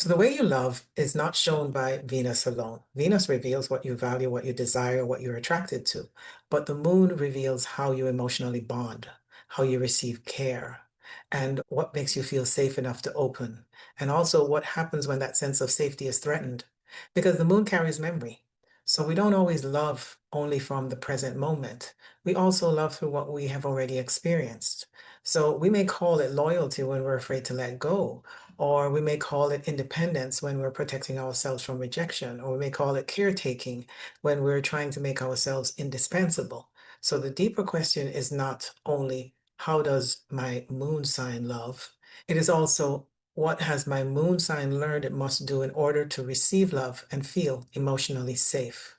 So the way you love is not shown by Venus alone. Venus reveals what you value, what you desire, what you're attracted to. But the moon reveals how you emotionally bond, how you receive care, and what makes you feel safe enough to open. And also what happens when that sense of safety is threatened. Because the moon carries memory. So we don't always love only from the present moment. We also love through what we have already experienced. So we may call it loyalty when we're afraid to let go, or we may call it independence when we're protecting ourselves from rejection, or we may call it caretaking when we're trying to make ourselves indispensable. So the deeper question is not only how does my moon sign love? It is also what has my moon sign learned it must do in order to receive love and feel emotionally safe.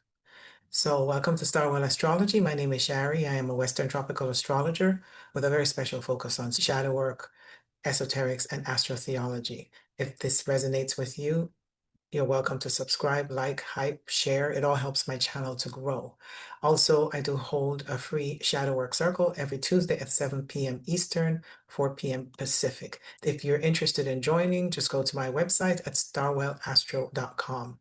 So, welcome to Starwell Astrology. My name is Shari. I am a Western tropical astrologer with a very special focus on shadow work, esoterics, and astrotheology. If this resonates with you, you're welcome to subscribe, like, hype, share. It all helps my channel to grow. Also, I do hold a free shadow work circle every Tuesday at 7 p.m. Eastern, 4 p.m. Pacific. If you're interested in joining, just go to my website at starwellastro.com.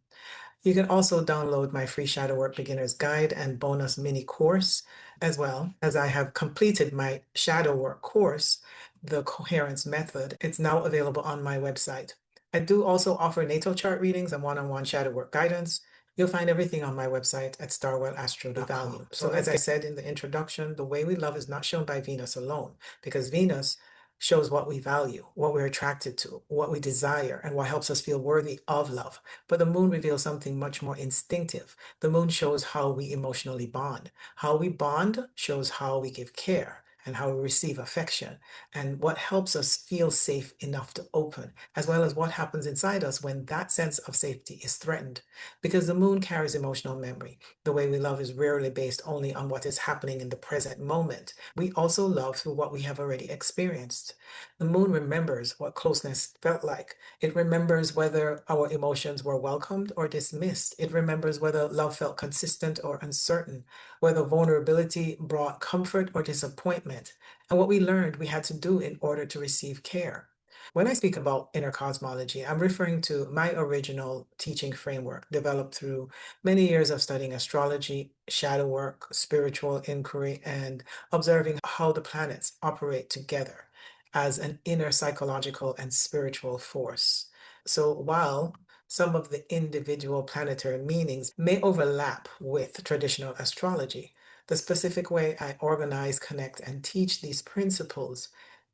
You can also download my free shadow work beginner's guide and bonus mini course, as well as I have completed my shadow work course, the coherence method. It's now available on my website. I do also offer natal chart readings and one-on-one shadow work guidance. You'll find everything on my website at starwellastro.com. So as I said in the introduction, the way we love is not shown by Venus alone, because Venus shows what we value, what we're attracted to, what we desire, and what helps us feel worthy of love. But the moon reveals something much more instinctive. The moon shows how we emotionally bond. How we bond shows how we give care and how we receive affection, and what helps us feel safe enough to open, as well as what happens inside us when that sense of safety is threatened. Because the moon carries emotional memory. The way we love is rarely based only on what is happening in the present moment. We also love through what we have already experienced. The moon remembers what closeness felt like. It remembers whether our emotions were welcomed or dismissed. It remembers whether love felt consistent or uncertain, whether vulnerability brought comfort or disappointment, and what we learned we had to do in order to receive care. When I speak about inner cosmology, I'm referring to my original teaching framework developed through many years of studying astrology, shadow work, spiritual inquiry, and observing how the planets operate together as an inner psychological and spiritual force. So while some of the individual planetary meanings may overlap with traditional astrology, the specific way I organize, connect, and teach these principles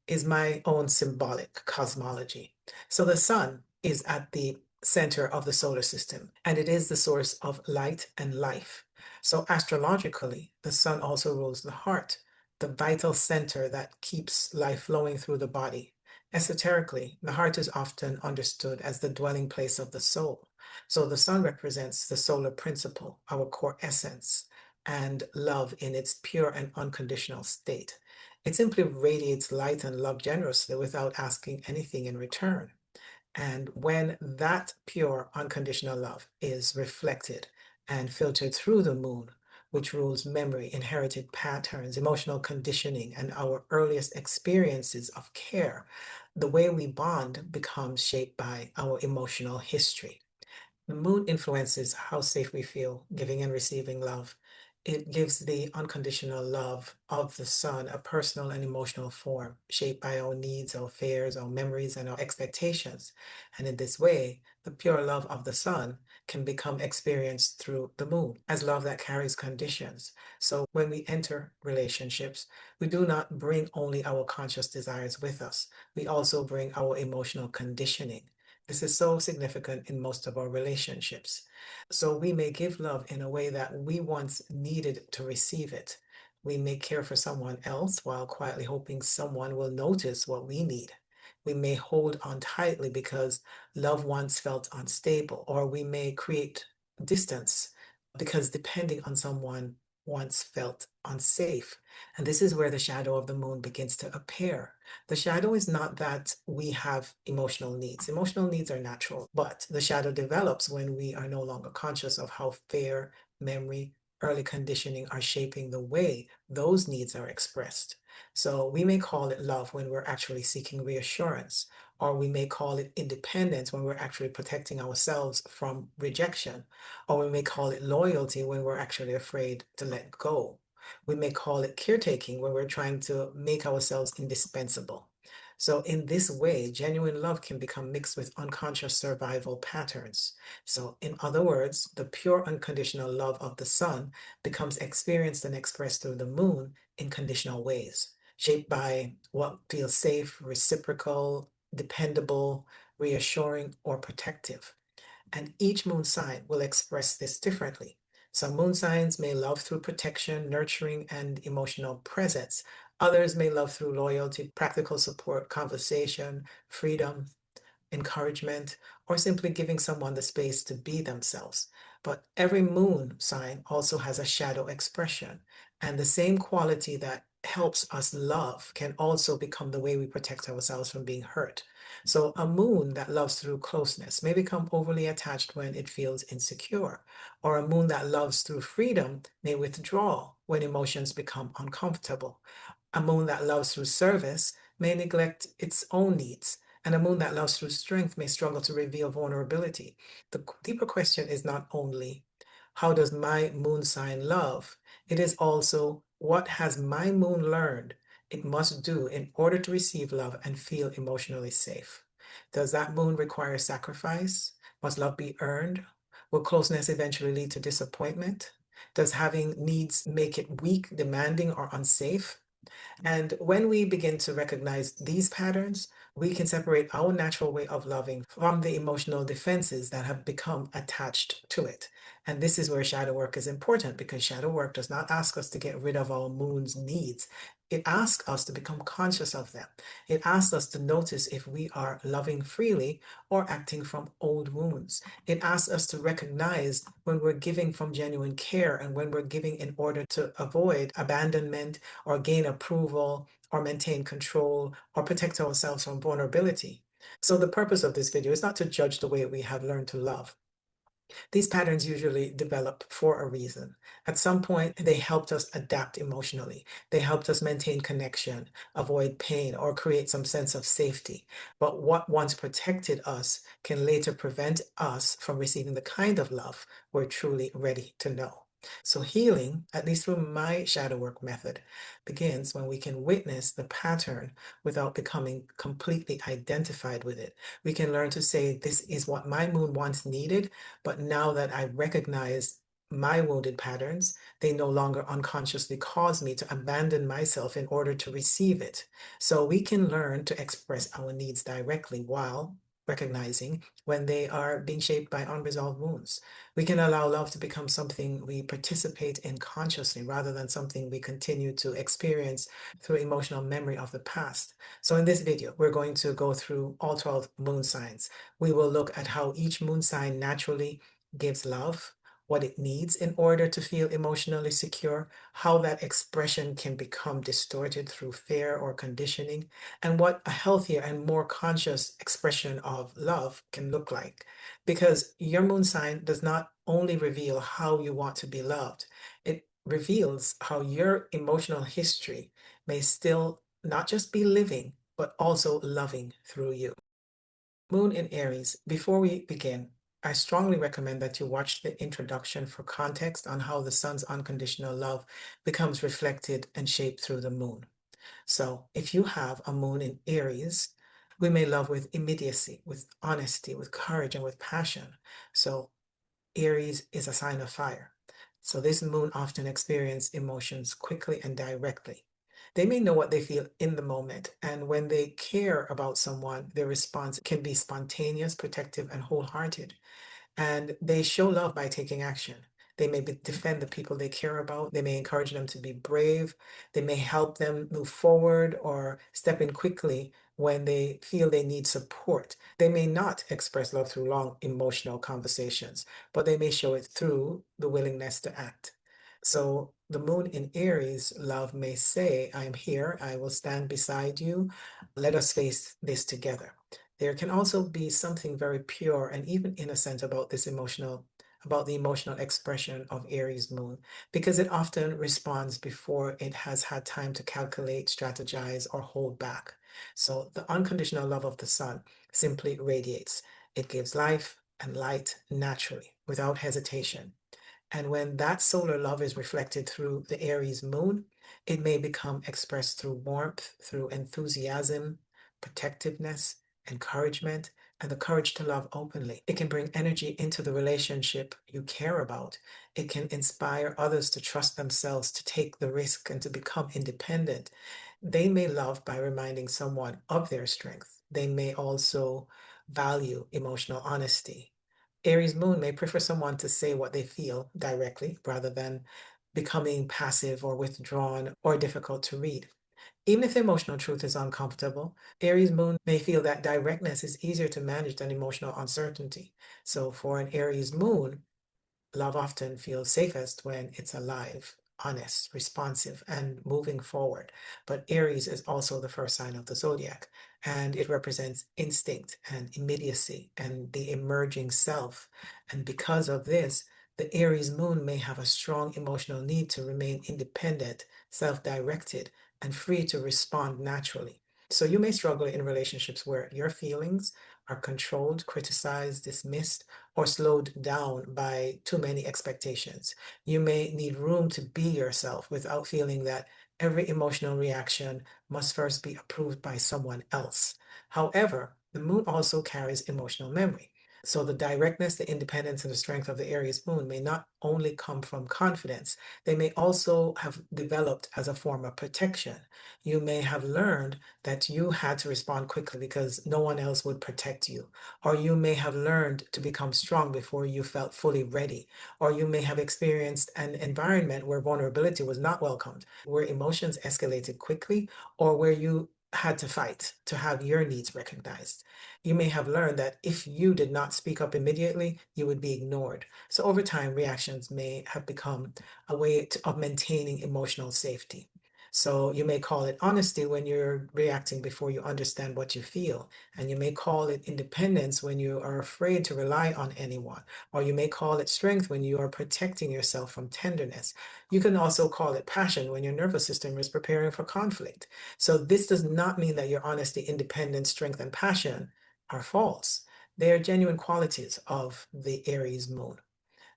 is my own symbolic cosmology. So the sun is at the center of the solar system, and it is the source of light and life. So astrologically, the sun also rules the heart, the vital center that keeps life flowing through the body. Esoterically, the heart is often understood as the dwelling place of the soul. So the sun represents the solar principle, our core essence, and love in its pure and unconditional state. It simply radiates light and love generously without asking anything in return. And when that pure, unconditional love is reflected and filtered through the moon, which rules memory, inherited patterns, emotional conditioning, and our earliest experiences of care, the way we bond becomes shaped by our emotional history. The moon influences how safe we feel giving and receiving love. It gives the unconditional love of the sun a personal and emotional form, shaped by our needs, our fears, our memories, and our expectations. And in this way, the pure love of the sun can become experienced through the moon as love that carries conditions. So when we enter relationships, we do not bring only our conscious desires with us, we also bring our emotional conditioning. This is so significant in most of our relationships. So we may give love in a way that we once needed to receive it. We may care for someone else while quietly hoping someone will notice what we need. We may hold on tightly because love once felt unstable, or we may create distance because depending on someone once felt unsafe. And this is where the shadow of the moon begins to appear. The shadow is not that we have emotional needs. Emotional needs are natural, but the shadow develops when we are no longer conscious of how fear, memory, early conditioning are shaping the way those needs are expressed. So we may call it love when we're actually seeking reassurance, or we may call it independence when we're actually protecting ourselves from rejection, or we may call it loyalty when we're actually afraid to let go. We may call it caretaking when we're trying to make ourselves indispensable. So, in this way, genuine love can become mixed with unconscious survival patterns. So, in other words, the pure unconditional love of the sun becomes experienced and expressed through the moon in conditional ways, shaped by what feels safe, reciprocal, dependable, reassuring, or protective. And each moon sign will express this differently. Some moon signs may love through protection, nurturing, and emotional presence. Others may love through loyalty, practical support, conversation, freedom, encouragement, or simply giving someone the space to be themselves. But every moon sign also has a shadow expression, and the same quality that helps us love can also become the way we protect ourselves from being hurt. So, a moon that loves through closeness may become overly attached when it feels insecure, or a moon that loves through freedom may withdraw when emotions become uncomfortable. A moon that loves through service may neglect its own needs, and a moon that loves through strength may struggle to reveal vulnerability. The deeper question is not only how does my moon sign love? It is also what has my moon learned it must do in order to receive love and feel emotionally safe. Does that moon require sacrifice? Must love be earned? Will closeness eventually lead to disappointment? Does having needs make it weak, demanding, or unsafe? And when we begin to recognize these patterns, we can separate our natural way of loving from the emotional defenses that have become attached to it. And this is where shadow work is important because shadow work does not ask us to get rid of our moon's needs. It asks us to become conscious of them. It asks us to notice if we are loving freely or acting from old wounds. It asks us to recognize when we're giving from genuine care and when we're giving in order to avoid abandonment or gain approval or maintain control or protect ourselves from vulnerability. So the purpose of this video is not to judge the way we have learned to love. These patterns usually develop for a reason. At some point, they helped us adapt emotionally. They helped us maintain connection, avoid pain, or create some sense of safety. But what once protected us can later prevent us from receiving the kind of love we're truly ready to know. So healing, at least through my shadow work method, begins when we can witness the pattern without becoming completely identified with it. We can learn to say, this is what my moon once needed, but now that I recognize my wounded patterns, they no longer unconsciously cause me to abandon myself in order to receive it. So we can learn to express our needs directly while recognizing when they are being shaped by unresolved wounds. We can allow love to become something we participate in consciously rather than something we continue to experience through emotional memory of the past. So in this video, we're going to go through all 12 moon signs. We will look at how each moon sign naturally gives love, what it needs in order to feel emotionally secure, how that expression can become distorted through fear or conditioning, and what a healthier and more conscious expression of love can look like. Because your moon sign does not only reveal how you want to be loved, it reveals how your emotional history may still not just be living, but also loving through you. Moon in Aries. Before we begin, I strongly recommend that you watch the introduction for context on how the sun's unconditional love becomes reflected and shaped through the moon. So, if you have a moon in Aries, we may love with immediacy, with honesty, with courage, and with passion. So, Aries is a sign of fire. So this moon often experience emotions quickly and directly. They may know what they feel in the moment, and when they care about someone, their response can be spontaneous, protective, and wholehearted. And they show love by taking action. They may defend the people they care about. They may encourage them to be brave. They may help them move forward or step in quickly when they feel they need support. They may not express love through long emotional conversations, but they may show it through the willingness to act. So the moon in Aries, love may say, I am here. I will stand beside you. Let us face this together. There can also be something very pure and even innocent about about the emotional expression of Aries moon, because it often responds before it has had time to calculate, strategize, or hold back. So the unconditional love of the sun simply radiates. It gives life and light naturally, without hesitation. And when that solar love is reflected through the Aries moon, it may become expressed through warmth, through enthusiasm, protectiveness, encouragement, and the courage to love openly. It can bring energy into the relationship you care about. It can inspire others to trust themselves, to take the risk, and to become independent. They may love by reminding someone of their strength. They may also value emotional honesty. Aries moon may prefer someone to say what they feel directly rather than becoming passive or withdrawn or difficult to read. Even if emotional truth is uncomfortable, Aries moon may feel that directness is easier to manage than emotional uncertainty. So for an Aries moon, love often feels safest when it's alive, honest, responsive, and moving forward. But Aries is also the first sign of the zodiac, and it represents instinct and immediacy and the emerging self. And because of this, the Aries moon may have a strong emotional need to remain independent, self directed, and free to respond naturally. So you may struggle in relationships where your feelings are controlled, criticized, dismissed, or slowed down by too many expectations. You may need room to be yourself without feeling that every emotional reaction must first be approved by someone else. However, the moon also carries emotional memory. So the directness, the independence, and the strength of the Aries moon may not only come from confidence, they may also have developed as a form of protection. You may have learned that you had to respond quickly because no one else would protect you. Or you may have learned to become strong before you felt fully ready. Or you may have experienced an environment where vulnerability was not welcomed, where emotions escalated quickly, or where you had to fight to have your needs recognized. You may have learned that if you did not speak up immediately, you would be ignored. So over time, reactions may have become a way of maintaining emotional safety. So you may call it honesty when you're reacting before you understand what you feel. And you may call it independence when you are afraid to rely on anyone. Or you may call it strength when you are protecting yourself from tenderness. You can also call it passion when your nervous system is preparing for conflict. So this does not mean that your honesty, independence, strength, and passion are false. They are genuine qualities of the Aries moon.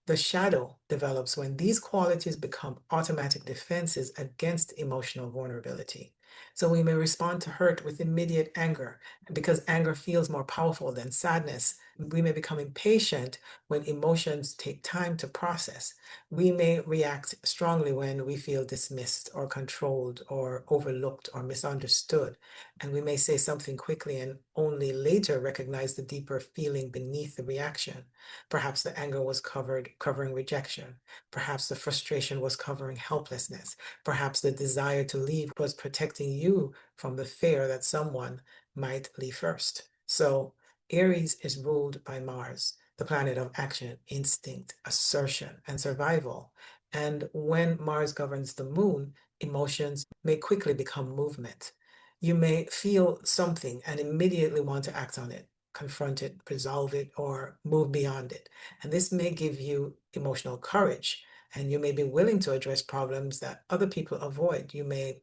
The shadow develops when these qualities become automatic defenses against emotional vulnerability. So we may respond to hurt with immediate anger because anger feels more powerful than sadness. We may become impatient when emotions take time to process. We may react strongly when we feel dismissed or controlled or overlooked or misunderstood. And we may say something quickly and only later recognize the deeper feeling beneath the reaction. Perhaps the anger was covering rejection. Perhaps the frustration was covering helplessness. Perhaps the desire to leave was protecting you from the fear that someone might leave first. So Aries is ruled by Mars, the planet of action, instinct, assertion, and survival. And when Mars governs the moon, emotions may quickly become movement. You may feel something and immediately want to act on it, confront it, resolve it, or move beyond it. And this may give you emotional courage, and you may be willing to address problems that other people avoid. You may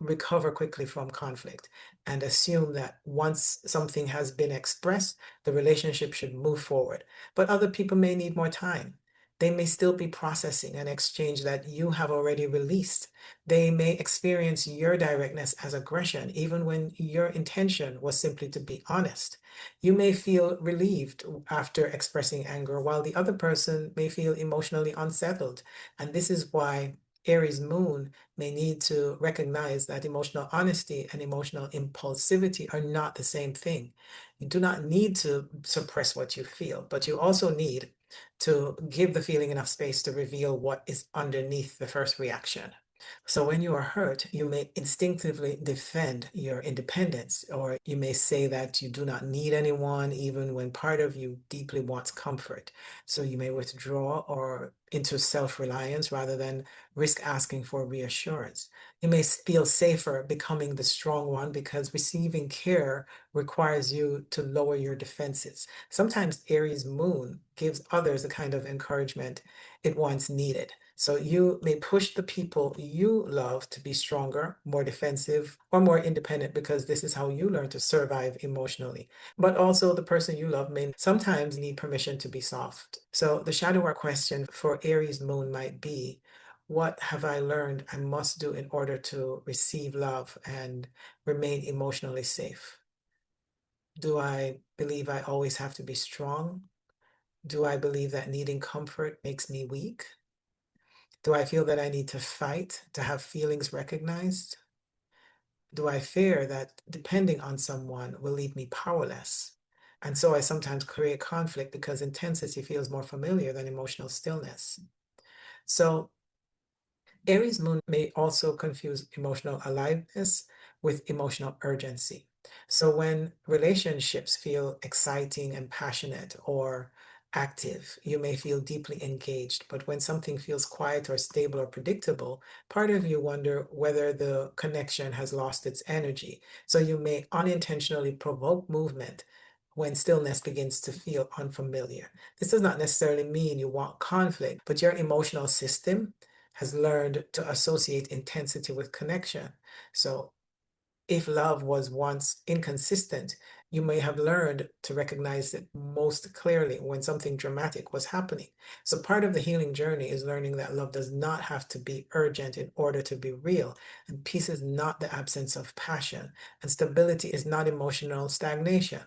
recover quickly from conflict and assume that once something has been expressed, the relationship should move forward. But other people may need more time. They may still be processing an exchange that you have already released. They may experience your directness as aggression, even when your intention was simply to be honest. You may feel relieved after expressing anger, while the other person may feel emotionally unsettled. And this is why Aries moon may need to recognize that emotional honesty and emotional impulsivity are not the same thing. You do not need to suppress what you feel, but you also need to give the feeling enough space to reveal what is underneath the first reaction. So when you are hurt, you may instinctively defend your independence, or you may say that you do not need anyone, even when part of you deeply wants comfort. So you may withdraw or into self-reliance rather than risk asking for reassurance. You may feel safer becoming the strong one because receiving care requires you to lower your defenses. Sometimes Aries moon gives others the kind of encouragement it once needed. So you may push the people you love to be stronger, more defensive, or more independent because this is how you learn to survive emotionally. But also, the person you love may sometimes need permission to be soft. So the shadow work question for Aries moon might be, what have I learned I must do in order to receive love and remain emotionally safe? Do I believe I always have to be strong? Do I believe that needing comfort makes me weak? Do I feel that I need to fight to have feelings recognized? Do I fear that depending on someone will leave me powerless? And so I sometimes create conflict because intensity feels more familiar than emotional stillness. So Aries moon may also confuse emotional aliveness with emotional urgency. So when relationships feel exciting and passionate or active, you may feel deeply engaged. But when something feels quiet or stable or predictable, part of you wonder whether the connection has lost its energy. So you may unintentionally provoke movement when stillness begins to feel unfamiliar. This does not necessarily mean you want conflict, but your emotional system has learned to associate intensity with connection. So if love was once inconsistent, you may have learned to recognize it most clearly when something dramatic was happening. So, part of the healing journey is learning that love does not have to be urgent in order to be real. And peace is not the absence of passion, and stability is not emotional stagnation.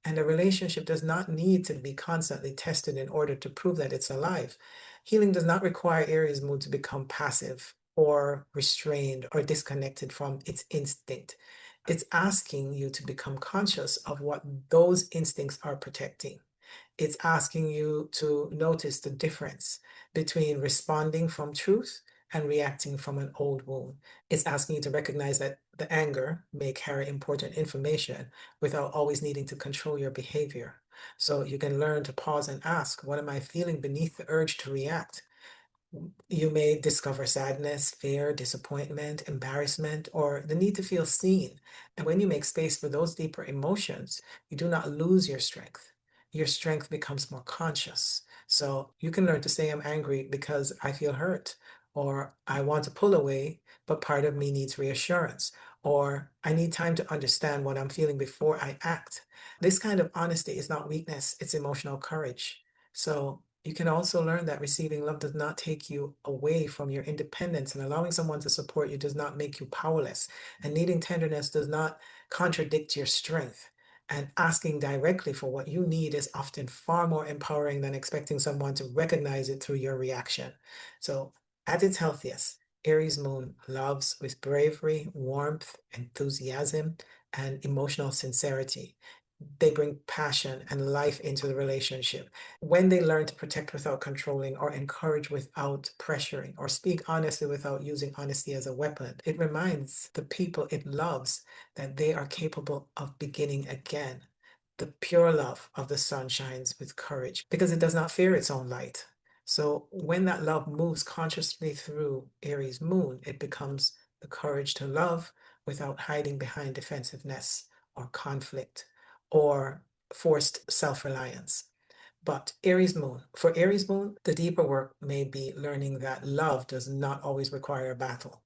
And a relationship does not need to be constantly tested in order to prove that it's alive. Healing does not require Aries moon to become passive or restrained or disconnected from its instinct. It's asking you to become conscious of what those instincts are protecting. It's asking you to notice the difference between responding from truth and reacting from an old wound. It's asking you to recognize that the anger may carry important information without always needing to control your behavior. So you can learn to pause and ask, what am I feeling beneath the urge to react? You may discover sadness, fear, disappointment, embarrassment, or the need to feel seen. And when you make space for those deeper emotions, you do not lose your strength. Your strength becomes more conscious. So you can learn to say, I'm angry because I feel hurt, or I want to pull away, but part of me needs reassurance, or I need time to understand what I'm feeling before I act. This kind of honesty is not weakness, it's emotional courage. So you can also learn that receiving love does not take you away from your independence, and allowing someone to support you does not make you powerless. And needing tenderness does not contradict your strength. And asking directly for what you need is often far more empowering than expecting someone to recognize it through your reaction. So, at its healthiest, Aries moon loves with bravery, warmth, enthusiasm, and emotional sincerity. They bring passion and life into the relationship. When they learn to protect without controlling, or encourage without pressuring, or speak honestly without using honesty as a weapon, it reminds the people it loves that they are capable of beginning again. The pure love of the sun shines with courage because it does not fear its own light. So when that love moves consciously through Aries moon, it becomes the courage to love without hiding behind defensiveness or conflict or forced self-reliance. But for Aries moon, the deeper work may be learning that love does not always require a battle.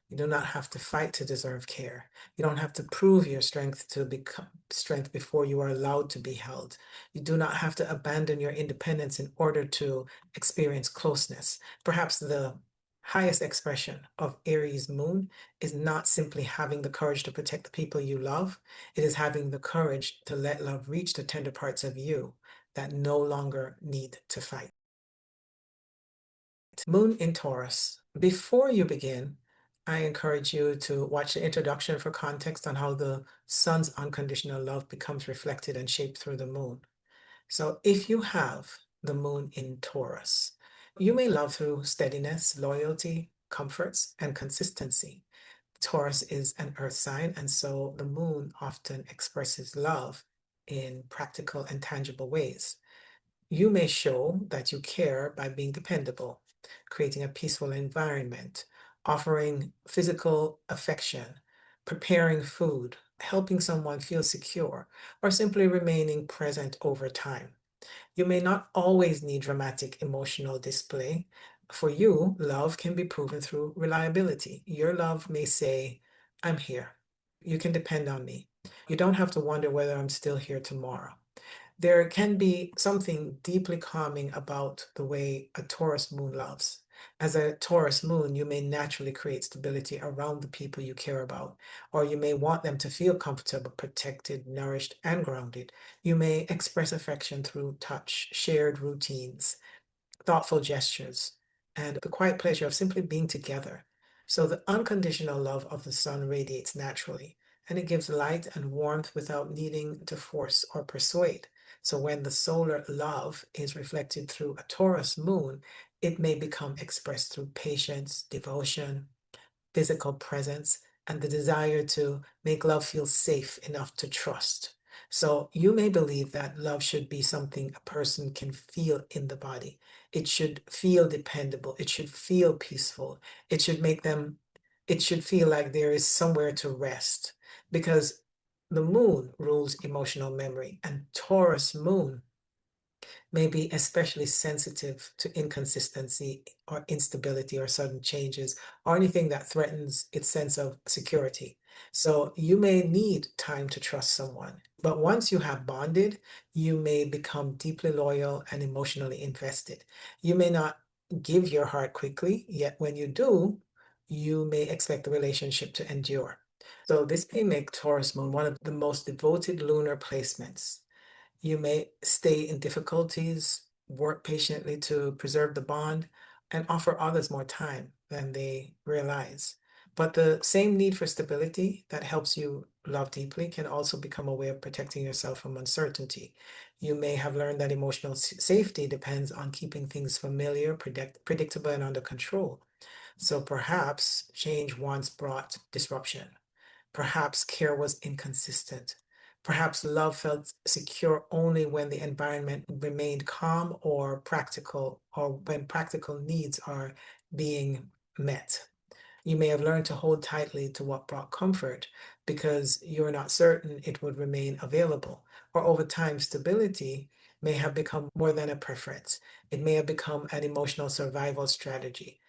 You do not have to fight to deserve care. You don't have to prove your strength to become strength before you are allowed to be held. You do not have to abandon your independence in order to experience closeness. Perhaps the highest expression of Aries moon is not simply having the courage to protect the people you love. It is having the courage to let love reach the tender parts of you that no longer need to fight. Moon in Taurus. Before you begin, I encourage you to watch the introduction for context on how the sun's unconditional love becomes reflected and shaped through the moon. So, if you have the moon in Taurus, you may love through steadiness, loyalty, comforts, and consistency. Taurus is an earth sign, and so the moon often expresses love in practical and tangible ways. You may show that you care by being dependable, creating a peaceful environment, offering physical affection, preparing food, helping someone feel secure, or simply remaining present over time. You may not always need dramatic emotional display. For you, love can be proven through reliability. Your love may say, I'm here. You can depend on me. You don't have to wonder whether I'm still here tomorrow. There can be something deeply calming about the way a Taurus moon loves. As a Taurus moon, you may naturally create stability around the people you care about, or you may want them to feel comfortable, protected, nourished, and grounded. You may express affection through touch, shared routines, thoughtful gestures, and the quiet pleasure of simply being together. So the unconditional love of the sun radiates naturally, and it gives light and warmth without needing to force or persuade. So when the solar love is reflected through a Taurus moon, it may become expressed through patience, devotion, physical presence, and the desire to make love feel safe enough to trust. So you may believe that love should be something a person can feel in the body. It should feel dependable. It should feel peaceful. It should make them, it should feel like there is somewhere to rest because the moon rules emotional memory, and Taurus moon may be especially sensitive to inconsistency or instability or sudden changes or anything that threatens its sense of security. So you may need time to trust someone, but once you have bonded, you may become deeply loyal and emotionally invested. You may not give your heart quickly, yet when you do, you may expect the relationship to endure. So this may make Taurus moon one of the most devoted lunar placements. You may stay in difficulties, work patiently to preserve the bond, and offer others more time than they realize. But the same need for stability that helps you love deeply can also become a way of protecting yourself from uncertainty. You may have learned that emotional safety depends on keeping things familiar, predictable, and under control. So perhaps change once brought disruption. Perhaps care was inconsistent. Perhaps love felt secure only when the environment remained calm or practical, or when practical needs are being met. You may have learned to hold tightly to what brought comfort because you're not certain it would remain available. Or over time, stability may have become more than a preference. It may have become an emotional survival strategy.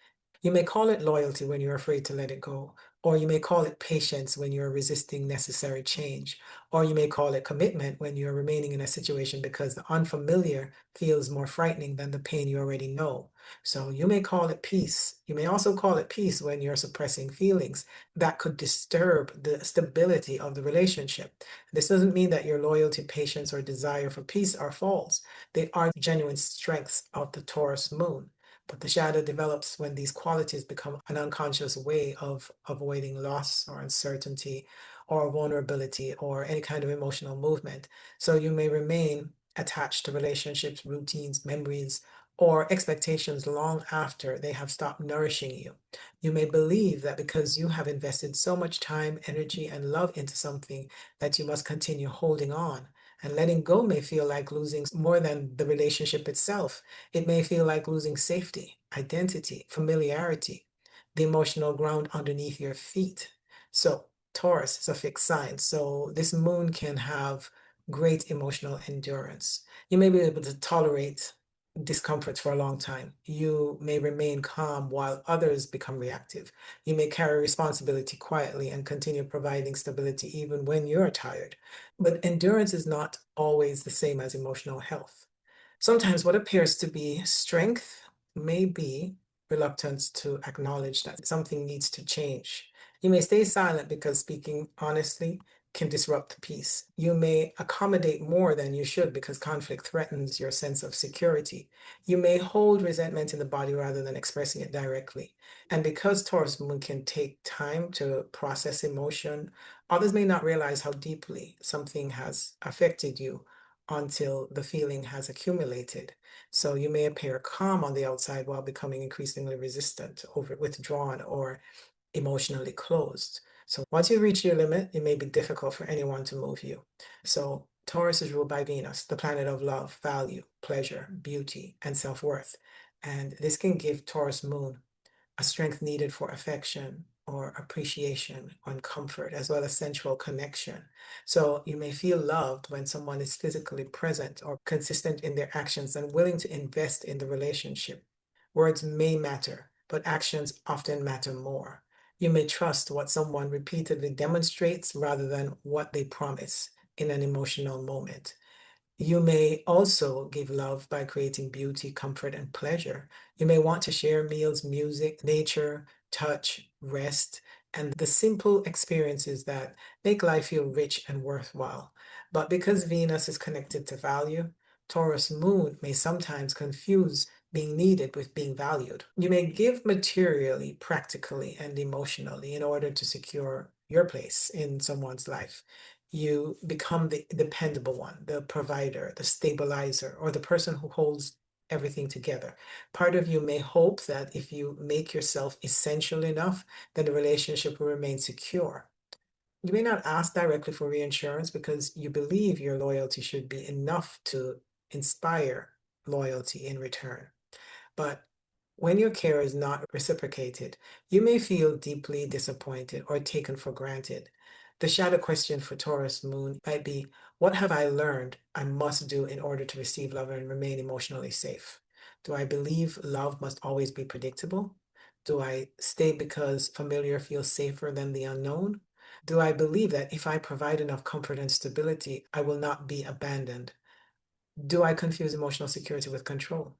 You may call it loyalty when you're afraid to let it go, or you may call it patience when you're resisting necessary change, or you may call it commitment when you're remaining in a situation because the unfamiliar feels more frightening than the pain you already know. So you may call it peace. You may also call it peace when you're suppressing feelings that could disturb the stability of the relationship. This doesn't mean that your loyalty, patience, or desire for peace are false. They are genuine strengths of the Taurus moon. But the shadow develops when these qualities become an unconscious way of avoiding loss or uncertainty or vulnerability or any kind of emotional movement. So you may remain attached to relationships, routines, memories, or expectations long after they have stopped nourishing you. You may believe that because you have invested so much time, energy, and love into something that you must continue holding on. And letting go may feel like losing more than the relationship itself. It may feel like losing safety, identity, familiarity, the emotional ground underneath your feet. So, Taurus is a fixed sign. So, this moon can have great emotional endurance. You may be able to tolerate discomfort for a long time. You may remain calm while others become reactive. You may carry responsibility quietly and continue providing stability even when you're tired. But endurance is not always the same as emotional health. Sometimes what appears to be strength may be reluctance to acknowledge that something needs to change. You may stay silent because speaking honestly can disrupt peace. You may accommodate more than you should because conflict threatens your sense of security. You may hold resentment in the body rather than expressing it directly. And because Taurus moon can take time to process emotion, others may not realize how deeply something has affected you until the feeling has accumulated. So you may appear calm on the outside while becoming increasingly resistant, over withdrawn, or emotionally closed. So once you reach your limit, it may be difficult for anyone to move you. So Taurus is ruled by Venus, the planet of love, value, pleasure, beauty, and self-worth. And this can give Taurus moon a strength needed for affection or appreciation and comfort, as well as sensual connection. So you may feel loved when someone is physically present or consistent in their actions and willing to invest in the relationship. Words may matter, but actions often matter more. You may trust what someone repeatedly demonstrates rather than what they promise in an emotional moment. You may also give love by creating beauty, comfort, and pleasure. You may want to share meals, music, nature, touch, rest, and the simple experiences that make life feel rich and worthwhile. But because Venus is connected to value, Taurus moon may sometimes confuse being needed with being valued. You may give materially, practically, and emotionally in order to secure your place in someone's life. You become the dependable one, the provider, the stabilizer, or the person who holds everything together. Part of you may hope that if you make yourself essential enough, then the relationship will remain secure. You may not ask directly for reinsurance because you believe your loyalty should be enough to inspire loyalty in return. But when your care is not reciprocated, you may feel deeply disappointed or taken for granted. The shadow question for Taurus moon might be, what have I learned I must do in order to receive love and remain emotionally safe? Do I believe love must always be predictable? Do I stay because familiar feels safer than the unknown? Do I believe that if I provide enough comfort and stability, I will not be abandoned? Do I confuse emotional security with control?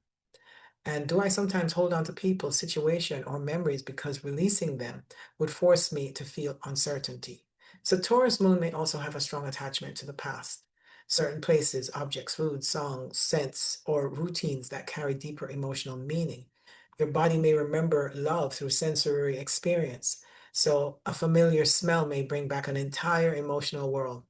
And do I sometimes hold on to people, situation, or memories because releasing them would force me to feel uncertainty? So Taurus moon may also have a strong attachment to the past. Certain places, objects, foods, songs, scents, or routines that carry deeper emotional meaning. Your body may remember love through sensory experience. So a familiar smell may bring back an entire emotional world.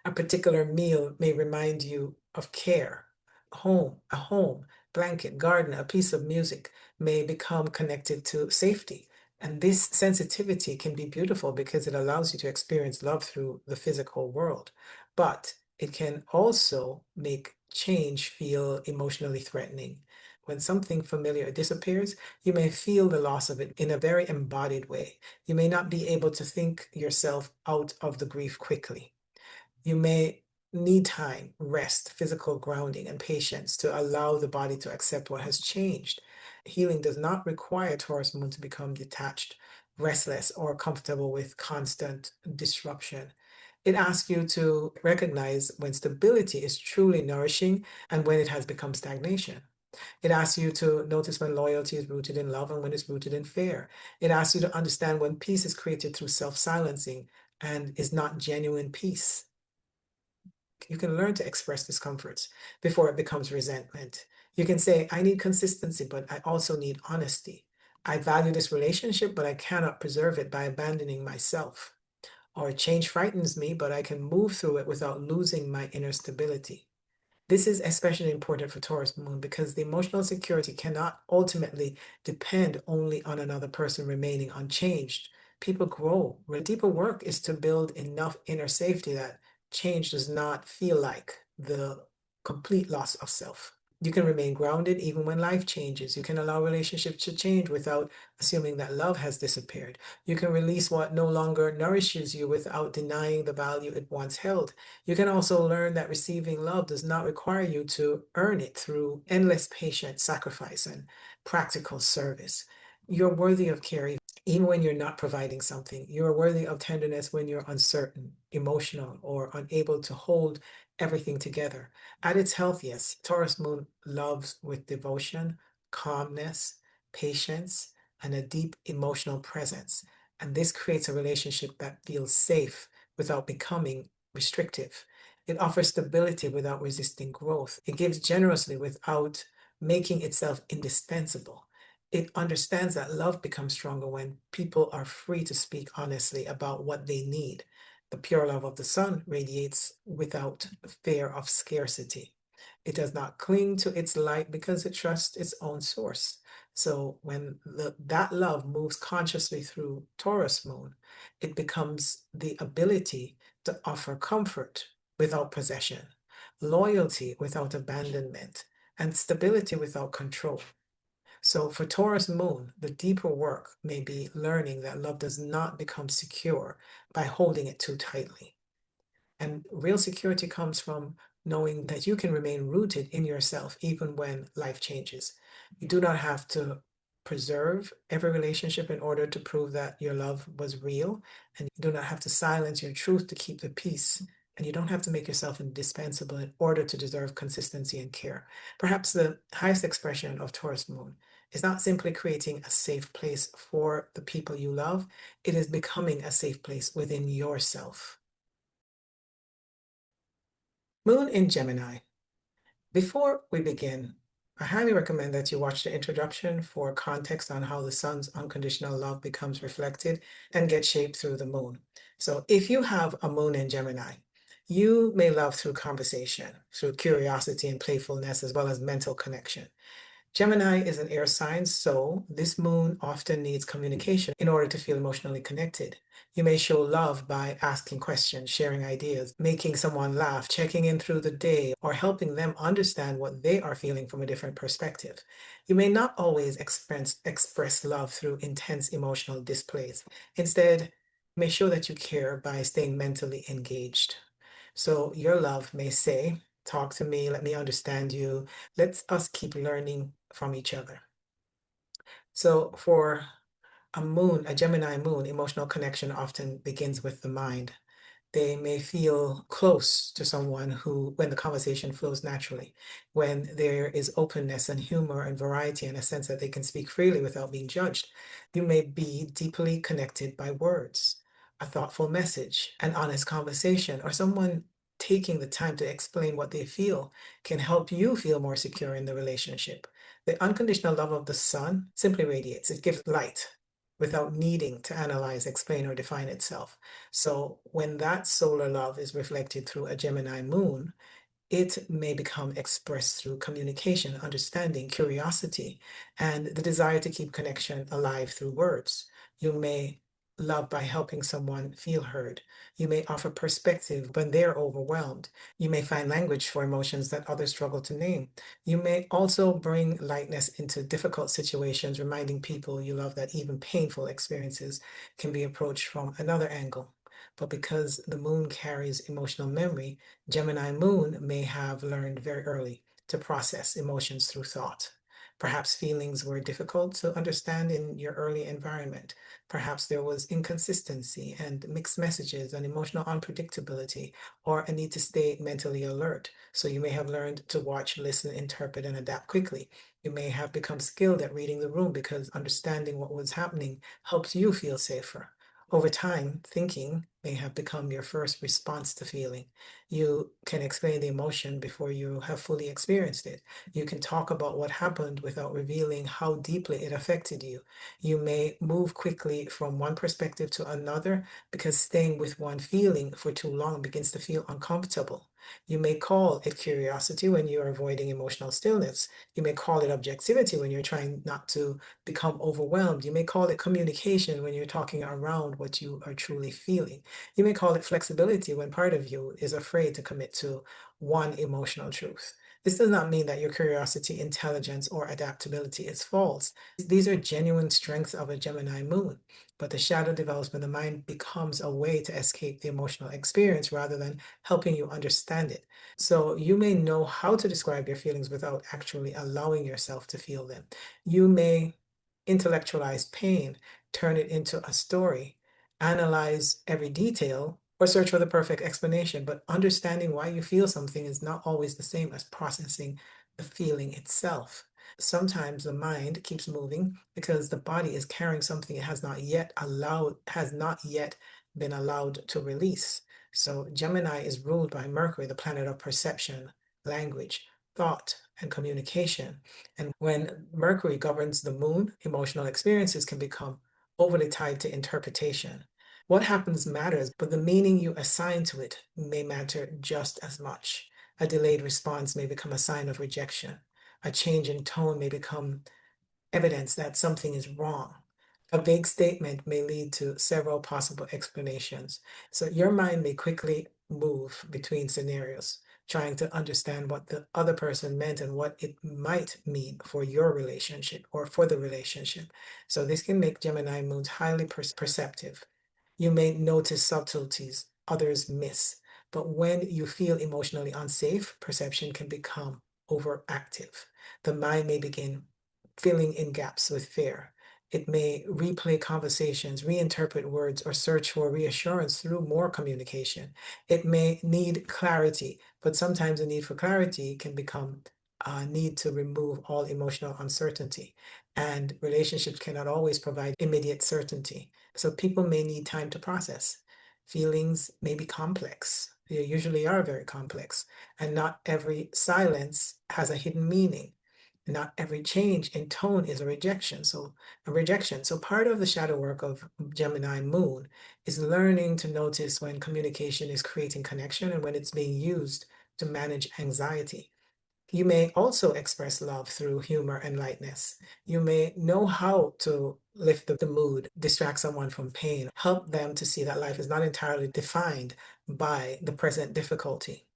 A particular meal may remind you of care. A home, blanket, garden, a piece of music may become connected to safety. And this sensitivity can be beautiful because it allows you to experience love through the physical world. But it can also make change feel emotionally threatening. When something familiar disappears, you may feel the loss of it in a very embodied way. You may not be able to think yourself out of the grief quickly. You may need time, rest, physical grounding, and patience to allow the body to accept what has changed. Healing does not require Taurus moon to become detached, restless, or comfortable with constant disruption. It asks you to recognize when stability is truly nourishing and when it has become stagnation. It asks you to notice when loyalty is rooted in love and when it's rooted in fear. It asks you to understand when peace is created through self silencing and is not genuine peace. You can learn to express discomforts before it becomes resentment. You can say, I need consistency, but I also need honesty. I value this relationship, but I cannot preserve it by abandoning myself. Or change frightens me, but I can move through it without losing my inner stability. This is especially important for Taurus moon because the emotional security cannot ultimately depend only on another person remaining unchanged. People grow. The deeper work is to build enough inner safety that change does not feel like the complete loss of self. You can remain grounded even when life changes. You can allow relationships to change without assuming that love has disappeared. You can release what no longer nourishes you without denying the value it once held. You can also learn that receiving love does not require you to earn it through endless patience, sacrifice, and practical service. You're worthy of care even when you're not providing something. You're worthy of tenderness when you're uncertain, emotional, or unable to hold everything together. At its healthiest, Taurus moon loves with devotion, calmness, patience, and a deep emotional presence. And this creates a relationship that feels safe without becoming restrictive. It offers stability without resisting growth. It gives generously without making itself indispensable. It understands that love becomes stronger when people are free to speak honestly about what they need. The pure love of the sun radiates without fear of scarcity. It does not cling to its light because it trusts its own source. So when that love moves consciously through Taurus moon, it becomes the ability to offer comfort without possession, loyalty without abandonment, and stability without control. So for Taurus moon, the deeper work may be learning that love does not become secure by holding it too tightly. And real security comes from knowing that you can remain rooted in yourself even when life changes. You do not have to preserve every relationship in order to prove that your love was real, and you do not have to silence your truth to keep the peace. And you don't have to make yourself indispensable in order to deserve consistency and care. Perhaps the highest expression of Taurus moon is not simply creating a safe place for the people you love, it is becoming a safe place within yourself. Moon in Gemini. Before we begin, I highly recommend that you watch the introduction for context on how the sun's unconditional love becomes reflected and gets shaped through the moon. So if you have a moon in Gemini, you may love through conversation, through curiosity and playfulness, as well as mental connection. Gemini is an air sign, so this moon often needs communication in order to feel emotionally connected. You may show love by asking questions, sharing ideas, making someone laugh, checking in through the day, or helping them understand what they are feeling from a different perspective. You may not always express love through intense emotional displays. Instead, you may show that you care by staying mentally engaged. So your love may say, talk to me, let me understand you, let us keep learning from each other. So for a moon, a Gemini moon, emotional connection often begins with the mind. They may feel close to someone who, when the conversation flows naturally, when there is openness and humor and variety and a sense that they can speak freely without being judged. You may be deeply connected by words, a thoughtful message, an honest conversation, or someone taking the time to explain what they feel can help you feel more secure in the relationship. The unconditional love of the sun simply radiates, it gives light without needing to analyze, explain, or define itself. So when that solar love is reflected through a Gemini moon, it may become expressed through communication, understanding, curiosity, and the desire to keep connection alive through words. You may love by helping someone feel heard. You may offer perspective when they're overwhelmed. You may find language for emotions that others struggle to name. You may also bring lightness into difficult situations, reminding people you love that even painful experiences can be approached from another angle. But because the moon carries emotional memory, Gemini moon may have learned very early to process emotions through thought. Perhaps feelings were difficult to understand in your early environment. Perhaps there was inconsistency and mixed messages and emotional unpredictability, or a need to stay mentally alert. So you may have learned to watch, listen, interpret, and adapt quickly. You may have become skilled at reading the room because understanding what was happening helps you feel safer. Over time, thinking may have become your first response to feeling. You can explain the emotion before you have fully experienced it. You can talk about what happened without revealing how deeply it affected you. You may move quickly from one perspective to another because staying with one feeling for too long begins to feel uncomfortable. You may call it curiosity when you're avoiding emotional stillness. You may call it objectivity when you're trying not to become overwhelmed. You may call it communication when you're talking around what you are truly feeling. You may call it flexibility when part of you is afraid to commit to one emotional truth. This does not mean that your curiosity, intelligence, or adaptability is false. These are genuine strengths of a Gemini moon. But the shadow develops when the mind becomes a way to escape the emotional experience rather than helping you understand it. So you may know how to describe your feelings without actually allowing yourself to feel them. You may intellectualize pain, turn it into a story, analyze every detail, or search for the perfect explanation. But understanding why you feel something is not always the same as processing the feeling itself. Sometimes the mind keeps moving because the body is carrying something it has not yet been allowed to release. So Gemini is ruled by Mercury, the planet of perception, language, thought, and communication. And when Mercury governs the moon, emotional experiences can become overly tied to interpretation. What happens matters, but the meaning you assign to it may matter just as much. A delayed response may become a sign of rejection. A change in tone may become evidence that something is wrong. A vague statement may lead to several possible explanations. So your mind may quickly move between scenarios, trying to understand what the other person meant and what it might mean for your relationship or for the relationship. So this can make Gemini moons highly perceptive. You may notice subtleties others miss, But when you feel emotionally unsafe, perception can become overactive. The mind may begin filling in gaps with fear. It may replay conversations, reinterpret words, or search for reassurance through more communication. It may need clarity, but sometimes the need for clarity can become a need to remove all emotional uncertainty. And relationships cannot always provide immediate certainty. So people may need time to process. Feelings may be complex. They usually are very complex. And not every silence has a hidden meaning. Not every change in tone is a rejection. So part of the shadow work of Gemini moon is learning to notice when communication is creating connection and when it's being used to manage anxiety. You may also express love through humor and lightness. You may know how to lift the mood, distract someone from pain, help them to see that life is not entirely defined by the present difficulty.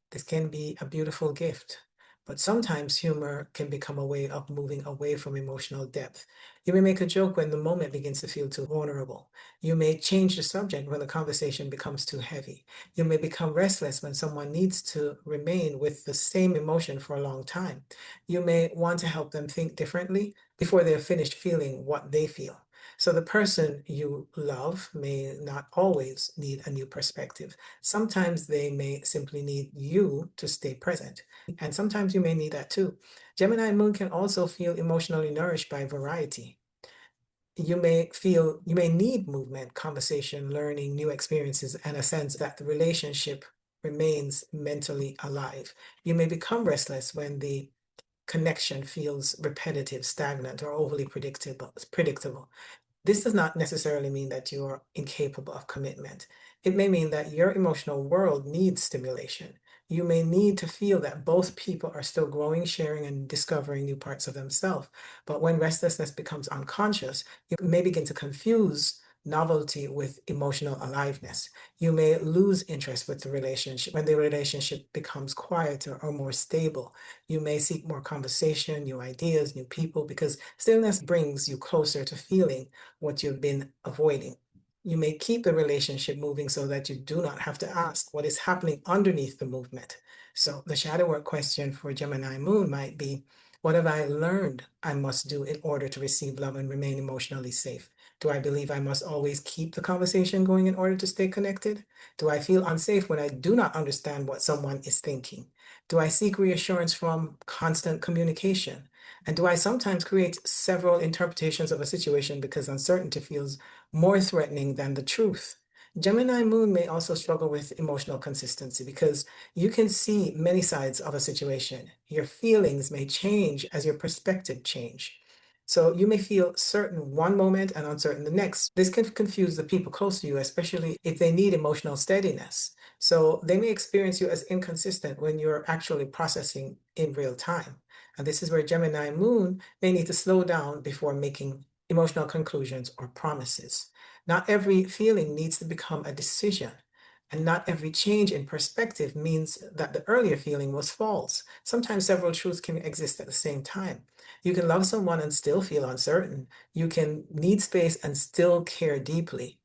This can be a beautiful gift, but sometimes humor can become a way of moving away from emotional depth. You may make a joke when the moment begins to feel too vulnerable. You may change the subject when the conversation becomes too heavy. You may become restless when someone needs to remain with the same emotion for a long time. You may want to help them think differently before they're finished feeling what they feel. So the person you love may not always need a new perspective. Sometimes they may simply need you to stay present. And sometimes you may need that too. Gemini moon can also feel emotionally nourished by variety. You may need movement, conversation, learning, new experiences, and a sense that the relationship remains mentally alive. You may become restless when the connection feels repetitive, stagnant, or overly predictable. This does not necessarily mean that you are incapable of commitment. It may mean that your emotional world needs stimulation. You may need to feel that both people are still growing, sharing, and discovering new parts of themselves. But when restlessness becomes unconscious, you may begin to confuse novelty with emotional aliveness. You may lose interest with the relationship when the relationship becomes quieter or more stable. You may seek more conversation, new ideas, new people, because stillness brings you closer to feeling what you've been avoiding. You may keep the relationship moving so that you do not have to ask what is happening underneath the movement. So the shadow work question for Gemini moon might be, what have I learned I must do in order to receive love and remain emotionally safe? Do I believe I must always keep the conversation going in order to stay connected? Do I feel unsafe when I do not understand what someone is thinking? Do I seek reassurance from constant communication? And do I sometimes create several interpretations of a situation because uncertainty feels more threatening than the truth? Gemini moon may also struggle with emotional consistency because you can see many sides of a situation. Your feelings may change as your perspective change. So you may feel certain one moment and uncertain the next. This can confuse the people close to you, especially if they need emotional steadiness. So they may experience you as inconsistent when you're actually processing in real time. And this is where Gemini moon may need to slow down before making emotional conclusions or promises. Not every feeling needs to become a decision. And not every change in perspective means that the earlier feeling was false. Sometimes several truths can exist at the same time. You can love someone and still feel uncertain. You can need space and still care deeply.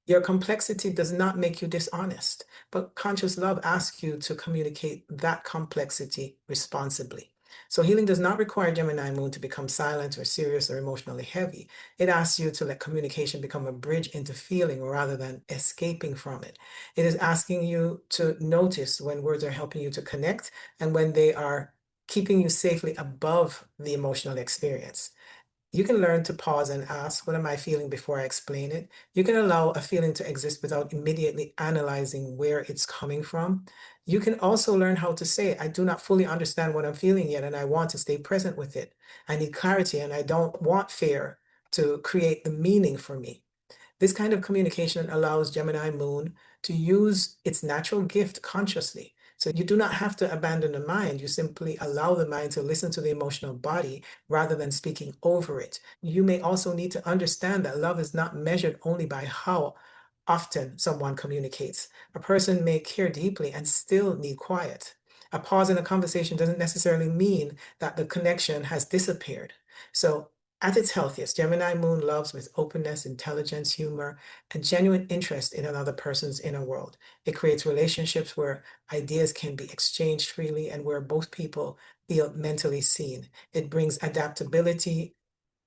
Your complexity does not make you dishonest, but conscious love asks you to communicate that complexity responsibly. So healing does not require Gemini moon to become silent or serious or emotionally heavy. It asks you to let communication become a bridge into feeling rather than escaping from it. It is asking you to notice when words are helping you to connect and when they are keeping you safely above the emotional experience. You can learn to pause and ask, what am I feeling before I explain it? You can allow a feeling to exist without immediately analyzing where it's coming from. You can also learn how to say, I do not fully understand what I'm feeling yet, and I want to stay present with it. I need clarity, and I don't want fear to create the meaning for me. This kind of communication allows Gemini moon to use its natural gift consciously. So you do not have to abandon the mind. You simply allow the mind to listen to the emotional body rather than speaking over it. You may also need to understand that love is not measured only by how often someone communicates. A person may care deeply and still need quiet. A pause in a conversation doesn't necessarily mean that the connection has disappeared. So At its healthiest, Gemini moon loves with openness, intelligence, humor, and genuine interest in another person's inner world. It creates relationships where ideas can be exchanged freely and where both people feel mentally seen. It brings adaptability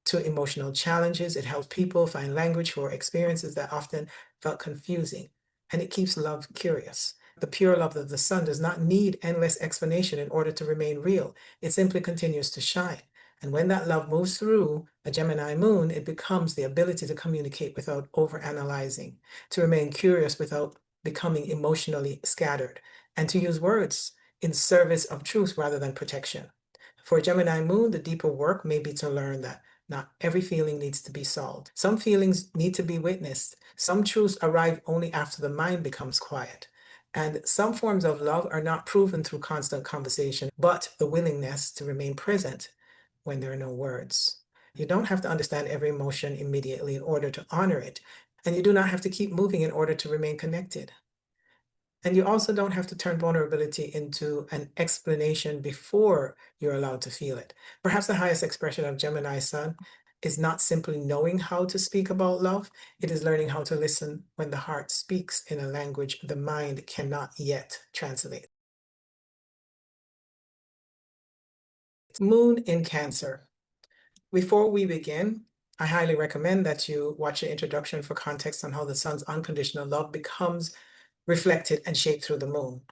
to emotional challenges. It helps people find language for experiences that often felt confusing. And it keeps love curious. The pure love of the sun does not need endless explanation in order to remain real. It simply continues to shine. And when that love moves through a Gemini moon, it becomes the ability to communicate without overanalyzing, to remain curious without becoming emotionally scattered, and to use words in service of truth rather than protection. For a Gemini moon, the deeper work may be to learn that not every feeling needs to be solved. Some feelings need to be witnessed. Some truths arrive only after the mind becomes quiet. And some forms of love are not proven through constant conversation, but the willingness to remain present when there are no words. You don't have to understand every emotion immediately in order to honor it. And you do not have to keep moving in order to remain connected. And you also don't have to turn vulnerability into an explanation before you're allowed to feel it. Perhaps the highest expression of Gemini Sun is not simply knowing how to speak about love, it is learning how to listen when the heart speaks in a language the mind cannot yet translate. Moon in Cancer. Before we begin, I highly recommend that you watch the introduction for context on how the sun's unconditional love becomes reflected and shaped through the moon.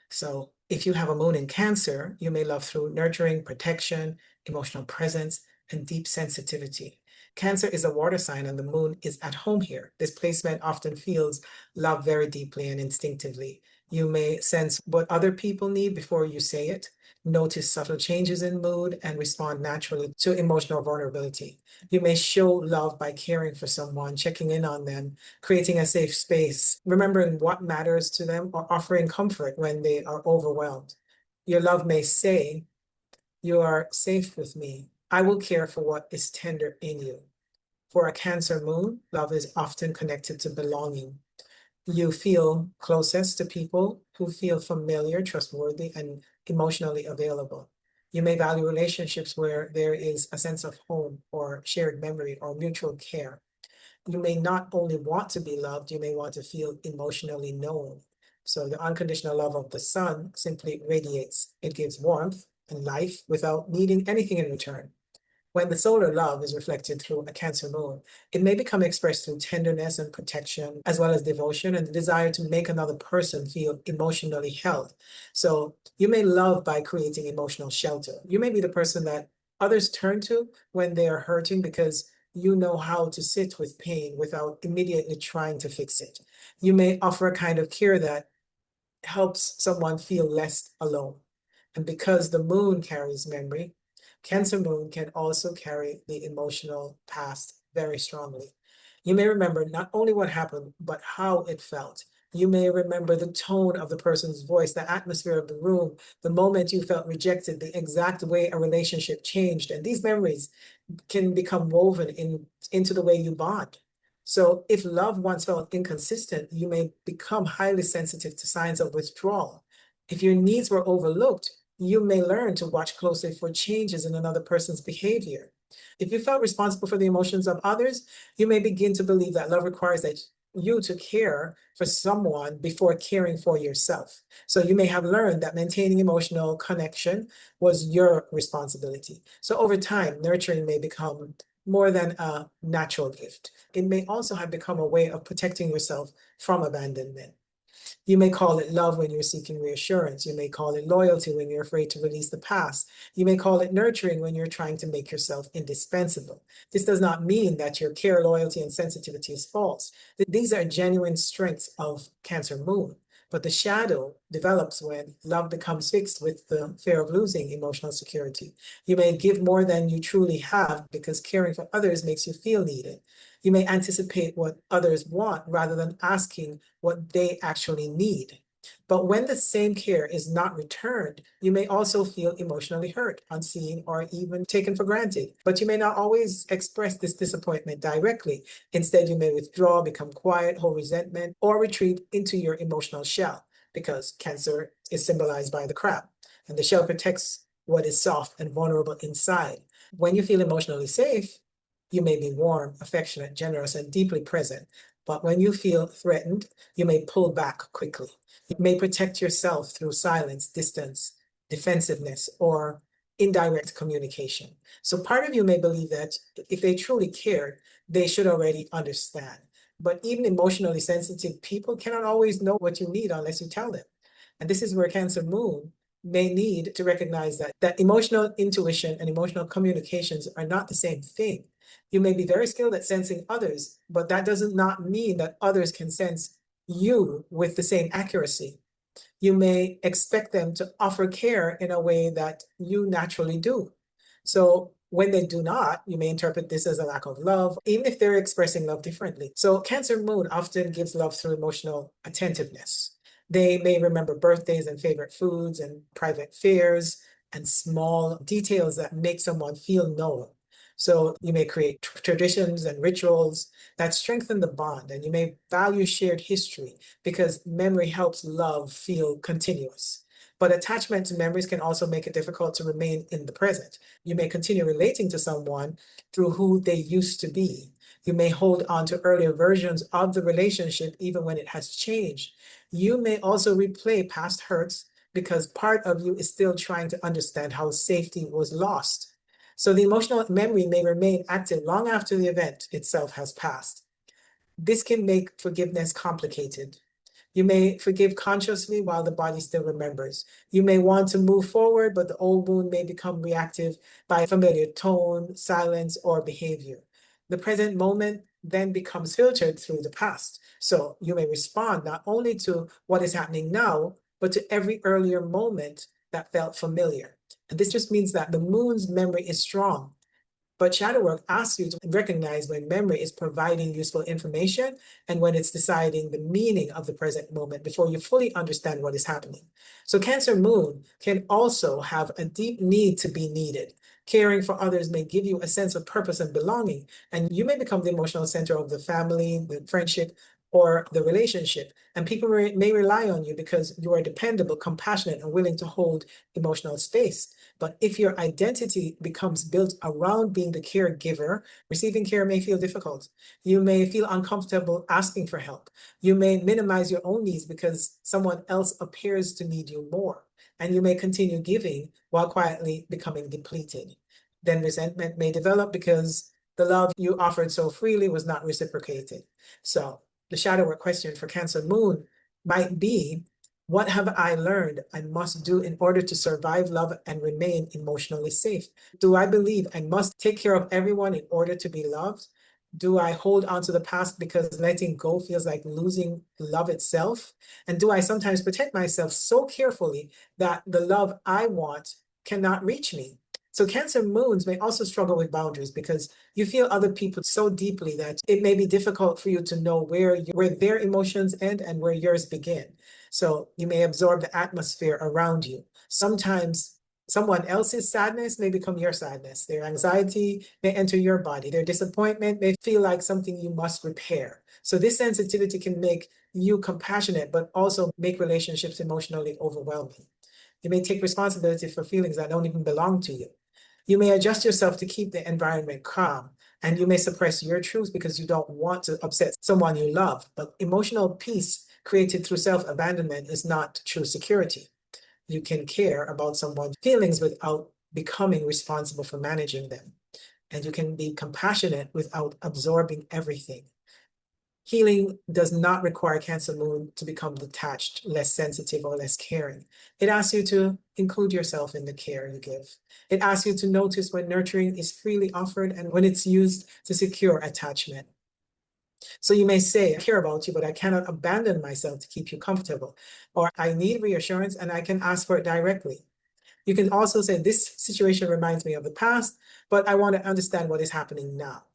So if you have a moon in Cancer, you may love through nurturing, protection, emotional presence, and deep sensitivity. Cancer is a water sign and the moon is at home here. This placement often feels love very deeply and instinctively. You may sense what other people need before you say it, notice subtle changes in mood, and respond naturally to emotional vulnerability. You may show love by caring for someone, checking in on them, creating a safe space, remembering what matters to them, or offering comfort when they are overwhelmed. Your love may say, "You are safe with me. I will care for what is tender in you." For a Cancer moon, love is often connected to belonging. You feel closest to people who feel familiar, trustworthy, and emotionally available. You may value relationships where there is a sense of home or shared memory or mutual care. You may not only want to be loved, you may want to feel emotionally known. So the unconditional love of the sun simply radiates. It gives warmth and life without needing anything in return. When the solar love is reflected through a Cancer moon, it may become expressed through tenderness and protection, as well as devotion and the desire to make another person feel emotionally held. So you may love by creating emotional shelter. You may be the person that others turn to when they are hurting because you know how to sit with pain without immediately trying to fix it. You may offer a kind of care that helps someone feel less alone. And because the moon carries memory, Cancer moon can also carry the emotional past very strongly. You may remember not only what happened, but how it felt. You may remember the tone of the person's voice, the atmosphere of the room, the moment you felt rejected, the exact way a relationship changed. And these memories can become woven into the way you bond. So if love once felt inconsistent, you may become highly sensitive to signs of withdrawal. If your needs were overlooked, you may learn to watch closely for changes in another person's behavior. If you felt responsible for the emotions of others, you may begin to believe that love requires that you to care for someone before caring for yourself. So you may have learned that maintaining emotional connection was your responsibility. So over time, nurturing may become more than a natural gift. It may also have become a way of protecting yourself from abandonment. You may call it love when you're seeking reassurance. You may call it loyalty when you're afraid to release the past. You may call it nurturing when you're trying to make yourself indispensable. This does not mean that your care, loyalty, and sensitivity is false. These are genuine strengths of Cancer moon. But the shadow develops when love becomes fixed with the fear of losing emotional security. You may give more than you truly have because caring for others makes you feel needed. You may anticipate what others want rather than asking what they actually need. But when the same care is not returned, you may also feel emotionally hurt, unseen, or even taken for granted. But you may not always express this disappointment directly. Instead, you may withdraw, become quiet, hold resentment, or retreat into your emotional shell, because Cancer is symbolized by the crab, and the shell protects what is soft and vulnerable inside. When you feel emotionally safe, You may be warm, affectionate, generous, and deeply present. But when you feel threatened, you may pull back quickly. You may protect yourself through silence, distance, defensiveness, or indirect communication. So part of you may believe that if they truly cared, they should already understand. But even emotionally sensitive people cannot always know what you need unless you tell them. And this is where Cancer Moon may need to recognize that emotional intuition and emotional communications are not the same thing. You may be very skilled at sensing others, but that does not mean that others can sense you with the same accuracy. You may expect them to offer care in a way that you naturally do. So when they do not, you may interpret this as a lack of love, even if they're expressing love differently. So Cancer Moon often gives love through emotional attentiveness. They may remember birthdays and favorite foods and private fears and small details that make someone feel known. So you may create traditions and rituals that strengthen the bond, and you may value shared history because memory helps love feel continuous. But attachment to memories can also make it difficult to remain in the present. You may continue relating to someone through who they used to be. You may hold on to earlier versions of the relationship even when it has changed. You may also replay past hurts because part of you is still trying to understand how safety was lost. So the emotional memory may remain active long after the event itself has passed. This can make forgiveness complicated. You may forgive consciously while the body still remembers. You may want to move forward, but the old wound may become reactive by familiar tone, silence, or behavior. The present moment then becomes filtered through the past. So you may respond not only to what is happening now, but to every earlier moment that felt familiar. And this just means that the moon's memory is strong. But shadow work asks you to recognize when memory is providing useful information and when it's deciding the meaning of the present moment before you fully understand what is happening. So Cancer Moon can also have a deep need to be needed. Caring for others may give you a sense of purpose and belonging, and you may become the emotional center of the family, the friendship, or the relationship. And people may rely on you because you are dependable, compassionate, and willing to hold emotional space. But if your identity becomes built around being the caregiver, receiving care may feel difficult. You may feel uncomfortable asking for help. You may minimize your own needs because someone else appears to need you more. And you may continue giving while quietly becoming depleted. Then resentment may develop because the love you offered so freely was not reciprocated. So the shadow work question for Cancer Moon might be, what have I learned I must do in order to survive love and remain emotionally safe? Do I believe I must take care of everyone in order to be loved? Do I hold on to the past because letting go feels like losing love itself? And do I sometimes protect myself so carefully that the love I want cannot reach me? So Cancer Moons may also struggle with boundaries because you feel other people so deeply that it may be difficult for you to know where their emotions end and where yours begin. So you may absorb the atmosphere around you. Sometimes someone else's sadness may become your sadness. Their anxiety may enter your body. Their disappointment may feel like something you must repair. So this sensitivity can make you compassionate, but also make relationships emotionally overwhelming. You may take responsibility for feelings that don't even belong to you. You may adjust yourself to keep the environment calm, and you may suppress your truth because you don't want to upset someone you love. But emotional peace created through self-abandonment is not true security. You can care about someone's feelings without becoming responsible for managing them. And you can be compassionate without absorbing everything. Healing does not require Cancer Moon to become detached, less sensitive, or less caring. It asks you to include yourself in the care you give. It asks you to notice when nurturing is freely offered and when it's used to secure attachment. So you may say, I care about you, but I cannot abandon myself to keep you comfortable. Or I need reassurance and I can ask for it directly. You can also say, this situation reminds me of the past, but I want to understand what is happening now.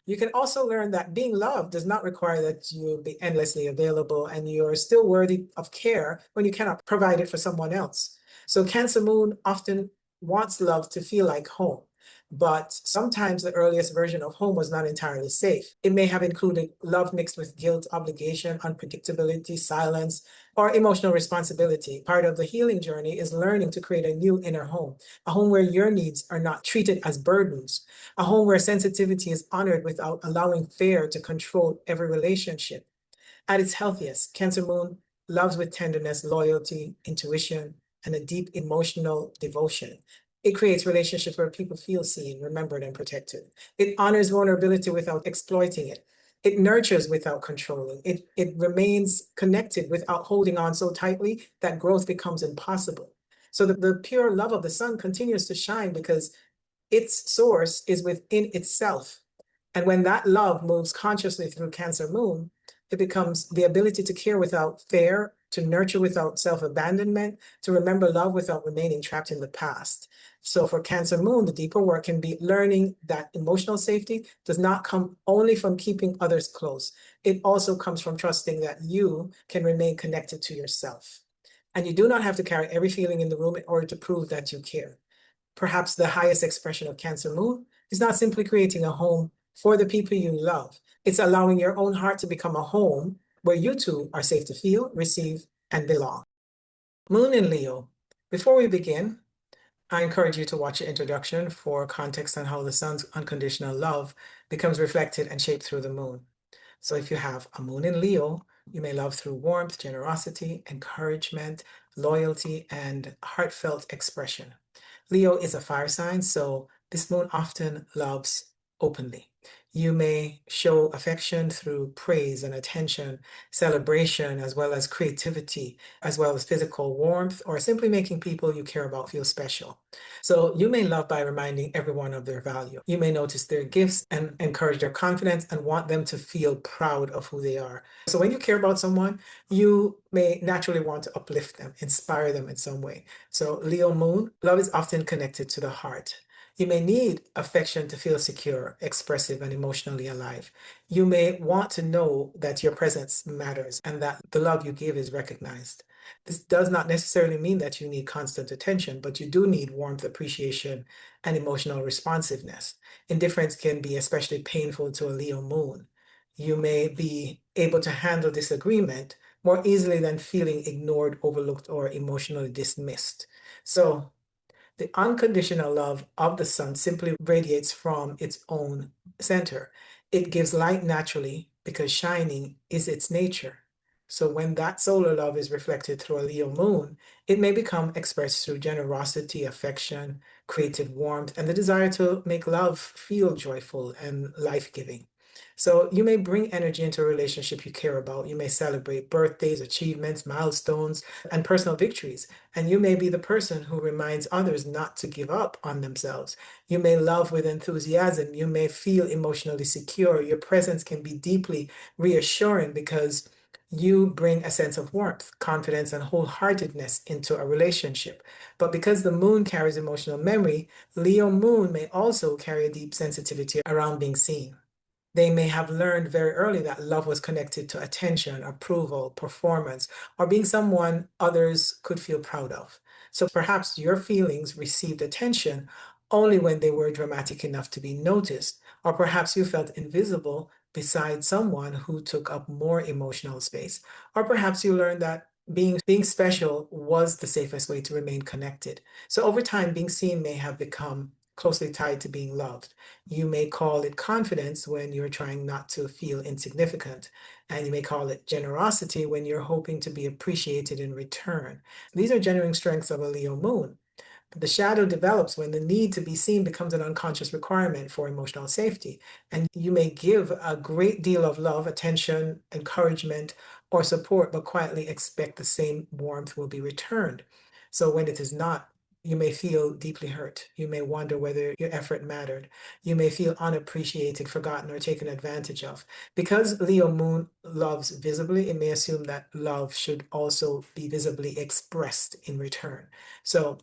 You can also learn that being loved does not require that you be endlessly available and you're still worthy of care when you cannot provide it for someone else. So Cancer Moon often wants love to feel like home, but sometimes the earliest version of home was not entirely safe. It may have included love mixed with guilt, obligation, unpredictability, silence, or emotional responsibility. Part of the healing journey is learning to create a new inner home, a home where your needs are not treated as burdens, a home where sensitivity is honored without allowing fear to control every relationship. At its healthiest, Cancer Moon loves with tenderness, loyalty, intuition, and a deep emotional devotion. It creates relationships where people feel seen, remembered, and protected. It honors vulnerability without exploiting it. It nurtures without controlling. It remains connected without holding on so tightly that growth becomes impossible. So the pure love of the sun continues to shine because its source is within itself. And when that love moves consciously through Cancer Moon, it becomes the ability to care without fear, to nurture without self-abandonment, to remember love without remaining trapped in the past. So for Cancer Moon, the deeper work can be learning that emotional safety does not come only from keeping others close. It also comes from trusting that you can remain connected to yourself. And you do not have to carry every feeling in the room in order to prove that you care. Perhaps the highest expression of Cancer Moon is not simply creating a home for the people you love. It's allowing your own heart to become a home where you too are safe to feel, receive, and belong. Moon in Leo. Before we begin, I encourage you to watch the introduction for context on how the sun's unconditional love becomes reflected and shaped through the moon. So if you have a moon in Leo, you may love through warmth, generosity, encouragement, loyalty, and heartfelt expression. Leo is a fire sign, so this moon often loves openly. You may show affection through praise and attention, celebration, as well as creativity, as well as physical warmth, or simply making people you care about feel special. So you may love by reminding everyone of their value. You may notice their gifts and encourage their confidence and want them to feel proud of who they are. So when you care about someone, you may naturally want to uplift them, inspire them in some way. So Leo moon, love is often connected to the heart. You may need affection to feel secure, expressive, and emotionally alive. You may want to know that your presence matters and that the love you give is recognized. This does not necessarily mean that you need constant attention, but you do need warmth, appreciation, and emotional responsiveness. Indifference can be especially painful to a Leo moon. You may be able to handle disagreement more easily than feeling ignored, overlooked, or emotionally dismissed. So, the unconditional love of the sun simply radiates from its own center. It gives light naturally because shining is its nature. So when that solar love is reflected through a Leo moon, it may become expressed through generosity, affection, creative warmth, and the desire to make love feel joyful and life-giving. So you may bring energy into a relationship you care about. You may celebrate birthdays, achievements, milestones, and personal victories. And you may be the person who reminds others not to give up on themselves. You may love with enthusiasm. You may feel emotionally secure. Your presence can be deeply reassuring because you bring a sense of warmth, confidence, and wholeheartedness into a relationship. But because the moon carries emotional memory, Leo moon may also carry a deep sensitivity around being seen. They may have learned very early that love was connected to attention, approval, performance, or being someone others could feel proud of. So perhaps your feelings received attention only when they were dramatic enough to be noticed, or perhaps you felt invisible beside someone who took up more emotional space, or perhaps you learned that being special was the safest way to remain connected. So over time, being seen may have become closely tied to being loved. You may call it confidence when you're trying not to feel insignificant, and you may call it generosity when you're hoping to be appreciated in return. These are genuine strengths of a Leo moon. The shadow develops when the need to be seen becomes an unconscious requirement for emotional safety. And you may give a great deal of love, attention, encouragement, or support, but quietly expect the same warmth will be returned. So when it is not, you may feel deeply hurt. You may wonder whether your effort mattered. You may feel unappreciated, forgotten, or taken advantage of. Because Leo moon loves visibly, it may assume that love should also be visibly expressed in return. So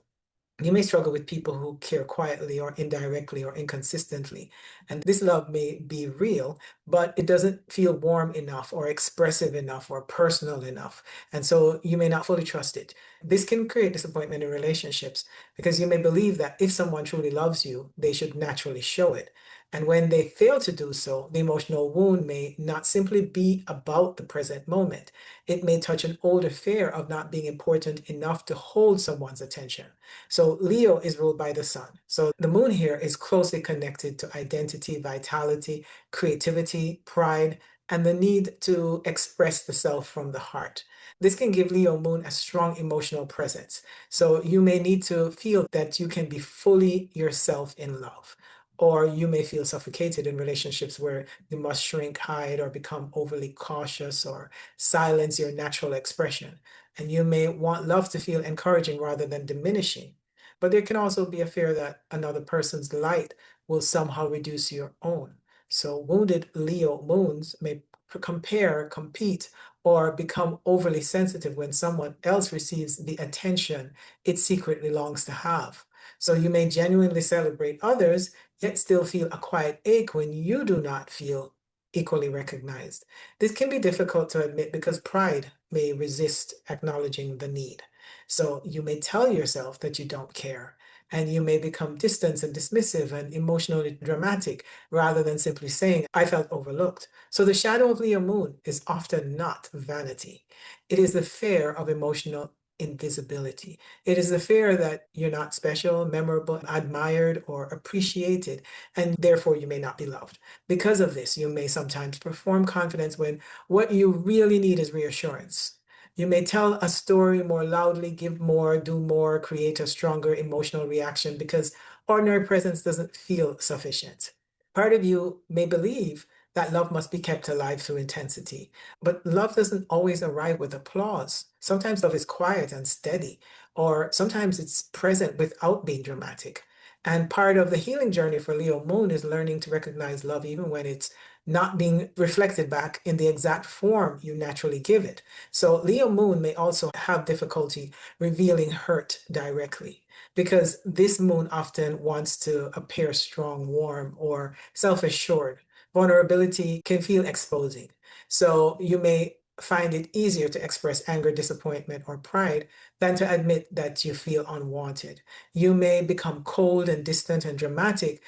you may struggle with people who care quietly or indirectly or inconsistently. And this love may be real, but it doesn't feel warm enough or expressive enough or personal enough. And so you may not fully trust it. This can create disappointment in relationships because you may believe that if someone truly loves you, they should naturally show it. And when they fail to do so, the emotional wound may not simply be about the present moment. It may touch an older fear of not being important enough to hold someone's attention. So Leo is ruled by the sun. So the moon here is closely connected to identity, vitality, creativity, pride, and the need to express the self from the heart. This can give Leo moon a strong emotional presence. So you may need to feel that you can be fully yourself in love. Or you may feel suffocated in relationships where you must shrink, hide, or become overly cautious or silence your natural expression. And you may want love to feel encouraging rather than diminishing. But there can also be a fear that another person's light will somehow reduce your own. So wounded Leo moons may compare, compete, or become overly sensitive when someone else receives the attention it secretly longs to have. So you may genuinely celebrate others, yet still feel a quiet ache when you do not feel equally recognized. This can be difficult to admit because pride may resist acknowledging the need. So you may tell yourself that you don't care, and you may become distant and dismissive and emotionally dramatic rather than simply saying, I felt overlooked. So the shadow of Leo moon is often not vanity. It is the fear of emotional invisibility. It is the fear that you're not special, memorable, admired, or appreciated, and therefore you may not be loved. Because of this, you may sometimes perform confidence when what you really need is reassurance. You may tell a story more loudly, give more, do more, create a stronger emotional reaction because ordinary presence doesn't feel sufficient. Part of you may believe that love must be kept alive through intensity, but love doesn't always arrive with applause. Sometimes love is quiet and steady, or sometimes it's present without being dramatic. And part of the healing journey for Leo Moon is learning to recognize love even when it's not being reflected back in the exact form you naturally give it. So Leo Moon may also have difficulty revealing hurt directly because this moon often wants to appear strong, warm, or self-assured. Vulnerability can feel exposing. So you may find it easier to express anger, disappointment, or pride than to admit that you feel unwanted. You may become cold and distant and dramatic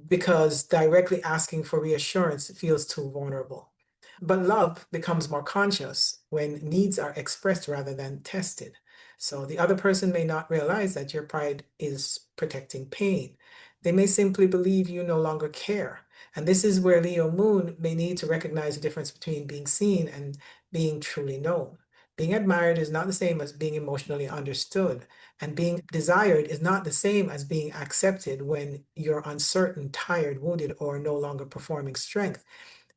because directly asking for reassurance feels too vulnerable. But love becomes more conscious when needs are expressed rather than tested. So the other person may not realize that your pride is protecting pain. They may simply believe you no longer care. And this is where Leo Moon may need to recognize the difference between being seen and being truly known. Being admired is not the same as being emotionally understood, and being desired is not the same as being accepted when you're uncertain, tired, wounded, or no longer performing strength.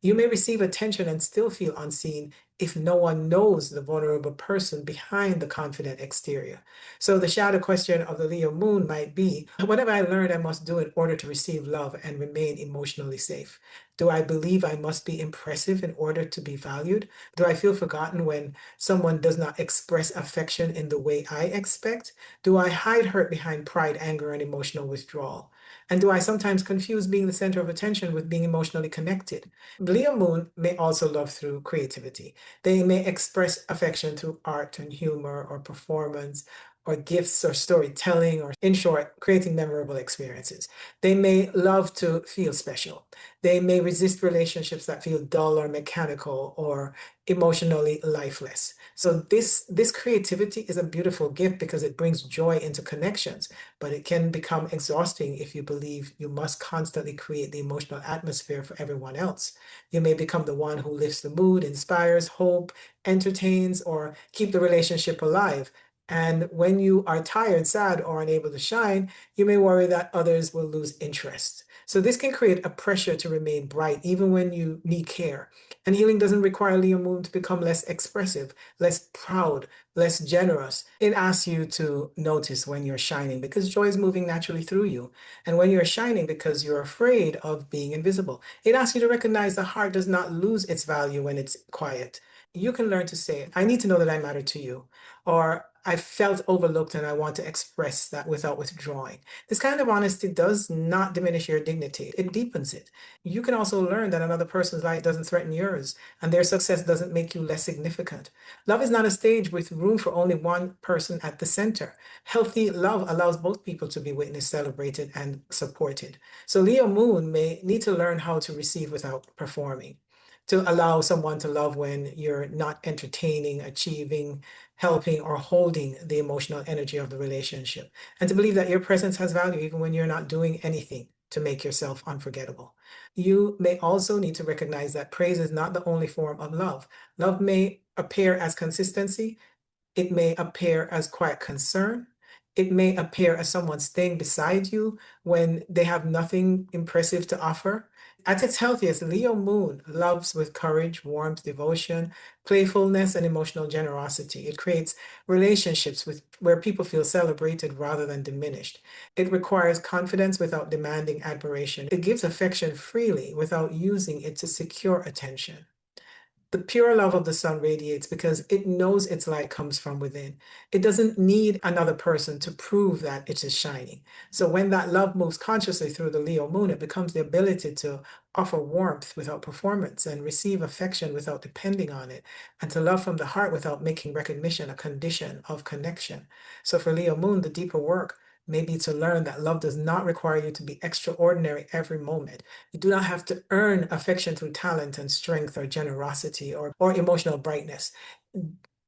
You may receive attention and still feel unseen if no one knows the vulnerable person behind the confident exterior. So the shadow question of the Leo moon might be, what have I learned I must do in order to receive love and remain emotionally safe? Do I believe I must be impressive in order to be valued? Do I feel forgotten when someone does not express affection in the way I expect? Do I hide hurt behind pride, anger, and emotional withdrawal? And do I sometimes confuse being the center of attention with being emotionally connected? Leo moon may also love through creativity. They may express affection through art and humor or performance or gifts or storytelling or, in short, creating memorable experiences. They may love to feel special. They may resist relationships that feel dull or mechanical or emotionally lifeless. So this creativity is a beautiful gift because it brings joy into connections, but it can become exhausting if you believe you must constantly create the emotional atmosphere for everyone else. You may become the one who lifts the mood, inspires hope, entertains, or keep the relationship alive. And when you are tired, sad, or unable to shine, you may worry that others will lose interest. So this can create a pressure to remain bright even when you need care. And healing doesn't require Leo moon to become less expressive, less proud, less generous. It asks you to notice when you're shining because joy is moving naturally through you. And when you're shining because you're afraid of being invisible, it asks you to recognize the heart does not lose its value when it's quiet. you can learn to say, I need to know that I matter to you, or I felt overlooked and I want to express that without withdrawing. This kind of honesty does not diminish your dignity, it deepens it. You can also learn that another person's light doesn't threaten yours, and their success doesn't make you less significant. Love is not a stage with room for only one person at the center. Healthy love allows both people to be witnessed, celebrated, and supported. So Leo Moon may need to learn how to receive without performing, to allow someone to love when you're not entertaining, achieving, helping, or holding the emotional energy of the relationship, and to believe that your presence has value even when you're not doing anything to make yourself unforgettable. You may also need to recognize that praise is not the only form of love. Love may appear as consistency, it may appear as quiet concern. It may appear as someone staying beside you when they have nothing impressive to offer. At its healthiest, Leo Moon loves with courage, warmth, devotion, playfulness, and emotional generosity. It creates relationships where people feel celebrated rather than diminished. It requires confidence without demanding admiration. It gives affection freely without using it to secure attention. The pure love of the sun radiates because it knows its light comes from within. It doesn't need another person to prove that it is shining. So when that love moves consciously through the Leo moon, it becomes the ability to offer warmth without performance and receive affection without depending on it, and to love from the heart without making recognition a condition of connection. So for Leo moon, the deeper work may be to learn that love does not require you to be extraordinary every moment. You do not have to earn affection through talent and strength or generosity or emotional brightness.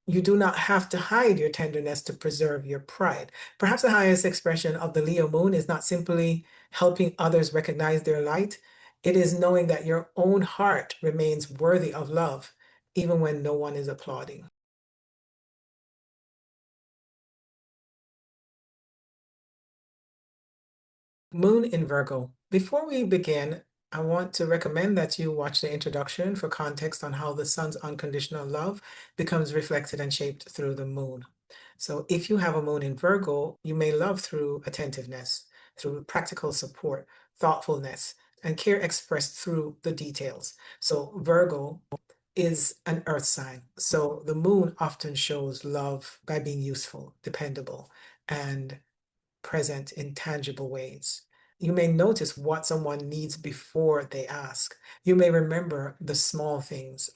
You do not have to hide your tenderness to preserve your pride. Perhaps the highest expression of the Leo moon is not simply helping others recognize their light, it is knowing that your own heart remains worthy of love, even when no one is applauding. Moon in Virgo. Before we begin, I want to recommend that you watch the introduction for context on how the sun's unconditional love becomes reflected and shaped through the moon. So, if you have a moon in Virgo, you may love through attentiveness, through practical support, thoughtfulness, and care expressed through the details. So, Virgo is an earth sign. So, the moon often shows love by being useful, dependable, and present in tangible ways. You may notice what someone needs before they ask. You may remember the small things,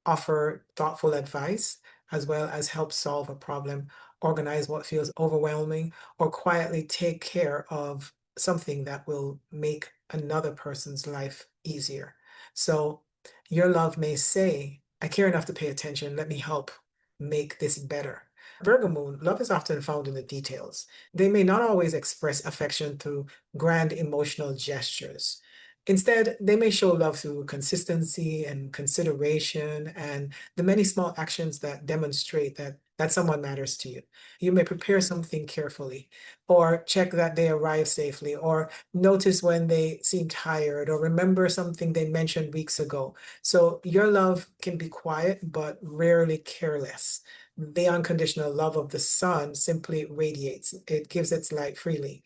offer thoughtful advice, as well as help solve a problem, organize what feels overwhelming, or quietly take care of something that will make another person's life easier. So your love may say, I care enough to pay attention. Let me help make this better. Virgo moon, love is often found in the details. They may not always express affection through grand emotional gestures. Instead, they may show love through consistency and consideration and the many small actions that demonstrate that someone matters to you. You may prepare something carefully, or check that they arrive safely, or notice when they seem tired, or remember something they mentioned weeks ago. So your love can be quiet, but rarely careless. The unconditional love of the sun simply radiates. It gives its light freely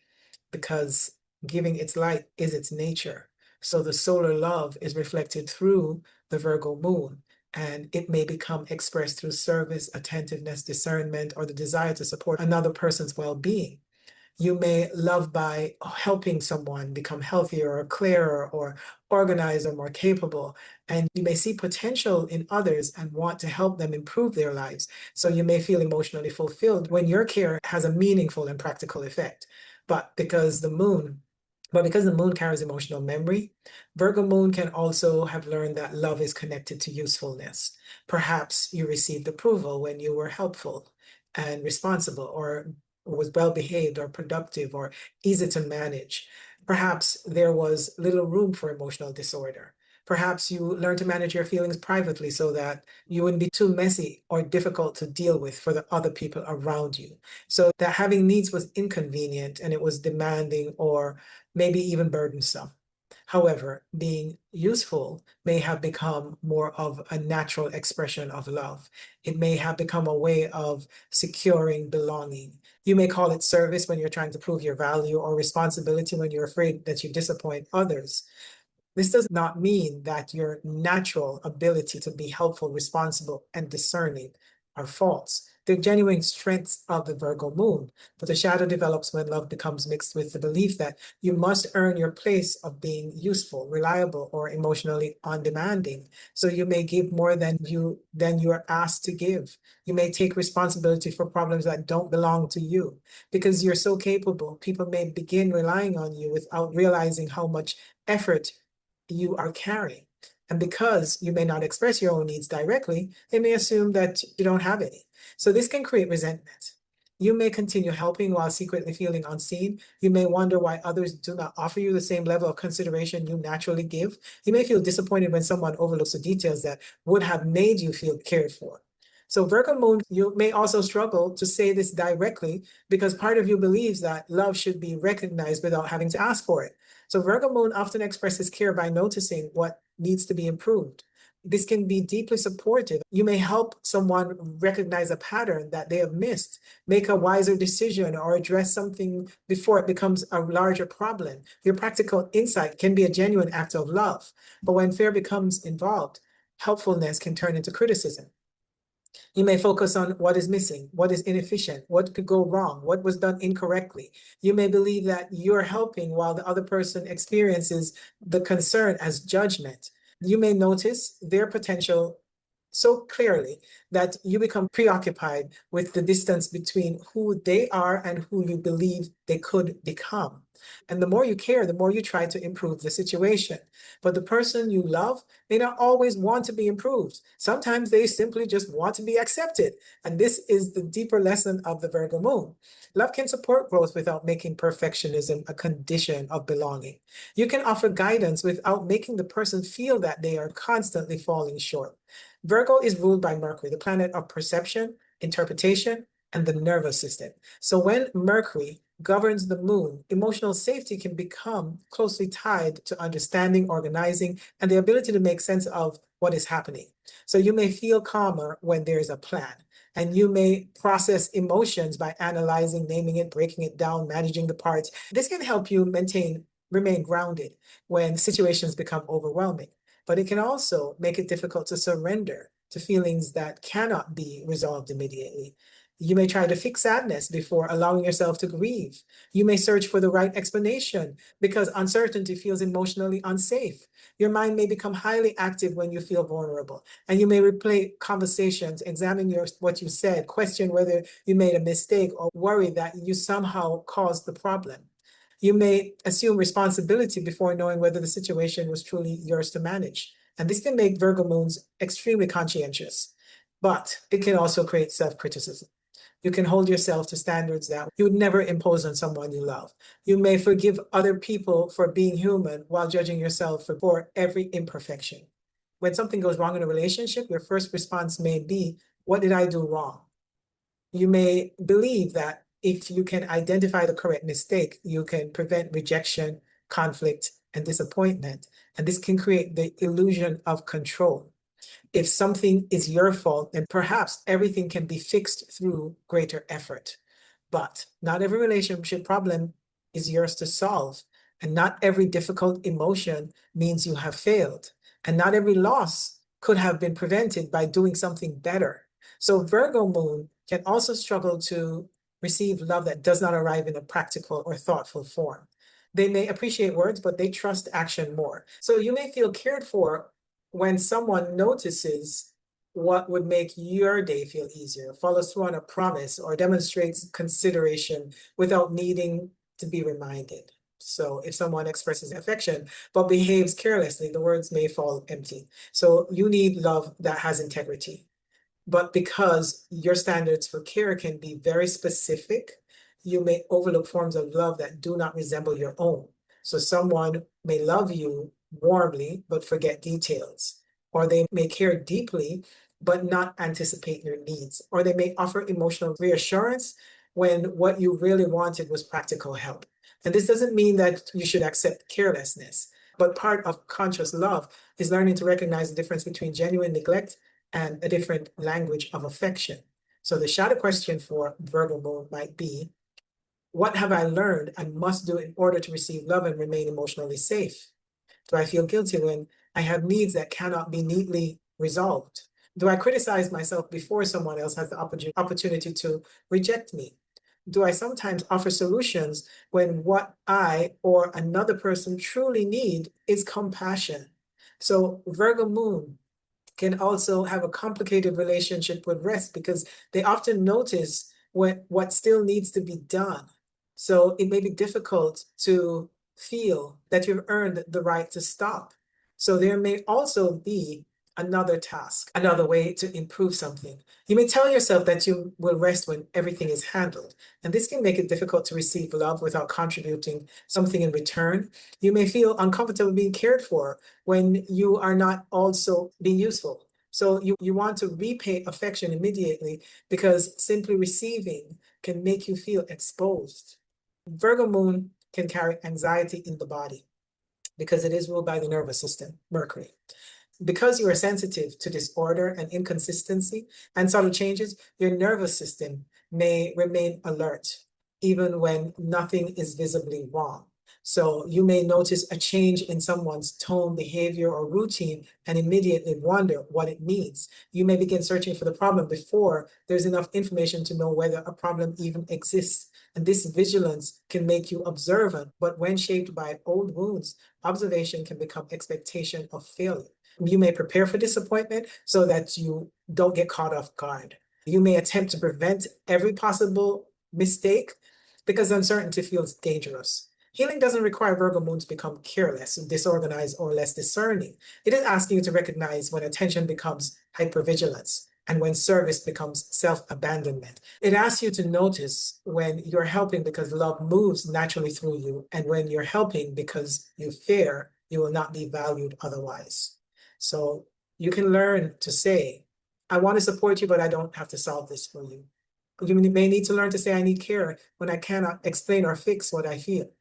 because giving its light is its nature. So the solar love is reflected through the Virgo moon, and it may become expressed through service, attentiveness, discernment, or the desire to support another person's well being. You may love by helping someone become healthier or clearer or organized or more capable. And you may see potential in others and want to help them improve their lives. So you may feel emotionally fulfilled when your care has a meaningful and practical effect. But because the moon but because the moon carries emotional memory, Virgo moon can also have learned that love is connected to usefulness. Perhaps you received approval when you were helpful and responsible, or was well behaved or productive or easy to manage. Perhaps there was little room for emotional disorder. Perhaps you learned to manage your feelings privately so that you wouldn't be too messy or difficult to deal with for the other people around you. So that having needs was inconvenient and it was demanding or maybe even burdensome. However, being useful may have become more of a natural expression of love. It may have become a way of securing belonging. You may call it service when you're trying to prove your value, or responsibility when you're afraid that you disappoint others. This does not mean that your natural ability to be helpful, responsible, and discerning are false. They're genuine strengths of the Virgo moon, but the shadow develops when love becomes mixed with the belief that you must earn your place of being useful, reliable, or emotionally undemanding. So you may give more than you're asked to give. You may take responsibility for problems that don't belong to you. Because you're so capable, people may begin relying on you without realizing how much effort you are carrying. And because you may not express your own needs directly, they may assume that you don't have any. So this can create resentment. You may continue helping while secretly feeling unseen. You may wonder why others do not offer you the same level of consideration you naturally give. You may feel disappointed when someone overlooks the details that would have made you feel cared for. So Virgo moon, you may also struggle to say this directly because part of you believes that love should be recognized without having to ask for it. So Virgo moon often expresses care by noticing what needs to be improved. This can be deeply supportive. You may help someone recognize a pattern that they have missed, make a wiser decision, or address something before it becomes a larger problem. Your practical insight can be a genuine act of love. But when fear becomes involved, helpfulness can turn into criticism. You may focus on what is missing, what is inefficient, what could go wrong, what was done incorrectly. You may believe that you're helping while the other person experiences the concern as judgment. You may notice their potential so clearly that you become preoccupied with the distance between who they are and who you believe they could become. And the more you care, the more you try to improve the situation. But the person you love may not always want to be improved. Sometimes they simply just want to be accepted. And this is the deeper lesson of the Virgo moon. Love can support growth without making perfectionism a condition of belonging. You can offer guidance without making the person feel that they are constantly falling short. Virgo is ruled by Mercury, the planet of perception, interpretation, and the nervous system. So when Mercury governs the moon, emotional safety can become closely tied to understanding, organizing, and the ability to make sense of what is happening. So you may feel calmer when there is a plan, and you may process emotions by analyzing, naming it, breaking it down, managing the parts. This can help you remain grounded when situations become overwhelming. But it can also make it difficult to surrender to feelings that cannot be resolved immediately. You may try to fix sadness before allowing yourself to grieve. You may search for the right explanation because uncertainty feels emotionally unsafe. Your mind may become highly active when you feel vulnerable, and you may replay conversations, examine what you said, question whether you made a mistake, or worry that you somehow caused the problem. You may assume responsibility before knowing whether the situation was truly yours to manage. And this can make Virgo moons extremely conscientious, but it can also create self-criticism. You can hold yourself to standards that you would never impose on someone you love. You may forgive other people for being human while judging yourself for every imperfection. When something goes wrong in a relationship, your first response may be, what did I do wrong? You may believe that if you can identify the correct mistake, you can prevent rejection, conflict, and disappointment. And this can create the illusion of control. If something is your fault, then perhaps everything can be fixed through greater effort. But not every relationship problem is yours to solve. And not every difficult emotion means you have failed. And not every loss could have been prevented by doing something better. So Virgo moon can also struggle to receive love that does not arrive in a practical or thoughtful form. They may appreciate words, but they trust action more. So you may feel cared for when someone notices what would make your day feel easier, follows through on a promise, or demonstrates consideration without needing to be reminded. So if someone expresses affection but behaves carelessly, the words may fall empty. So you need love that has integrity. But because your standards for care can be very specific, you may overlook forms of love that do not resemble your own. So someone may love you warmly, but forget details. Or they may care deeply, but not anticipate your needs. Or they may offer emotional reassurance when what you really wanted was practical help. And this doesn't mean that you should accept carelessness, but part of conscious love is learning to recognize the difference between genuine neglect and a different language of affection. So the shadow question for Virgo moon might be, what have I learned I must do in order to receive love and remain emotionally safe? Do I feel guilty when I have needs that cannot be neatly resolved? Do I criticize myself before someone else has the opportunity to reject me? Do I sometimes offer solutions when what I or another person truly need is compassion? So Virgo moon can also have a complicated relationship with rest because they often notice what still needs to be done. So it may be difficult to feel that you've earned the right to stop. So there may also be another task, another way to improve something. You may tell yourself that you will rest when everything is handled, and this can make it difficult to receive love without contributing something in return. You may feel uncomfortable being cared for when you are not also being useful. So you want to repay affection immediately because simply receiving can make you feel exposed. Virgo moon can carry anxiety in the body because it is ruled by the nervous system, Mercury. Because you are sensitive to disorder and inconsistency and subtle changes, your nervous system may remain alert even when nothing is visibly wrong. So you may notice a change in someone's tone, behavior, or routine and immediately wonder what it means. You may begin searching for the problem before there's enough information to know whether a problem even exists. And this vigilance can make you observant, but when shaped by old wounds, observation can become expectation of failure. You may prepare for disappointment so that you don't get caught off guard. You may attempt to prevent every possible mistake because uncertainty feels dangerous. Healing doesn't require Virgo moon to become careless, disorganized, or less discerning. It is asking you to recognize when attention becomes hypervigilance and when service becomes self-abandonment. It asks you to notice when you're helping because love moves naturally through you and when you're helping because you fear you will not be valued otherwise. So you can learn to say, I want to support you, but I don't have to solve this for you. You may need to learn to say, I need care when I cannot explain or fix what I feel.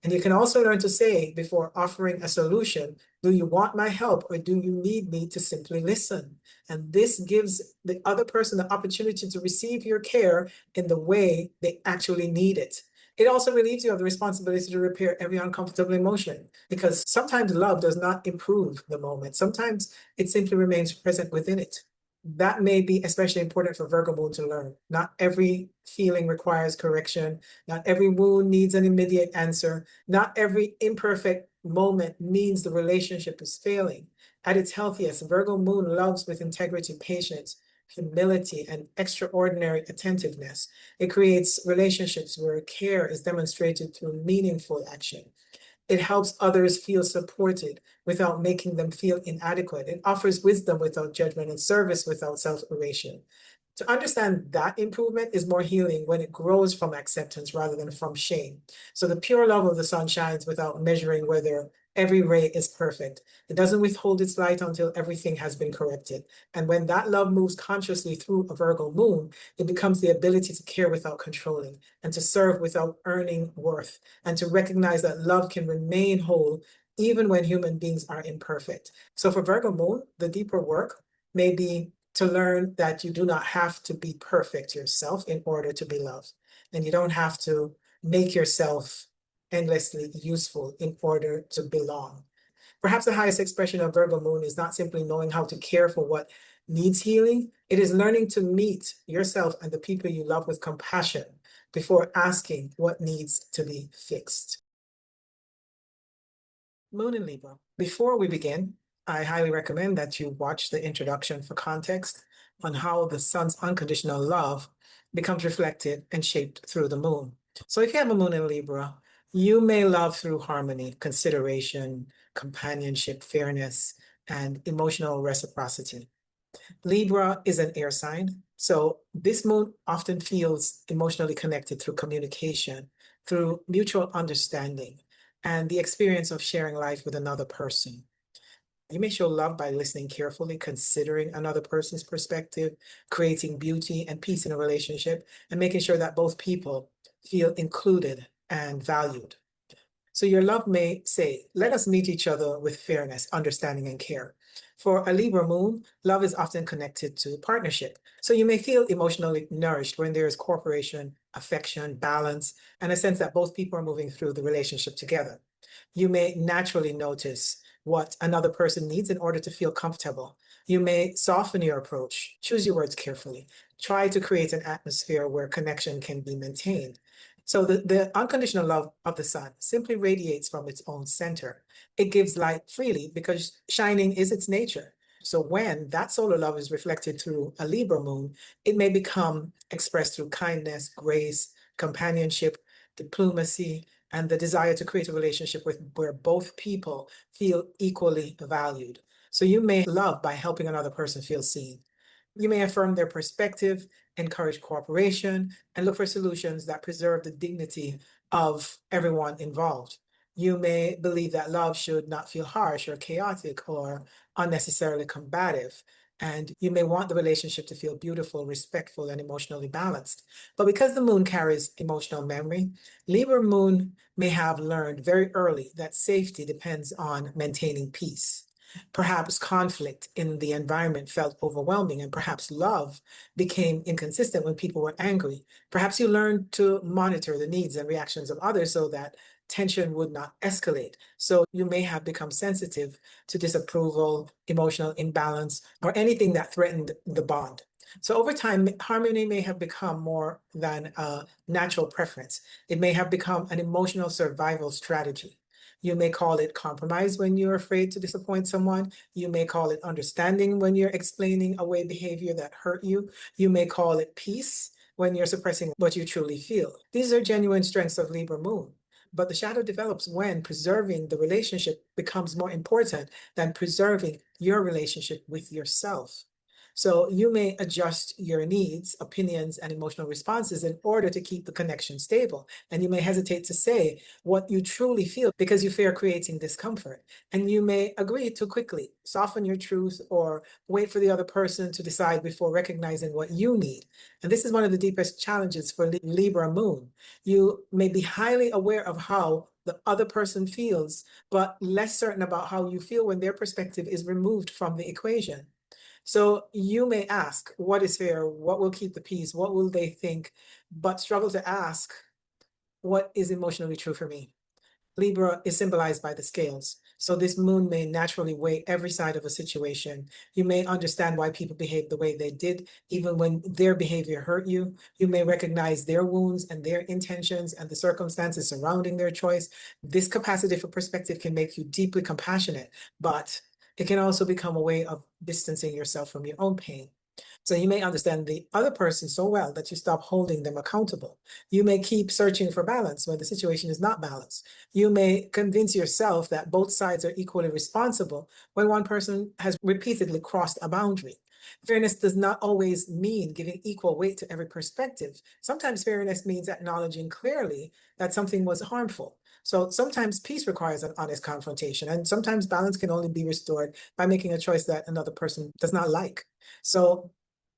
And you can also learn to say before offering a solution, do you want my help or do you need me to simply listen? And this gives the other person the opportunity to receive your care in the way they actually need it. It also relieves you of the responsibility to repair every uncomfortable emotion because sometimes love does not improve the moment. Sometimes it simply remains present within it. That may be especially important for Virgo moon to learn. Not every feeling requires correction. Not every wound needs an immediate answer. Not every imperfect moment means the relationship is failing. At its healthiest, Virgo moon loves with integrity, patience, humility, and extraordinary attentiveness. It creates relationships where care is demonstrated through meaningful action. It helps others feel supported without making them feel inadequate. It offers wisdom without judgment and service without self-erasure. To understand that improvement is more healing when it grows from acceptance rather than from shame. So the pure love of the sun shines without measuring whether every ray is perfect. It doesn't withhold its light until everything has been corrected. And when that love moves consciously through a Virgo moon, it becomes the ability to care without controlling and to serve without earning worth and to recognize that love can remain whole even when human beings are imperfect. So for Virgo moon, the deeper work may be to learn that you do not have to be perfect yourself in order to be loved. And you don't have to make yourself endlessly useful in order to belong. Perhaps the highest expression of Virgo moon is not simply knowing how to care for what needs healing. It is learning to meet yourself and the people you love with compassion before asking what needs to be fixed. Moon in Libra. Before we begin, I highly recommend that you watch the introduction for context on how the sun's unconditional love becomes reflected and shaped through the moon. So if you have a moon in Libra, you may love through harmony, consideration, companionship, fairness, and emotional reciprocity. Libra is an air sign, so this moon often feels emotionally connected through communication, through mutual understanding, and the experience of sharing life with another person. You may show love by listening carefully, considering another person's perspective, creating beauty and peace in a relationship, and making sure that both people feel included and valued. So your love may say, let us meet each other with fairness, understanding, and care. For a Libra moon, love is often connected to partnership. So you may feel emotionally nourished when there is cooperation, affection, balance, and a sense that both people are moving through the relationship together. You may naturally notice what another person needs in order to feel comfortable. You may soften your approach, choose your words carefully, try to create an atmosphere where connection can be maintained. So the unconditional love of the sun simply radiates from its own center. It gives light freely because shining is its nature. So when that solar love is reflected through a Libra moon, it may become expressed through kindness, grace, companionship, diplomacy, and the desire to create a relationship where both people feel equally valued. So you may love by helping another person feel seen. You may affirm their perspective, encourage cooperation, and look for solutions that preserve the dignity of everyone involved. You may believe that love should not feel harsh or chaotic or unnecessarily combative. And you may want the relationship to feel beautiful, respectful, and emotionally balanced. But because the moon carries emotional memory, Libra moon may have learned very early that safety depends on maintaining peace. Perhaps conflict in the environment felt overwhelming, and perhaps love became inconsistent when people were angry. Perhaps you learned to monitor the needs and reactions of others so that tension would not escalate. So you may have become sensitive to disapproval, emotional imbalance, or anything that threatened the bond. So over time, harmony may have become more than a natural preference. It may have become an emotional survival strategy. You may call it compromise when you're afraid to disappoint someone. You may call it understanding when you're explaining away behavior that hurt you. You may call it peace when you're suppressing what you truly feel. These are genuine strengths of Libra moon. But the shadow develops when preserving the relationship becomes more important than preserving your relationship with yourself. So you may adjust your needs, opinions, and emotional responses in order to keep the connection stable. And you may hesitate to say what you truly feel because you fear creating discomfort. And you may agree too quickly, soften your truth, or wait for the other person to decide before recognizing what you need. And this is one of the deepest challenges for Libra moon. You may be highly aware of how the other person feels, but less certain about how you feel when their perspective is removed from the equation. So you may ask, what is fair? What will keep the peace? What will they think? But struggle to ask, what is emotionally true for me? Libra is symbolized by the scales. So this moon may naturally weigh every side of a situation. You may understand why people behave the way they did, even when their behavior hurt you. You may recognize their wounds and their intentions and the circumstances surrounding their choice. This capacity for perspective can make you deeply compassionate, but it can also become a way of distancing yourself from your own pain. So you may understand the other person so well that you stop holding them accountable. You may keep searching for balance when the situation is not balanced. You may convince yourself that both sides are equally responsible when one person has repeatedly crossed a boundary. Fairness does not always mean giving equal weight to every perspective. Sometimes fairness means acknowledging clearly that something was harmful. So sometimes peace requires an honest confrontation, and sometimes balance can only be restored by making a choice that another person does not like. So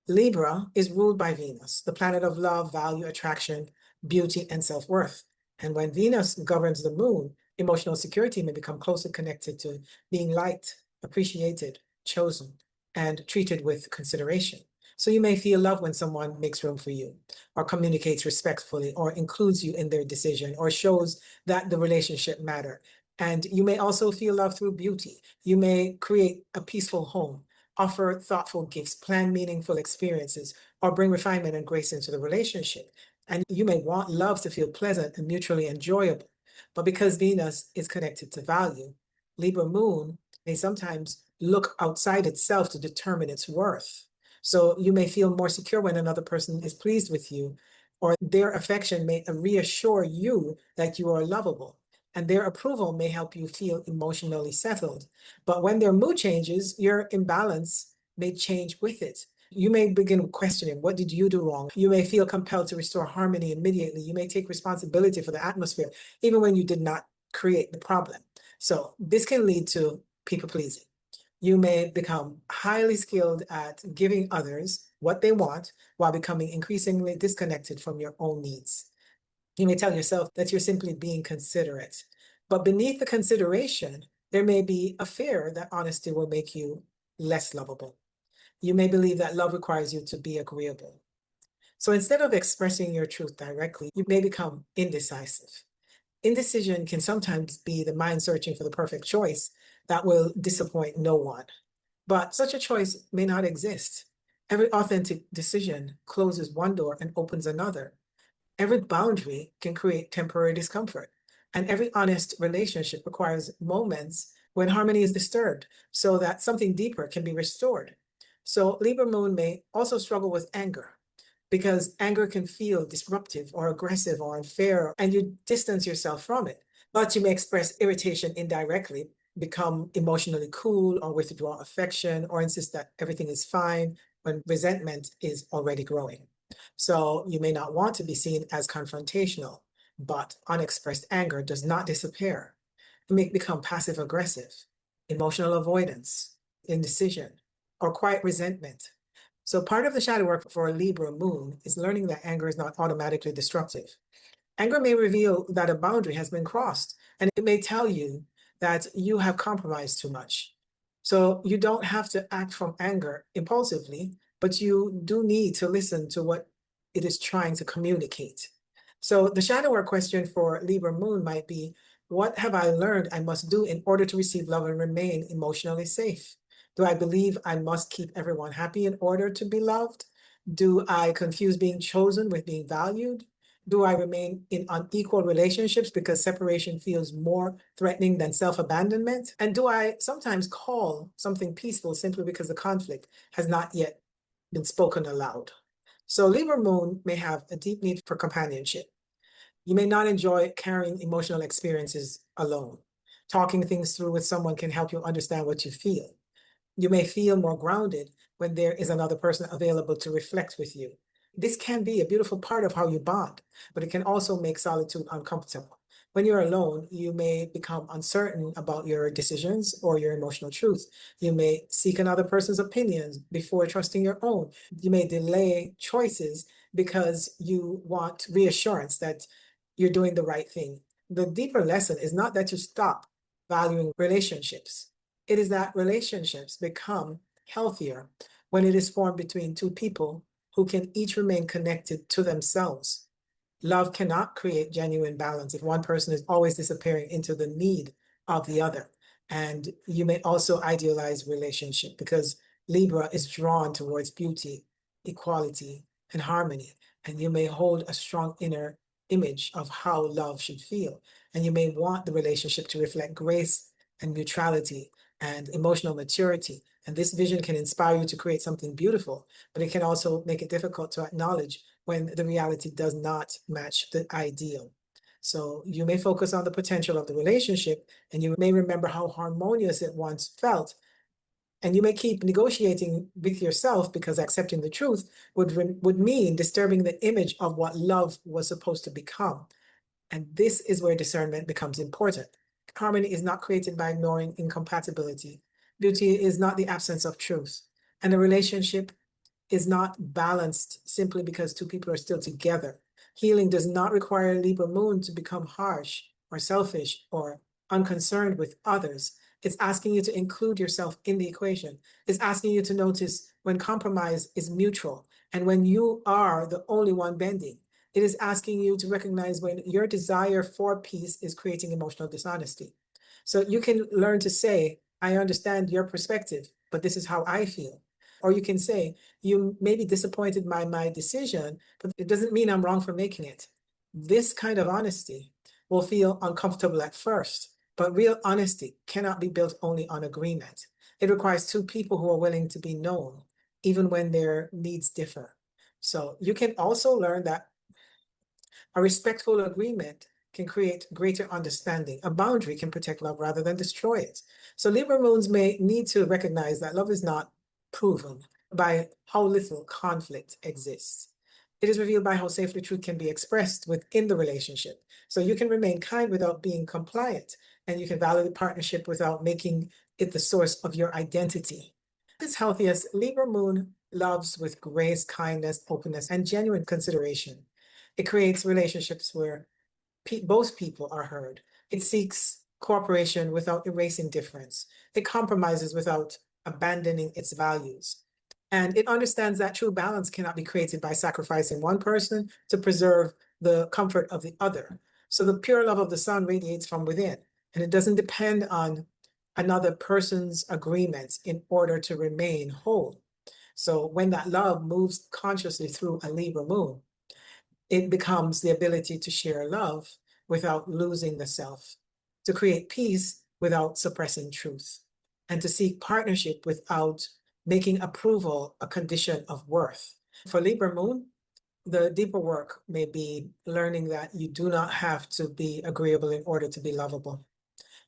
Libra is ruled by Venus, the planet of love, value, attraction, beauty, and self-worth. And when Venus governs the moon, emotional security may become closely connected to being liked, appreciated, chosen, and treated with consideration. So you may feel love when someone makes room for you, or communicates respectfully, or includes you in their decision, or shows that the relationship matter. And you may also feel love through beauty. You may create a peaceful home, offer thoughtful gifts, plan meaningful experiences, or bring refinement and grace into the relationship. And you may want love to feel pleasant and mutually enjoyable. But because Venus is connected to value, Libra moon may sometimes look outside itself to determine its worth. So you may feel more secure when another person is pleased with you, or their affection may reassure you that you are lovable, and their approval may help you feel emotionally settled. But when their mood changes, your imbalance may change with it. You may begin questioning, what did you do wrong? You may feel compelled to restore harmony immediately. You may take responsibility for the atmosphere, even when you did not create the problem. So this can lead to people pleasing. You may become highly skilled at giving others what they want while becoming increasingly disconnected from your own needs. You may tell yourself that you're simply being considerate. But beneath the consideration, there may be a fear that honesty will make you less lovable. You may believe that love requires you to be agreeable. So instead of expressing your truth directly, you may become indecisive. Indecision can sometimes be the mind searching for the perfect choice that will disappoint no one. But such a choice may not exist. Every authentic decision closes one door and opens another. Every boundary can create temporary discomfort. And every honest relationship requires moments when harmony is disturbed so that something deeper can be restored. So Libra moon may also struggle with anger because anger can feel disruptive or aggressive or unfair, and you distance yourself from it. But you may express irritation indirectly, become emotionally cool, or withdraw affection, or insist that everything is fine when resentment is already growing. So you may not want to be seen as confrontational, but unexpressed anger does not disappear. It may become passive aggressive, emotional avoidance, indecision, or quiet resentment. So part of the shadow work for a Libra moon is learning that anger is not automatically destructive. Anger may reveal that a boundary has been crossed, and it may tell you that you have compromised too much. So you don't have to act from anger impulsively, but you do need to listen to what it is trying to communicate. So the shadow work question for Libra moon might be, what have I learned I must do in order to receive love and remain emotionally safe? Do I believe I must keep everyone happy in order to be loved? Do I confuse being chosen with being valued? Do I remain in unequal relationships because separation feels more threatening than self-abandonment? And do I sometimes call something peaceful simply because the conflict has not yet been spoken aloud? So Libra moon may have a deep need for companionship. You may not enjoy carrying emotional experiences alone. Talking things through with someone can help you understand what you feel. You may feel more grounded when there is another person available to reflect with you. This can be a beautiful part of how you bond, but it can also make solitude uncomfortable. When you're alone, you may become uncertain about your decisions or your emotional truth. You may seek another person's opinions before trusting your own. You may delay choices because you want reassurance that you're doing the right thing. The deeper lesson is not that you stop valuing relationships. It is that relationships become healthier when it is formed between two people who can each remain connected to themselves. Love cannot create genuine balance if one person is always disappearing into the need of the other. And you may also idealize relationship because Libra is drawn towards beauty, equality, and harmony. And you may hold a strong inner image of how love should feel. And you may want the relationship to reflect grace and neutrality and emotional maturity. And this vision can inspire you to create something beautiful, but it can also make it difficult to acknowledge when the reality does not match the ideal. So you may focus on the potential of the relationship, and you may remember how harmonious it once felt. And you may keep negotiating with yourself because accepting the truth would mean disturbing the image of what love was supposed to become. And this is where discernment becomes important. Harmony is not created by ignoring incompatibility. Beauty is not the absence of truth. And a relationship is not balanced simply because two people are still together. Healing does not require Libra moon to become harsh or selfish or unconcerned with others. It's asking you to include yourself in the equation. It's asking you to notice when compromise is mutual and when you are the only one bending. It is asking you to recognize when your desire for peace is creating emotional dishonesty. So you can learn to say, I understand your perspective, but this is how I feel. Or you can say, you may be disappointed by my decision, but it doesn't mean I'm wrong for making it. This kind of honesty will feel uncomfortable at first, but real honesty cannot be built only on agreement. It requires two people who are willing to be known, even when their needs differ. So you can also learn that a respectful agreement can create greater understanding. A boundary can protect love rather than destroy it. So Libra moons may need to recognize that love is not proven by how little conflict exists. It is revealed by how safely truth can be expressed within the relationship. So you can remain kind without being compliant, and you can value the partnership without making it the source of your identity. It's healthiest. Libra moon loves with grace, kindness, openness, and genuine consideration. It creates relationships where both people are heard. It seeks cooperation without erasing difference. It compromises without abandoning its values. And it understands that true balance cannot be created by sacrificing one person to preserve the comfort of the other. So the pure love of the sun radiates from within, and it doesn't depend on another person's agreements in order to remain whole. So when that love moves consciously through a Libra moon, it becomes the ability to share love without losing the self, to create peace without suppressing truth, and to seek partnership without making approval a condition of worth. For Libra moon, the deeper work may be learning that you do not have to be agreeable in order to be lovable.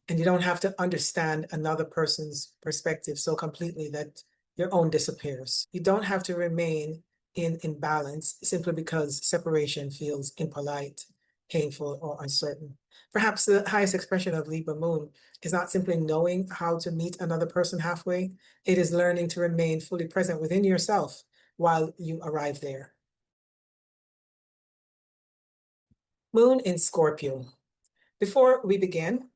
And you don't have to understand another person's perspective so completely that your own disappears. You don't have to remain in imbalance simply because separation feels impolite, painful, or uncertain. Perhaps the highest expression of Libra moon is not simply knowing how to meet another person halfway, it is learning to remain fully present within yourself while you arrive there. Moon in Scorpio. Before we begin,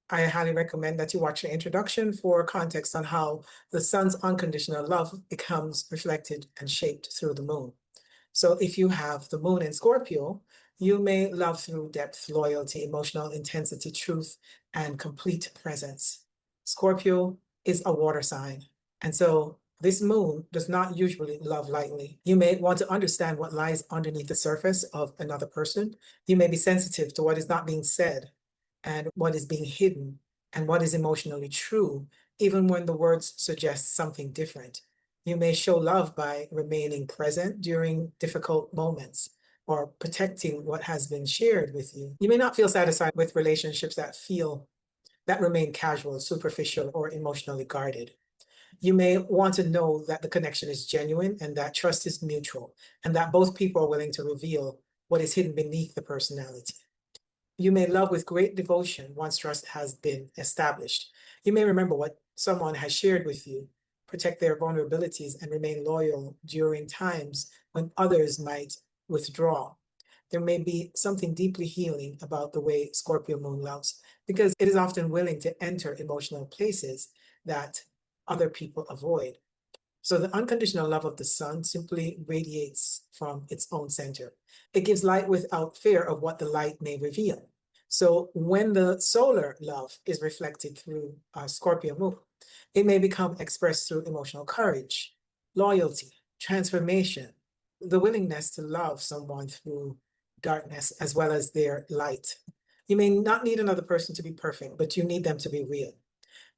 I highly recommend that you watch the introduction for context on how the sun's unconditional love becomes reflected and shaped through the moon. So if you have the moon in Scorpio, you may love through depth, loyalty, emotional intensity, truth, and complete presence. Scorpio is a water sign. And so this moon does not usually love lightly. You may want to understand what lies underneath the surface of another person. You may be sensitive to what is not being said and what is being hidden and what is emotionally true, even when the words suggest something different. You may show love by remaining present during difficult moments or protecting what has been shared with you. You may not feel satisfied with relationships that remain casual, superficial, or emotionally guarded. You may want to know that the connection is genuine and that trust is mutual and that both people are willing to reveal what is hidden beneath the personality. You may love with great devotion once trust has been established. You may remember what someone has shared with you, protect their vulnerabilities, and remain loyal during times when others might withdraw. There may be something deeply healing about the way Scorpio moon loves, because it is often willing to enter emotional places that other people avoid. So the unconditional love of the sun simply radiates from its own center. It gives light without fear of what the light may reveal. So when the solar love is reflected through Scorpio moon, it may become expressed through emotional courage, loyalty, transformation, the willingness to love someone through darkness as well as their light. You may not need another person to be perfect, but you need them to be real.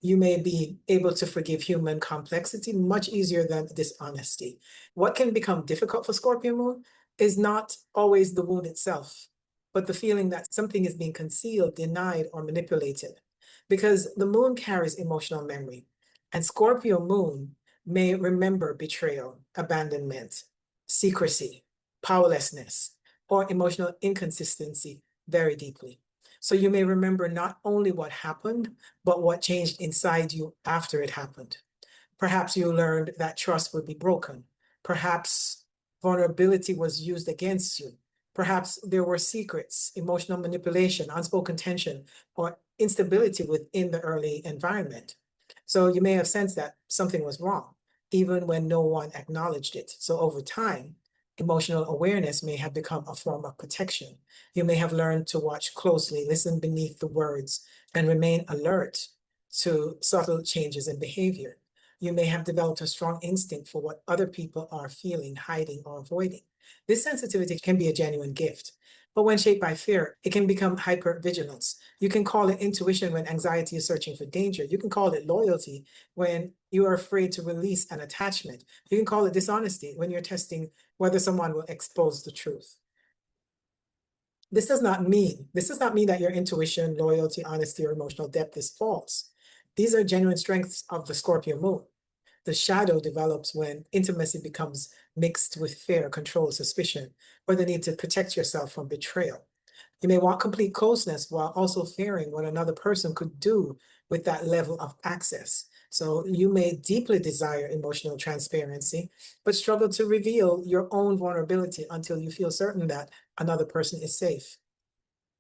You may be able to forgive human complexity much easier than dishonesty. What can become difficult for Scorpio moon is not always the wound itself, but the feeling that something is being concealed, denied, or manipulated. Because the moon carries emotional memory, and Scorpio moon may remember betrayal, abandonment, secrecy, powerlessness, or emotional inconsistency very deeply. So you may remember not only what happened, but what changed inside you after it happened. Perhaps you learned that trust would be broken. Perhaps vulnerability was used against you. Perhaps there were secrets, emotional manipulation, unspoken tension, or instability within the early environment. So you may have sensed that something was wrong, even when no one acknowledged it. So over time, emotional awareness may have become a form of protection. You may have learned to watch closely, listen beneath the words, and remain alert to subtle changes in behavior. You may have developed a strong instinct for what other people are feeling, hiding, or avoiding. This sensitivity can be a genuine gift, but when shaped by fear, it can become hypervigilance. You can call it intuition when anxiety is searching for danger. You can call it loyalty when you are afraid to release an attachment. You can call it dishonesty when you're testing whether someone will expose the truth. This does not mean that your intuition, loyalty, honesty, or emotional depth is false. These are genuine strengths of the Scorpio moon. The shadow develops when intimacy becomes mixed with fear, control, suspicion, or the need to protect yourself from betrayal. You may want complete closeness while also fearing what another person could do with that level of access. So you may deeply desire emotional transparency, but struggle to reveal your own vulnerability until you feel certain that another person is safe.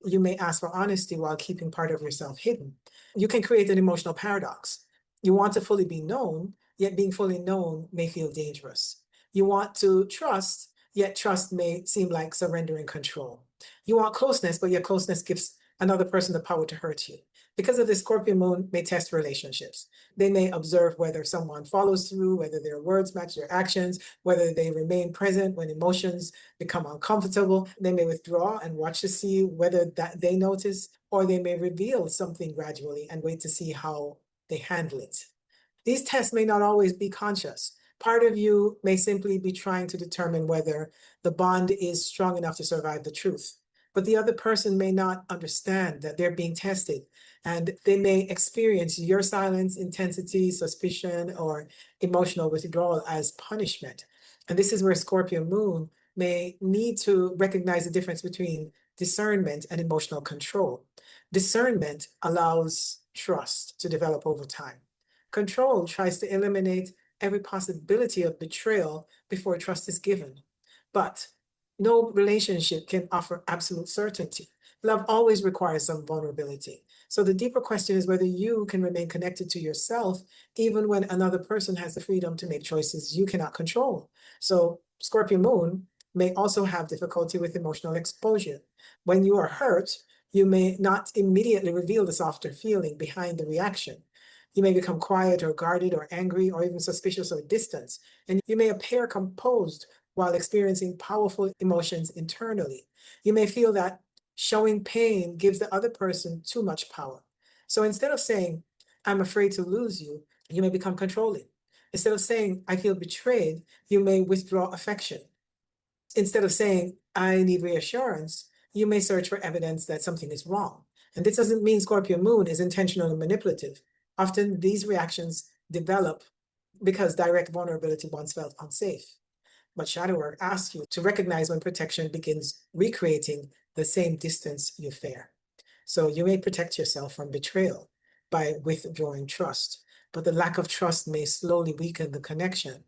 You may ask for honesty while keeping part of yourself hidden. You can create an emotional paradox. You want to fully be known, yet being fully known may feel dangerous. You want to trust, yet trust may seem like surrendering control. You want closeness, but your closeness gives another person the power to hurt you. Because of this, Scorpio moon may test relationships. They may observe whether someone follows through, whether their words match their actions, whether they remain present when emotions become uncomfortable. They may withdraw and watch to see whether that they notice, or they may reveal something gradually and wait to see how they handle it. These tests may not always be conscious. Part of you may simply be trying to determine whether the bond is strong enough to survive the truth. But the other person may not understand that they're being tested, and they may experience your silence, intensity, suspicion, or emotional withdrawal as punishment. And this is where Scorpio moon may need to recognize the difference between discernment and emotional control. Discernment allows trust to develop over time. Control tries to eliminate every possibility of betrayal before trust is given. But no relationship can offer absolute certainty. Love always requires some vulnerability. So the deeper question is whether you can remain connected to yourself even when another person has the freedom to make choices you cannot control. So Scorpio moon may also have difficulty with emotional exposure. When you are hurt, you may not immediately reveal the softer feeling behind the reaction. You may become quiet or guarded or angry or even suspicious or distant, and you may appear composed while experiencing powerful emotions internally. You may feel that showing pain gives the other person too much power. So instead of saying, I'm afraid to lose you, you may become controlling. Instead of saying, I feel betrayed, you may withdraw affection. Instead of saying, I need reassurance, you may search for evidence that something is wrong. And this doesn't mean Scorpio moon is intentional and manipulative. Often these reactions develop because direct vulnerability once felt unsafe. But shadow work asks you to recognize when protection begins recreating the same distance you fear. So you may protect yourself from betrayal by withdrawing trust, but the lack of trust may slowly weaken the connection.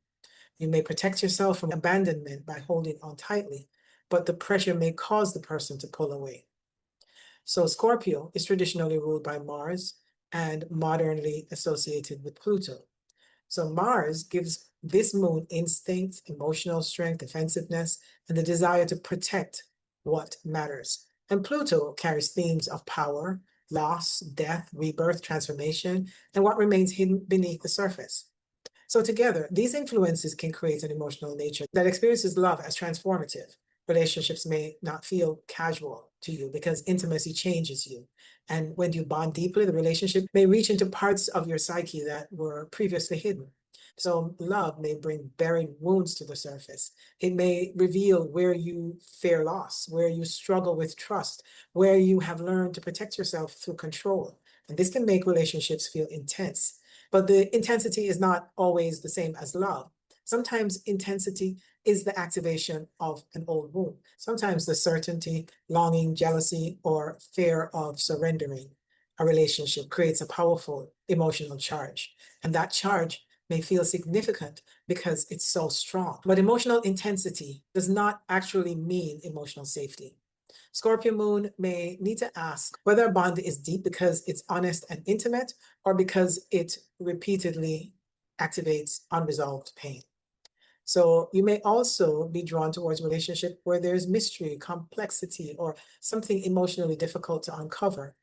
You may protect yourself from abandonment by holding on tightly, but the pressure may cause the person to pull away. So Scorpio is traditionally ruled by Mars and modernly associated with Pluto. So Mars gives this moon instinct, emotional strength, defensiveness, and the desire to protect what matters. And Pluto carries themes of power, loss, death, rebirth, transformation, and what remains hidden beneath the surface. So together, these influences can create an emotional nature that experiences love as transformative. Relationships may not feel casual to you because intimacy changes you. And when you bond deeply, the relationship may reach into parts of your psyche that were previously hidden. So love may bring buried wounds to the surface. It may reveal where you fear loss, where you struggle with trust, where you have learned to protect yourself through control. And this can make relationships feel intense. But the intensity is not always the same as love. Sometimes intensity is the activation of an old wound. Sometimes the certainty, longing, jealousy, or fear of surrendering a relationship creates a powerful emotional charge. And that charge may feel significant because it's so strong. But emotional intensity does not actually mean emotional safety. Scorpio moon may need to ask whether a bond is deep because it's honest and intimate or because it repeatedly activates unresolved pain. So you may also be drawn towards a relationship where there's mystery, complexity, or something emotionally difficult to uncover.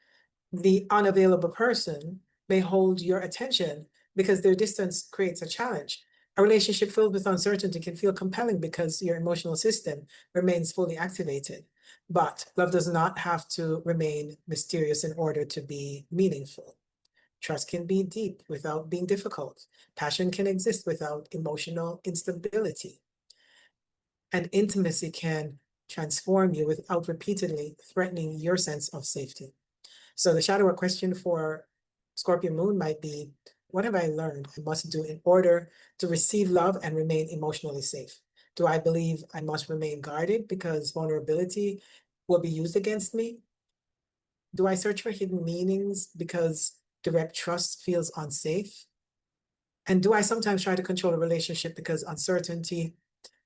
The unavailable person may hold your attention because their distance creates a challenge. A relationship filled with uncertainty can feel compelling because your emotional system remains fully activated. But love does not have to remain mysterious in order to be meaningful. Trust can be deep without being difficult. Passion can exist without emotional instability. And intimacy can transform you without repeatedly threatening your sense of safety. So the shadow work question for Scorpio moon might be, what have I learned I must do in order to receive love and remain emotionally safe? Do I believe I must remain guarded because vulnerability will be used against me? Do I search for hidden meanings because direct trust feels unsafe? And do I sometimes try to control a relationship because uncertainty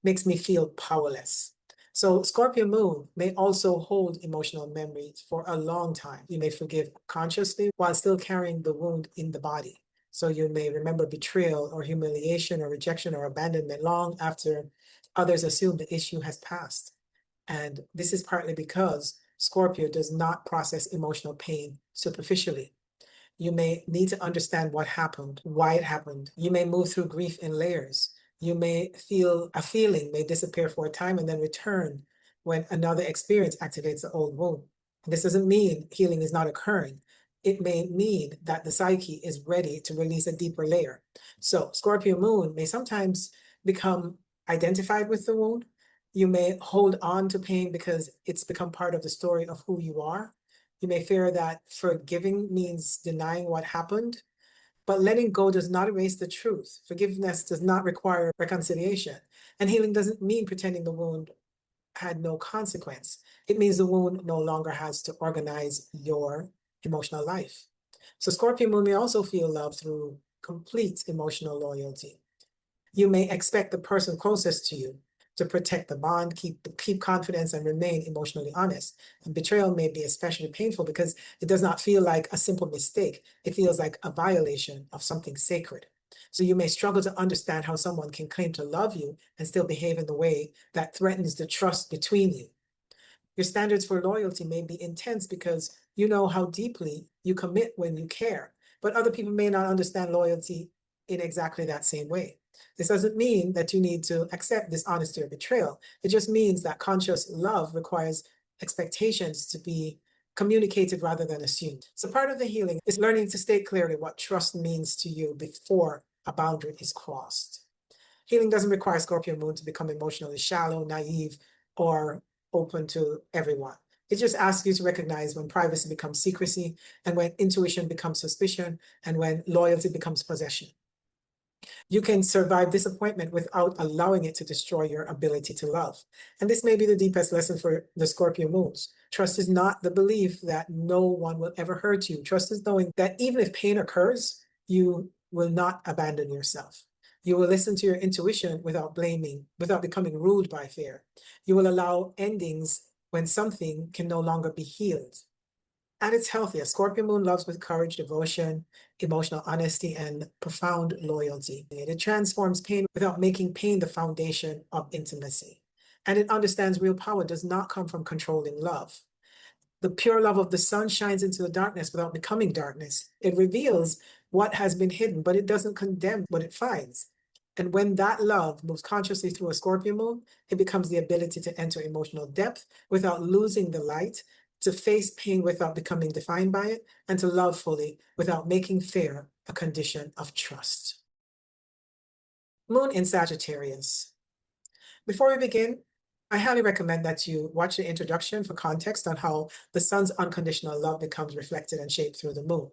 makes me feel powerless? So Scorpio moon may also hold emotional memories for a long time. You may forgive consciously while still carrying the wound in the body. So you may remember betrayal or humiliation or rejection or abandonment long after others assume the issue has passed. And this is partly because Scorpio does not process emotional pain superficially. You may need to understand what happened, why it happened. You may move through grief in layers. You may feel a feeling may disappear for a time and then return when another experience activates the old wound. This doesn't mean healing is not occurring. It may mean that the psyche is ready to release a deeper layer. So Scorpio moon may sometimes become identified with the wound. You may hold on to pain because it's become part of the story of who you are. You may fear that forgiving means denying what happened, but letting go does not erase the truth. Forgiveness does not require reconciliation. And healing doesn't mean pretending the wound had no consequence. It means the wound no longer has to organize your emotional life. So Scorpio moon may also feel love through complete emotional loyalty. You may expect the person closest to you to protect the bond, keep confidence, and remain emotionally honest. And betrayal may be especially painful because it does not feel like a simple mistake. It feels like a violation of something sacred. So you may struggle to understand how someone can claim to love you and still behave in the way that threatens the trust between you. Your standards for loyalty may be intense because you know how deeply you commit when you care, but other people may not understand loyalty in exactly that same way. This doesn't mean that you need to accept dishonesty or betrayal. It just means that conscious love requires expectations to be communicated rather than assumed. So part of the healing is learning to state clearly what trust means to you before a boundary is crossed. Healing doesn't require Scorpio moon to become emotionally shallow, naive, or open to everyone. It just asks you to recognize when privacy becomes secrecy, and when intuition becomes suspicion, and when loyalty becomes possession. You can survive disappointment without allowing it to destroy your ability to love. And this may be the deepest lesson for the Scorpio moons. Trust is not the belief that no one will ever hurt you. Trust is knowing that even if pain occurs, you will not abandon yourself. You will listen to your intuition without blaming, without becoming ruled by fear. You will allow endings when something can no longer be healed. At its healthiest, Scorpio moon loves with courage, devotion, emotional honesty, and profound loyalty. It transforms pain without making pain the foundation of intimacy. And it understands real power does not come from controlling love. The pure love of the sun shines into the darkness without becoming darkness. It reveals what has been hidden, but it doesn't condemn what it finds. And when that love moves consciously through a Scorpio moon, it becomes the ability to enter emotional depth without losing the light, to face pain without becoming defined by it, and to love fully without making fear a condition of trust. Moon in Sagittarius. Before we begin, I highly recommend that you watch the introduction for context on how the sun's unconditional love becomes reflected and shaped through the moon.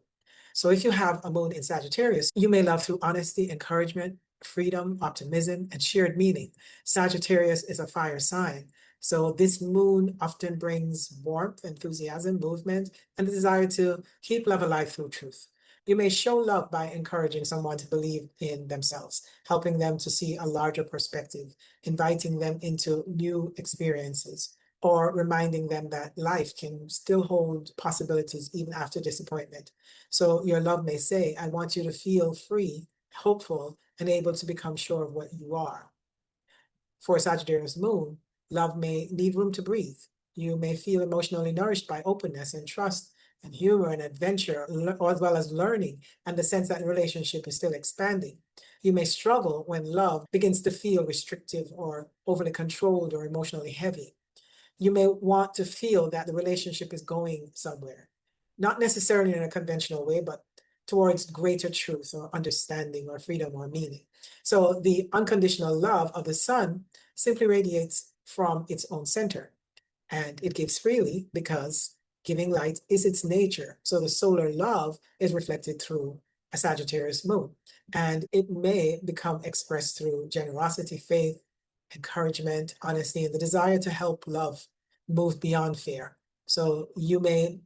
So if you have a moon in Sagittarius, you may love through honesty, encouragement, freedom, optimism, and shared meaning. Sagittarius is a fire sign. So this moon often brings warmth, enthusiasm, movement, and the desire to keep love alive through truth. You may show love by encouraging someone to believe in themselves, helping them to see a larger perspective, inviting them into new experiences, or reminding them that life can still hold possibilities even after disappointment. So your love may say, I want you to feel free, hopeful, and able to become sure of what you are. For Sagittarius moon, love may need room to breathe. You may feel emotionally nourished by openness and trust and humor and adventure, as well as learning and the sense that the relationship is still expanding. You may struggle when love begins to feel restrictive or overly controlled or emotionally heavy. You may want to feel that the relationship is going somewhere, not necessarily in a conventional way, but towards greater truth or understanding or freedom or meaning. So the unconditional love of the sun simply radiates from its own center, and it gives freely because giving light is its nature. So the solar love is reflected through a Sagittarius moon, and it may become expressed through generosity, faith, encouragement, honesty, and the desire to help love move beyond fear. So you may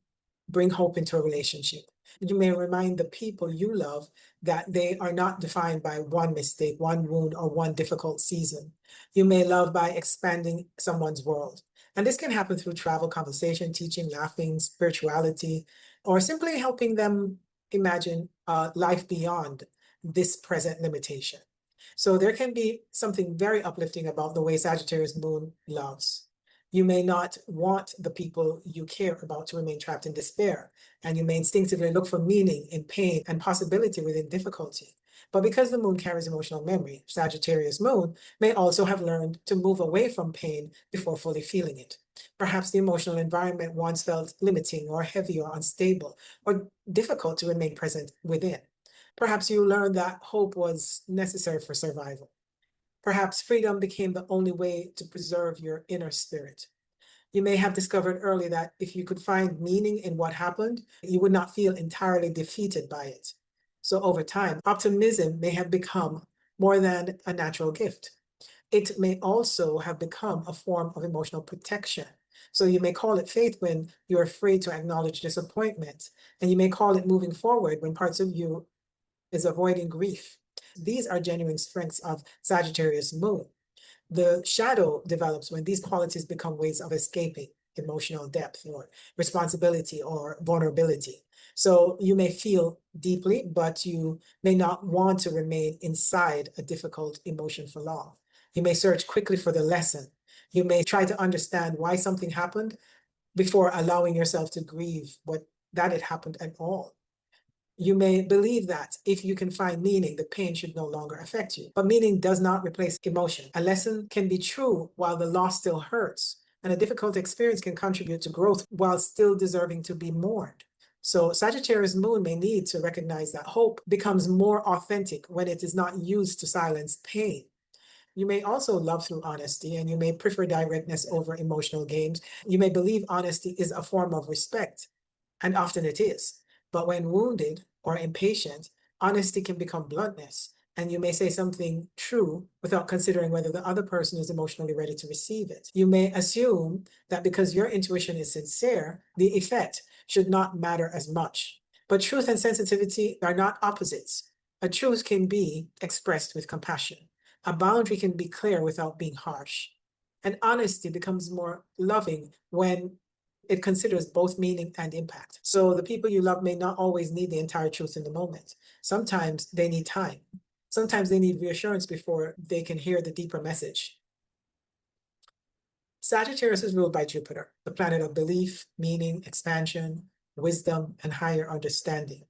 bring hope into a relationship. You may remind the people you love that they are not defined by one mistake, one wound, or one difficult season. You may love by expanding someone's world. And this can happen through travel, conversation, teaching, laughing, spirituality, or simply helping them imagine life beyond this present limitation. So there can be something very uplifting about the way Sagittarius moon loves. You may not want the people you care about to remain trapped in despair, and you may instinctively look for meaning in pain and possibility within difficulty. But because the moon carries emotional memory, Sagittarius moon may also have learned to move away from pain before fully feeling it. Perhaps the emotional environment once felt limiting or heavy or unstable or difficult to remain present within. Perhaps you learned that hope was necessary for survival. Perhaps freedom became the only way to preserve your inner spirit. You may have discovered early that if you could find meaning in what happened, you would not feel entirely defeated by it. So over time, optimism may have become more than a natural gift. It may also have become a form of emotional protection. So you may call it faith when you're afraid to acknowledge disappointment, and you may call it moving forward when parts of you is avoiding grief. These are genuine strengths of Sagittarius moon. The shadow develops when these qualities become ways of escaping emotional depth or responsibility or vulnerability. So you may feel deeply, but you may not want to remain inside a difficult emotion for long. You may search quickly for the lesson. You may try to understand why something happened before allowing yourself to grieve what that it happened at all. You may believe that if you can find meaning, the pain should no longer affect you. But meaning does not replace emotion. A lesson can be true while the loss still hurts, and a difficult experience can contribute to growth while still deserving to be mourned. So Sagittarius moon may need to recognize that hope becomes more authentic when it is not used to silence pain. You may also love through honesty, and you may prefer directness over emotional games. You may believe honesty is a form of respect, and often it is. But when wounded or impatient, honesty can become bluntness, and you may say something true without considering whether the other person is emotionally ready to receive it. You may assume that because your intuition is sincere, the effect should not matter as much. But truth and sensitivity are not opposites. A truth can be expressed with compassion. A boundary can be clear without being harsh. And honesty becomes more loving when it considers both meaning and impact. So the people you love may not always need the entire truth in the moment. Sometimes they need time. Sometimes they need reassurance before they can hear the deeper message. Sagittarius is ruled by Jupiter, the planet of belief, meaning, expansion, wisdom, and higher understanding.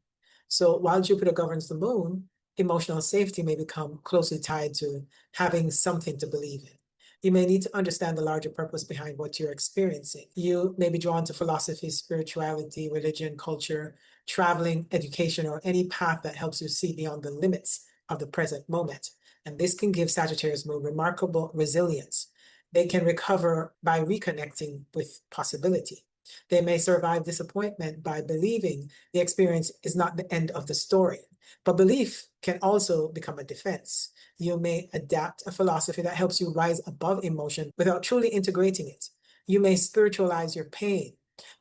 So while Jupiter governs the moon, emotional safety may become closely tied to having something to believe in. You may need to understand the larger purpose behind what you're experiencing. You may be drawn to philosophy, spirituality, religion, culture, traveling, education, or any path that helps you see beyond the limits of the present moment. And this can give Sagittarius moon remarkable resilience. They can recover by reconnecting with possibility. They may survive disappointment by believing the experience is not the end of the story. But belief can also become a defense. You may adapt a philosophy that helps you rise above emotion without truly integrating it. You may spiritualize your pain.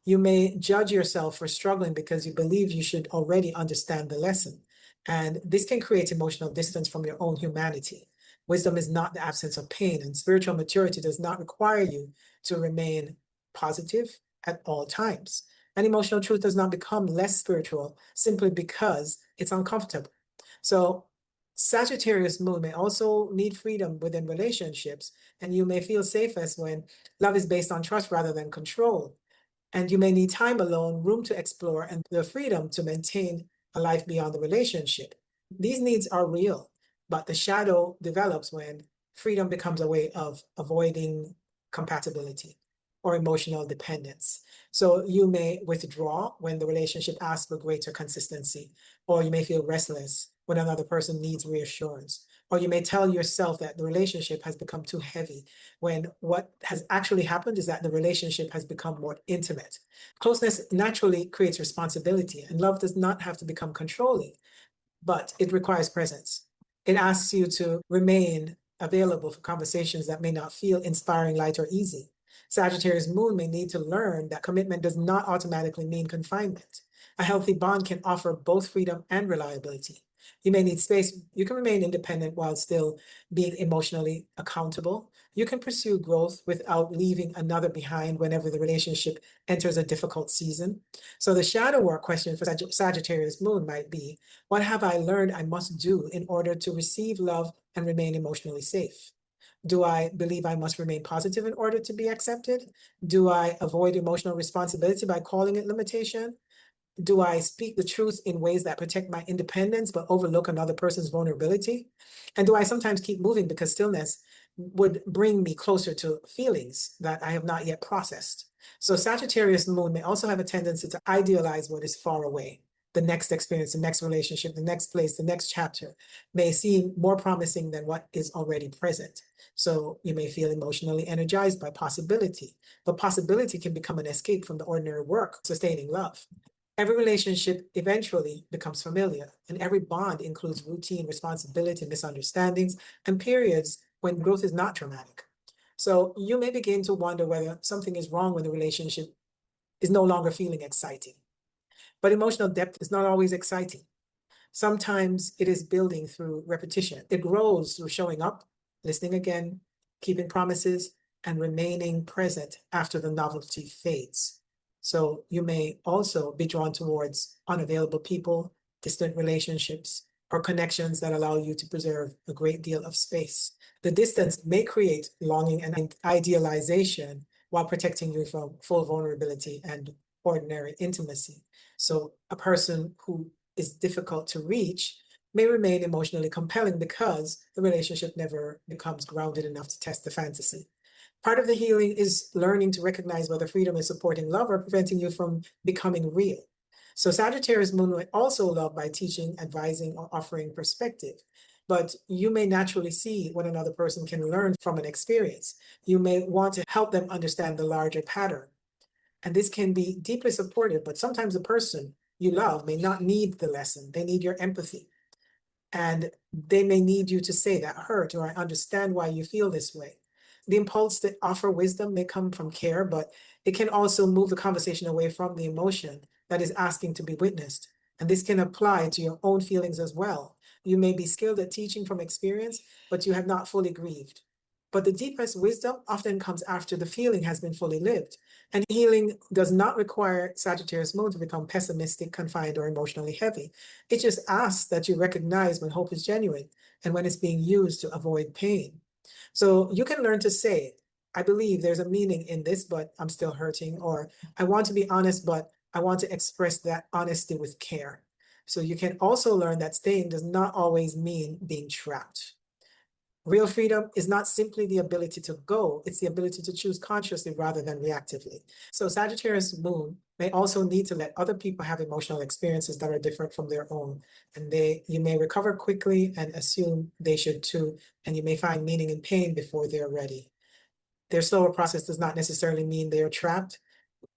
You may judge yourself for struggling because you believe you should already understand the lesson. And this can create emotional distance from your own humanity. Wisdom is not the absence of pain, and spiritual maturity does not require you to remain positive at all times. And emotional truth does not become less spiritual simply because it's uncomfortable. So Sagittarius moon may also need freedom within relationships, and you may feel safest when love is based on trust rather than control. And you may need time alone, room to explore, and the freedom to maintain a life beyond the relationship. These needs are real, but the shadow develops when freedom becomes a way of avoiding compatibility or emotional dependence. So you may withdraw when the relationship asks for greater consistency, or you may feel restless when another person needs reassurance, or you may tell yourself that the relationship has become too heavy when what has actually happened is that the relationship has become more intimate. Closeness naturally creates responsibility, and love does not have to become controlling, but it requires presence. It asks you to remain available for conversations that may not feel inspiring, light, or easy. Sagittarius moon may need to learn that commitment does not automatically mean confinement. A healthy bond can offer both freedom and reliability. You may need space. You can remain independent while still being emotionally accountable. You can pursue growth without leaving another behind whenever the relationship enters a difficult season. So the shadow work question for Sagittarius moon might be, what have I learned I must do in order to receive love and remain emotionally safe? Do I believe I must remain positive in order to be accepted? Do I avoid emotional responsibility by calling it limitation? Do I speak the truth in ways that protect my independence but overlook another person's vulnerability? And do I sometimes keep moving because stillness would bring me closer to feelings that I have not yet processed? So Sagittarius moon may also have a tendency to idealize what is far away. The next experience, the next relationship, the next place, the next chapter may seem more promising than what is already present. So you may feel emotionally energized by possibility, but possibility can become an escape from the ordinary work sustaining love. Every relationship eventually becomes familiar, and every bond includes routine, responsibility, misunderstandings, and periods when growth is not dramatic. So you may begin to wonder whether something is wrong when the relationship is no longer feeling exciting. But emotional depth is not always exciting. Sometimes it is building through repetition. It grows through showing up, listening again, keeping promises, and remaining present after the novelty fades. So you may also be drawn towards unavailable people, distant relationships, or connections that allow you to preserve a great deal of space. The distance may create longing and idealization while protecting you from full vulnerability and ordinary intimacy. So a person who is difficult to reach may remain emotionally compelling because the relationship never becomes grounded enough to test the fantasy. Part of the healing is learning to recognize whether freedom is supporting love or preventing you from becoming real. So Sagittarius moon will also love by teaching, advising, or offering perspective. But you may naturally see what another person can learn from an experience. You may want to help them understand the larger pattern. And this can be deeply supportive, but sometimes the person you love may not need the lesson. They need your empathy. And they may need you to say that hurt, or I understand why you feel this way. The impulse to offer wisdom may come from care, but it can also move the conversation away from the emotion that is asking to be witnessed. And this can apply to your own feelings as well. You may be skilled at teaching from experience, but you have not fully grieved. But the deepest wisdom often comes after the feeling has been fully lived. And healing does not require Sagittarius moon to become pessimistic, confined, or emotionally heavy. It just asks that you recognize when hope is genuine and when it's being used to avoid pain. So you can learn to say, I believe there's a meaning in this, but I'm still hurting, or I want to be honest, but I want to express that honesty with care. So you can also learn that staying does not always mean being trapped. Real freedom is not simply the ability to go, it's the ability to choose consciously rather than reactively. So Sagittarius moon may also need to let other people have emotional experiences that are different from their own. And you may recover quickly and assume they should too, and you may find meaning in pain before they're ready. Their slower process does not necessarily mean they are trapped,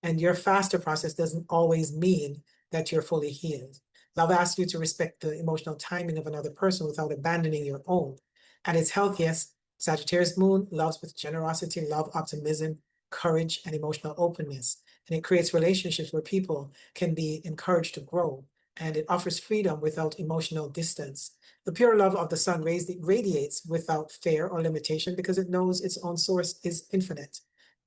and your faster process doesn't always mean that you're fully healed. Love asks you to respect the emotional timing of another person without abandoning your own. At its healthiest, Sagittarius moon loves with generosity, love, optimism, courage, and emotional openness. And it creates relationships where people can be encouraged to grow. And it offers freedom without emotional distance. The pure love of the sun radiates without fear or limitation because it knows its own source is infinite.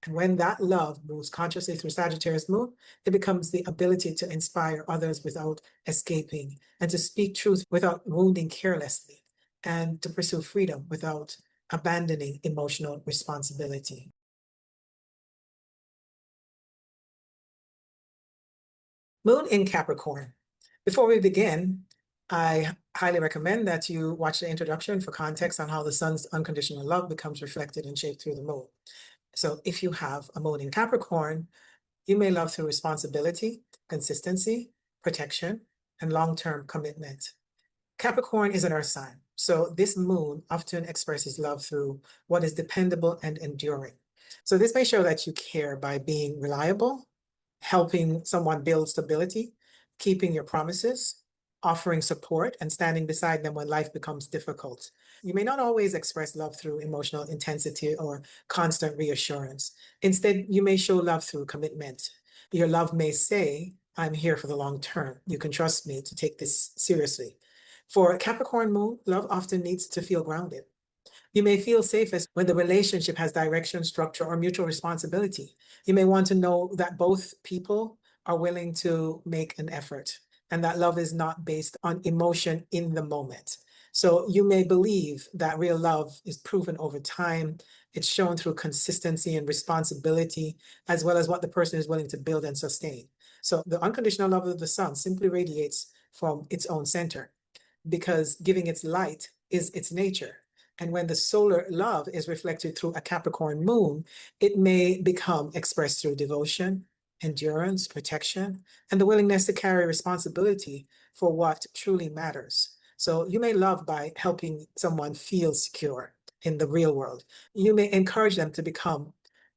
And when that love moves consciously through Sagittarius moon, it becomes the ability to inspire others without escaping, and to speak truth without wounding carelessly, and to pursue freedom without abandoning emotional responsibility. Moon in Capricorn. Before we begin, I highly recommend that you watch the introduction for context on how the sun's unconditional love becomes reflected and shaped through the moon. So if you have a moon in Capricorn, you may love through responsibility, consistency, protection, and long-term commitment. Capricorn is an earth sign, so this moon often expresses love through what is dependable and enduring. So this may show that you care by being reliable, helping someone build stability, keeping your promises, offering support, and standing beside them when life becomes difficult. You may not always express love through emotional intensity or constant reassurance. Instead, you may show love through commitment. Your love may say, I'm here for the long term. You can trust me to take this seriously. For Capricorn moon, love often needs to feel grounded. You may feel safest when the relationship has direction, structure, or mutual responsibility. You may want to know that both people are willing to make an effort and that love is not based on emotion in the moment. So you may believe that real love is proven over time. It's shown through consistency and responsibility, as well as what the person is willing to build and sustain. So the unconditional love of the sun simply radiates from its own center because giving its light is its nature. And when the solar love is reflected through a Capricorn moon, it may become expressed through devotion, endurance, protection, and the willingness to carry responsibility for what truly matters. So you may love by helping someone feel secure in the real world. You may encourage them to become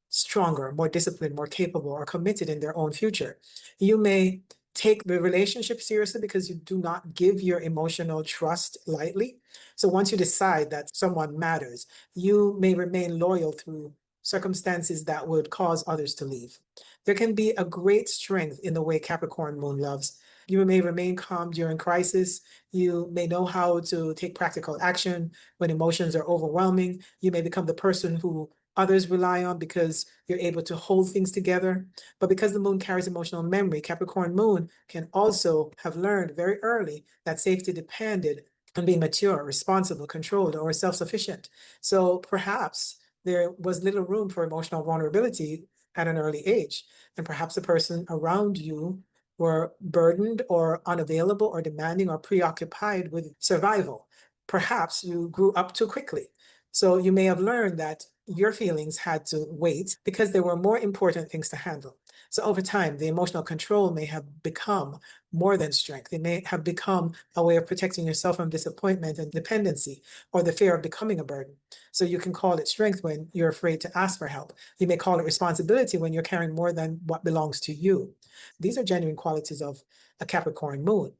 stronger, more disciplined, more capable, or committed in their own future. You may take the relationship seriously because you do not give your emotional trust lightly. So once you decide that someone matters, you may remain loyal through circumstances that would cause others to leave. There can be a great strength in the way Capricorn moon loves. You may remain calm during crisis. You may know how to take practical action when emotions are overwhelming. You may become the person who others rely on because you're able to hold things together. But because the moon carries emotional memory, Capricorn moon can also have learned very early that safety depended on being mature, responsible, controlled, or self-sufficient. So perhaps there was little room for emotional vulnerability at an early age. And perhaps the person around you were burdened or unavailable or demanding or preoccupied with survival. Perhaps you grew up too quickly. So you may have learned that your feelings had to wait because there were more important things to handle. So over time, the emotional control may have become more than strength. It may have become a way of protecting yourself from disappointment and dependency or the fear of becoming a burden. So you can call it strength when you're afraid to ask for help. You may call it responsibility when you're carrying more than what belongs to you. These are genuine qualities of a Capricorn moon.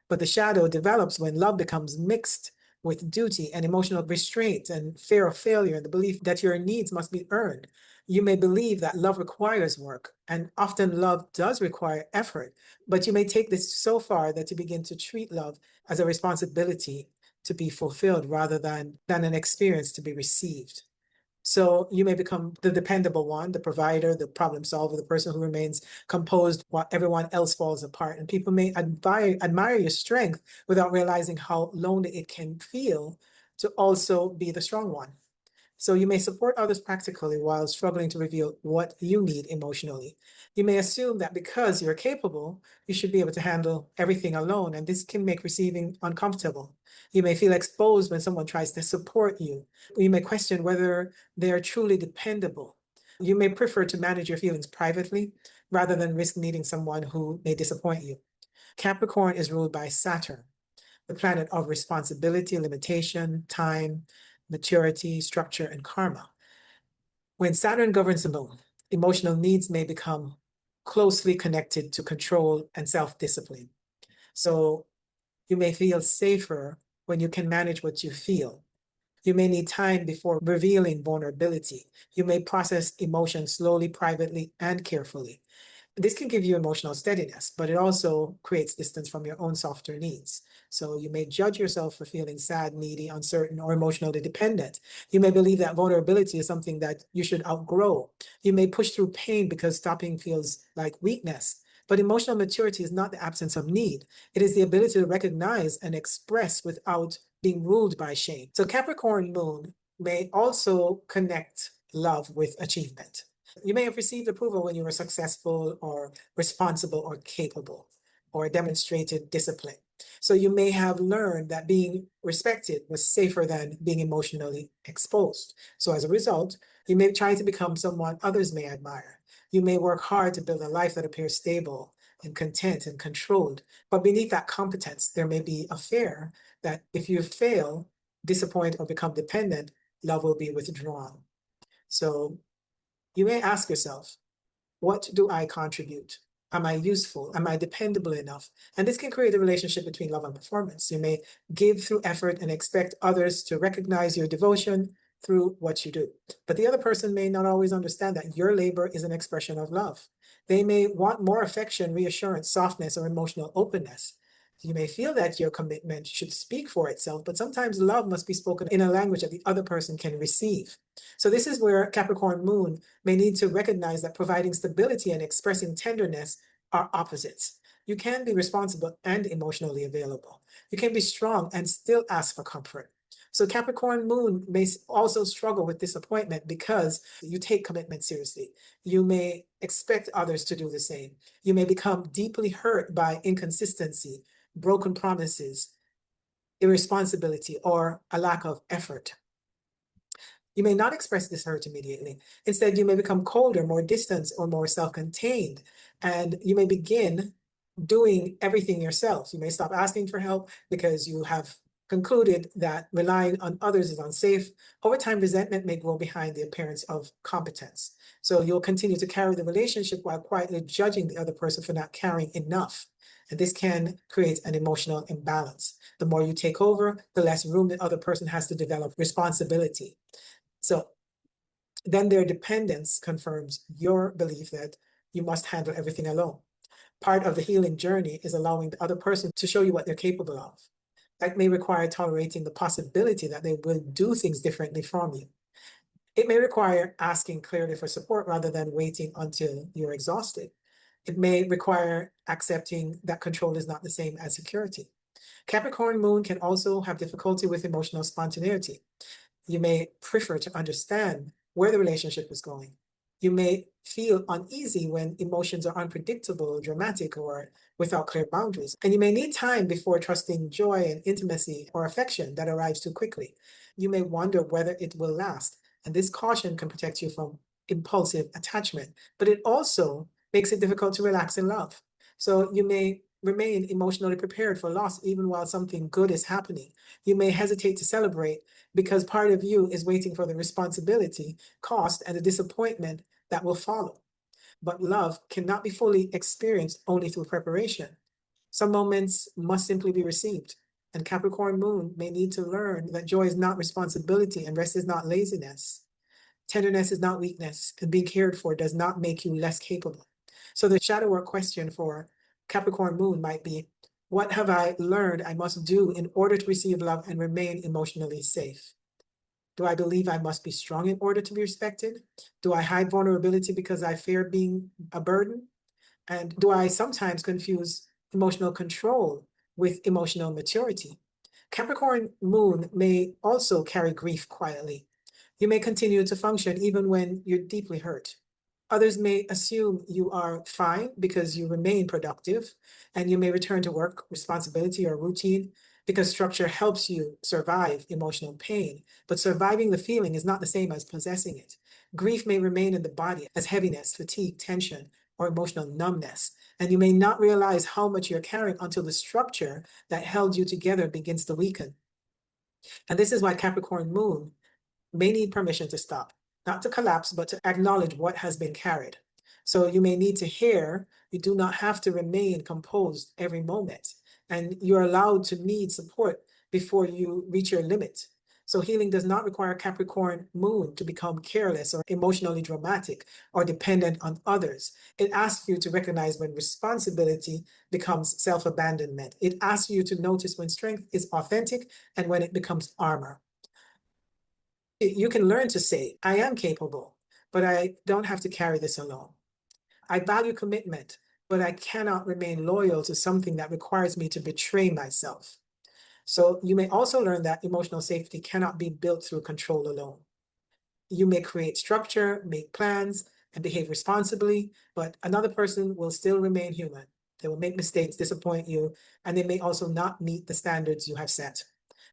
But the shadow develops when love becomes mixed with duty and emotional restraint and fear of failure and the belief that your needs must be earned. You may believe that love requires work, and often love does require effort, but you may take this so far that you begin to treat love as a responsibility to be fulfilled rather than an experience to be received. So you may become the dependable one, the provider, the problem solver, the person who remains composed while everyone else falls apart. And people may admire your strength without realizing how lonely it can feel to also be the strong one. So you may support others practically while struggling to reveal what you need emotionally. You may assume that because you're capable, you should be able to handle everything alone, and this can make receiving uncomfortable. You may feel exposed when someone tries to support you. You may question whether they're truly dependable. You may prefer to manage your feelings privately rather than risk needing someone who may disappoint you. Capricorn is ruled by Saturn, the planet of responsibility, limitation, time, maturity, structure, and karma. When Saturn governs the moon, emotional needs may become closely connected to control and self-discipline. So you may feel safer when you can manage what you feel. You may need time before revealing vulnerability. You may process emotions slowly, privately, and carefully. This can give you emotional steadiness, but it also creates distance from your own softer needs. So you may judge yourself for feeling sad, needy, uncertain, or emotionally dependent. You may believe that vulnerability is something that you should outgrow. You may push through pain because stopping feels like weakness. But emotional maturity is not the absence of need. It is the ability to recognize and express without being ruled by shame. So Capricorn moon may also connect love with achievement. You may have received approval when you were successful or responsible or capable or demonstrated discipline. So you may have learned that being respected was safer than being emotionally exposed. So as a result, you may try to become someone others may admire. You may work hard to build a life that appears stable and content and controlled. But beneath that competence, there may be a fear that if you fail, disappoint, or become dependent, love will be withdrawn. So you may ask yourself, what do I contribute? Am I useful? Am I dependable enough? And this can create a relationship between love and performance. You may give through effort and expect others to recognize your devotion through what you do. But the other person may not always understand that your labor is an expression of love. They may want more affection, reassurance, softness, or emotional openness. You may feel that your commitment should speak for itself, but sometimes love must be spoken in a language that the other person can receive. So this is where Capricorn moon may need to recognize that providing stability and expressing tenderness are opposites. You can be responsible and emotionally available. You can be strong and still ask for comfort. So Capricorn moon may also struggle with disappointment because you take commitment seriously. You may expect others to do the same. You may become deeply hurt by inconsistency, broken promises, irresponsibility, or a lack of effort. You may not express this hurt immediately. Instead, you may become colder, more distant, or more self-contained, and you may begin doing everything yourself. You may stop asking for help because you have concluded that relying on others is unsafe. Over time, resentment may grow behind the appearance of competence. So you'll continue to carry the relationship while quietly judging the other person for not caring enough. And this can create an emotional imbalance. The more you take over, the less room the other person has to develop responsibility. So then their dependence confirms your belief that you must handle everything alone. Part of the healing journey is allowing the other person to show you what they're capable of. That may require tolerating the possibility that they will do things differently from you. It may require asking clearly for support rather than waiting until you're exhausted. It may require accepting that control is not the same as security. Capricorn moon can also have difficulty with emotional spontaneity. You may prefer to understand where the relationship is going. You may feel uneasy when emotions are unpredictable, dramatic, or without clear boundaries. And you may need time before trusting joy and intimacy or affection that arrives too quickly. You may wonder whether it will last. And this caution can protect you from impulsive attachment, but it also makes it difficult to relax in love. So you may remain emotionally prepared for loss even while something good is happening. You may hesitate to celebrate because part of you is waiting for the responsibility, cost, and the disappointment that will follow. But love cannot be fully experienced only through preparation. Some moments must simply be received. And Capricorn moon may need to learn that joy is not responsibility and rest is not laziness. Tenderness is not weakness, and being cared for does not make you less capable. So the shadow work question for Capricorn moon might be, what have I learned I must do in order to receive love and remain emotionally safe? Do I believe I must be strong in order to be respected? Do I hide vulnerability because I fear being a burden? And do I sometimes confuse emotional control with emotional maturity? Capricorn moon may also carry grief quietly. You may continue to function even when you're deeply hurt. Others may assume you are fine because you remain productive, and you may return to work, responsibility, or routine because structure helps you survive emotional pain. But surviving the feeling is not the same as possessing it. Grief may remain in the body as heaviness, fatigue, tension, or emotional numbness. And you may not realize how much you're carrying until the structure that held you together begins to weaken. And this is why Capricorn moon may need permission to stop, not to collapse, but to acknowledge what has been carried. So you may need to hear, you do not have to remain composed every moment. And you're allowed to need support before you reach your limit. So healing does not require Capricorn moon to become careless or emotionally dramatic or dependent on others. It asks you to recognize when responsibility becomes self-abandonment. It asks you to notice when strength is authentic and when it becomes armor. You can learn to say, I am capable, but I don't have to carry this alone. I value commitment, but I cannot remain loyal to something that requires me to betray myself. So you may also learn that emotional safety cannot be built through control alone. You may create structure, make plans, and behave responsibly, but another person will still remain human. They will make mistakes, disappoint you, and they may also not meet the standards you have set.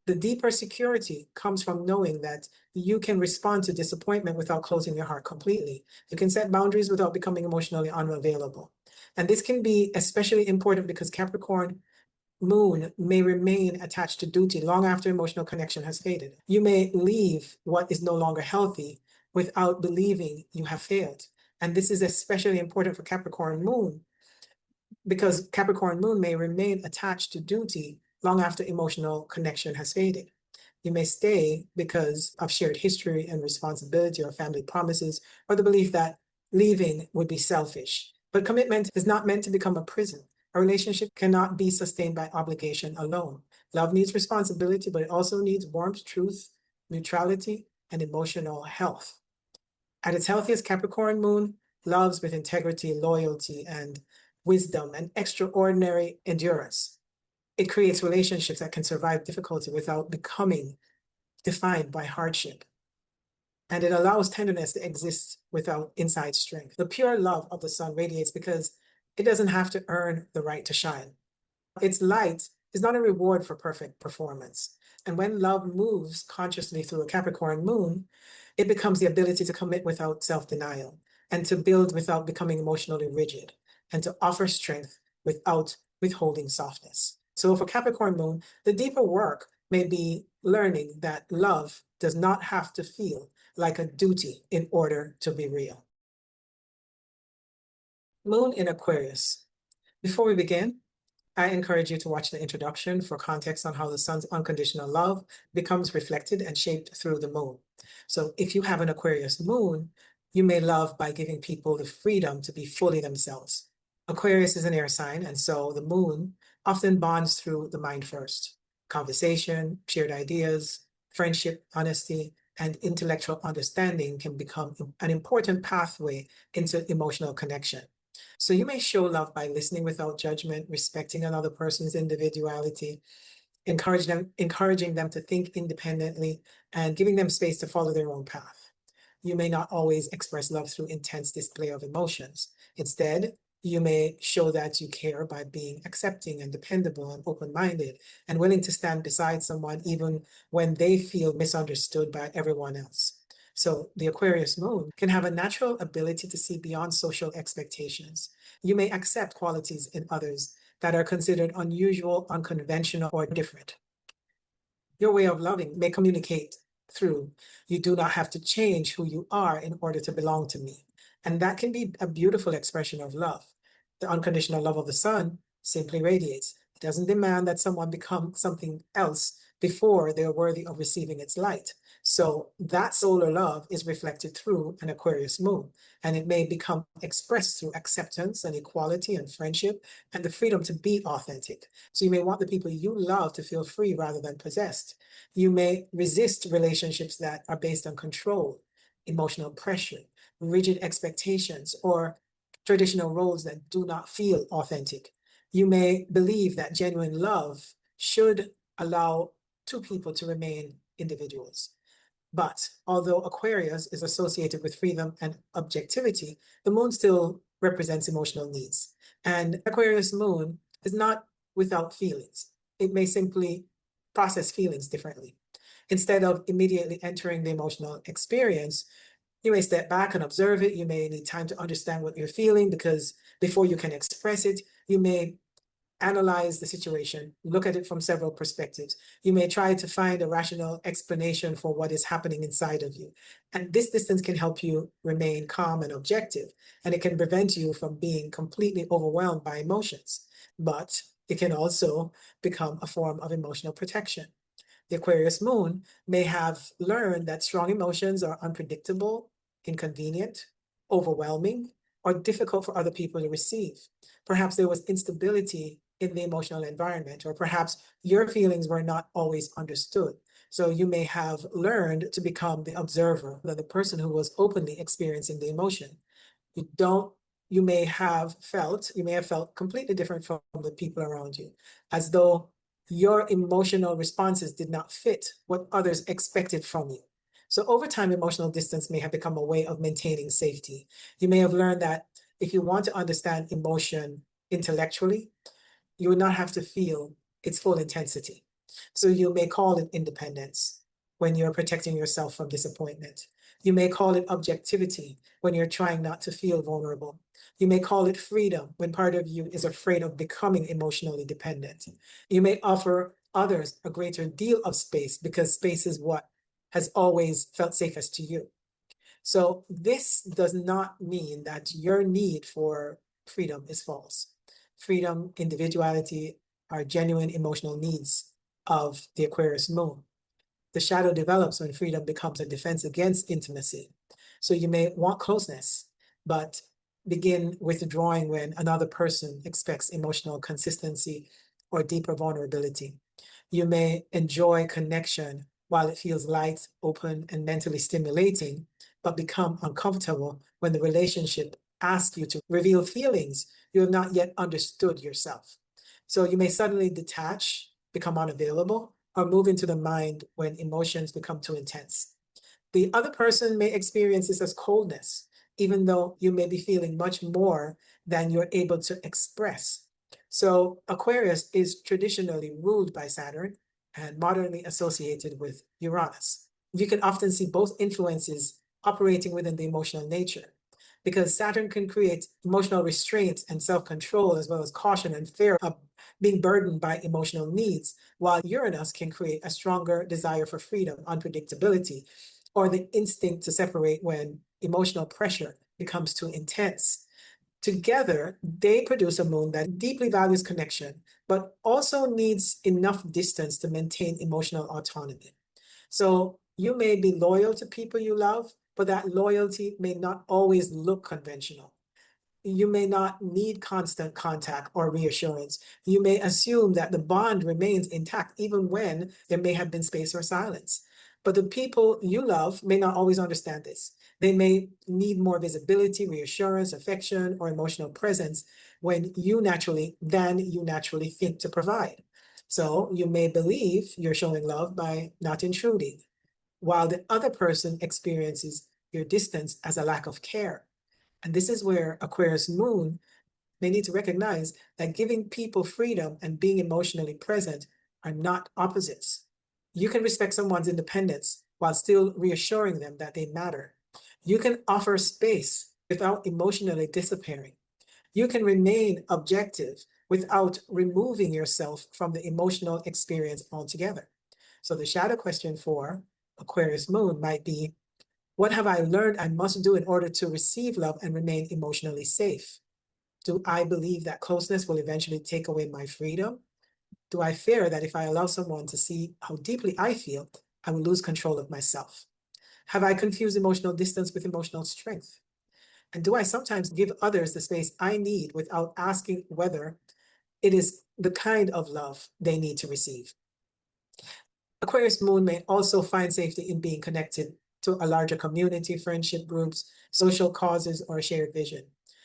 The deeper security comes from knowing that you can respond to disappointment without closing your heart completely. You can set boundaries without becoming emotionally unavailable. And this can be especially important because Capricorn moon may remain attached to duty long after emotional connection has faded. You may leave what is no longer healthy without believing you have failed. And this is especially important for Capricorn moon because Capricorn moon may remain attached to duty long after emotional connection has faded. You may stay because of shared history and responsibility or family promises, or the belief that leaving would be selfish. But commitment is not meant to become a prison. A relationship cannot be sustained by obligation alone. Love needs responsibility, but it also needs warmth, truth, neutrality, and emotional health. At its healthiest, Capricorn moon loves with integrity, loyalty, and wisdom, and extraordinary endurance. It creates relationships that can survive difficulty without becoming defined by hardship. And it allows tenderness to exist without inside strength. The pure love of the sun radiates because it doesn't have to earn the right to shine. Its light is not a reward for perfect performance. And when love moves consciously through a Capricorn moon, it becomes the ability to commit without self-denial, and to build without becoming emotionally rigid, and to offer strength without withholding softness. So for Capricorn moon, the deeper work may be learning that love does not have to feel like a duty in order to be real. Moon in Aquarius. Before we begin, I encourage you to watch the introduction for context on how the sun's unconditional love becomes reflected and shaped through the moon. So if you have an Aquarius moon, you may love by giving people the freedom to be fully themselves. Aquarius is an air sign, and so the moon often bonds through the mind first. Conversation, shared ideas, friendship, honesty, and intellectual understanding can become an important pathway into emotional connection. So you may show love by listening without judgment, respecting another person's individuality, encouraging them to think independently, and giving them space to follow their own path. You may not always express love through intense display of emotions. Instead, you may show that you care by being accepting and dependable and open-minded and willing to stand beside someone even when they feel misunderstood by everyone else. So the Aquarius moon can have a natural ability to see beyond social expectations. You may accept qualities in others that are considered unusual, unconventional, or different. Your way of loving may communicate through, you do not have to change who you are in order to belong to me. And that can be a beautiful expression of love. The unconditional love of the sun simply radiates. It doesn't demand that someone become something else before they're worthy of receiving its light. So that solar love is reflected through an Aquarius moon, and it may become expressed through acceptance and equality and friendship and the freedom to be authentic. So you may want the people you love to feel free rather than possessed. You may resist relationships that are based on control, emotional pressure, rigid expectations, or traditional roles that do not feel authentic. You may believe that genuine love should allow two people to remain individuals. But although Aquarius is associated with freedom and objectivity, the moon still represents emotional needs. And Aquarius moon is not without feelings. It may simply process feelings differently. Instead of immediately entering the emotional experience, you may step back and observe it. You may need time to understand what you're feeling, because before you can express it, you may analyze the situation, look at it from several perspectives. You may try to find a rational explanation for what is happening inside of you. And this distance can help you remain calm and objective, and it can prevent you from being completely overwhelmed by emotions. But it can also become a form of emotional protection. The Aquarius moon may have learned that strong emotions are unpredictable, inconvenient, overwhelming, or difficult for other people to receive. Perhaps there was instability in the emotional environment, or perhaps your feelings were not always understood. So you may have learned to become the observer, the person who was openly experiencing the emotion. You may have felt completely different from the people around you, as though your emotional responses did not fit what others expected from you. So over time, emotional distance may have become a way of maintaining safety. You may have learned that if you want to understand emotion intellectually, you would not have to feel its full intensity. So you may call it independence when you're protecting yourself from disappointment. You may call it objectivity when you're trying not to feel vulnerable. You may call it freedom when part of you is afraid of becoming emotionally dependent. You may offer others a greater deal of space because space is what has always felt safest to you. So this does not mean that your need for freedom is false. Freedom, individuality are genuine emotional needs of the Aquarius moon. The shadow develops when freedom becomes a defense against intimacy. So you may want closeness, but begin withdrawing when another person expects emotional consistency or deeper vulnerability. You may enjoy connection while it feels light, open, and mentally stimulating, but become uncomfortable when the relationship ask you to reveal feelings you have not yet understood yourself. So you may suddenly detach, become unavailable, or move into the mind when emotions become too intense. The other person may experience this as coldness, even though you may be feeling much more than you're able to express. So Aquarius is traditionally ruled by Saturn and modernly associated with Uranus. You can often see both influences operating within the emotional nature, because Saturn can create emotional restraint and self-control, as well as caution and fear of being burdened by emotional needs, while Uranus can create a stronger desire for freedom, unpredictability, or the instinct to separate when emotional pressure becomes too intense. Together, they produce a moon that deeply values connection, but also needs enough distance to maintain emotional autonomy. So you may be loyal to people you love, but that loyalty may not always look conventional. You may not need constant contact or reassurance. You may assume that the bond remains intact even when there may have been space or silence. But the people you love may not always understand this. They may need more visibility, reassurance, affection, or emotional presence than you naturally think to provide. So you may believe you're showing love by not intruding, while the other person experiences your distance as a lack of care. And this is where Aquarius moon may need to recognize that giving people freedom and being emotionally present are not opposites. You can respect someone's independence while still reassuring them that they matter. You can offer space without emotionally disappearing. You can remain objective without removing yourself from the emotional experience altogether. So the shadow question for Aquarius moon might be, what have I learned I must do in order to receive love and remain emotionally safe? Do I believe that closeness will eventually take away my freedom? Do I fear that if I allow someone to see how deeply I feel, I will lose control of myself? Have I confused emotional distance with emotional strength? And do I sometimes give others the space I need without asking whether it is the kind of love they need to receive? Aquarius moon may also find safety in being connected to a larger community, friendship groups, social causes, or a shared vision.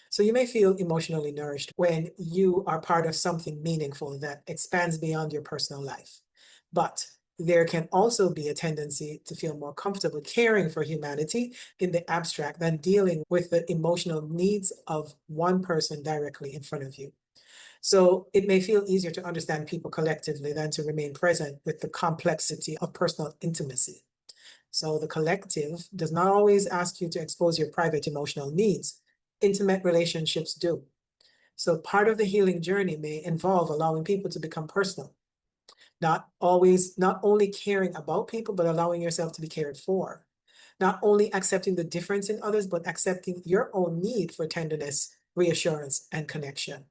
So you may feel emotionally nourished when you are part of something meaningful that expands beyond your personal life. But there can also be a tendency to feel more comfortable caring for humanity in the abstract than dealing with the emotional needs of one person directly in front of you. So it may feel easier to understand people collectively than to remain present with the complexity of personal intimacy. So the collective does not always ask you to expose your private emotional needs. Intimate relationships do. So part of the healing journey may involve allowing people to become personal, not only caring about people, but allowing yourself to be cared for. Not only accepting the difference in others, but accepting your own need for tenderness, reassurance, and connection.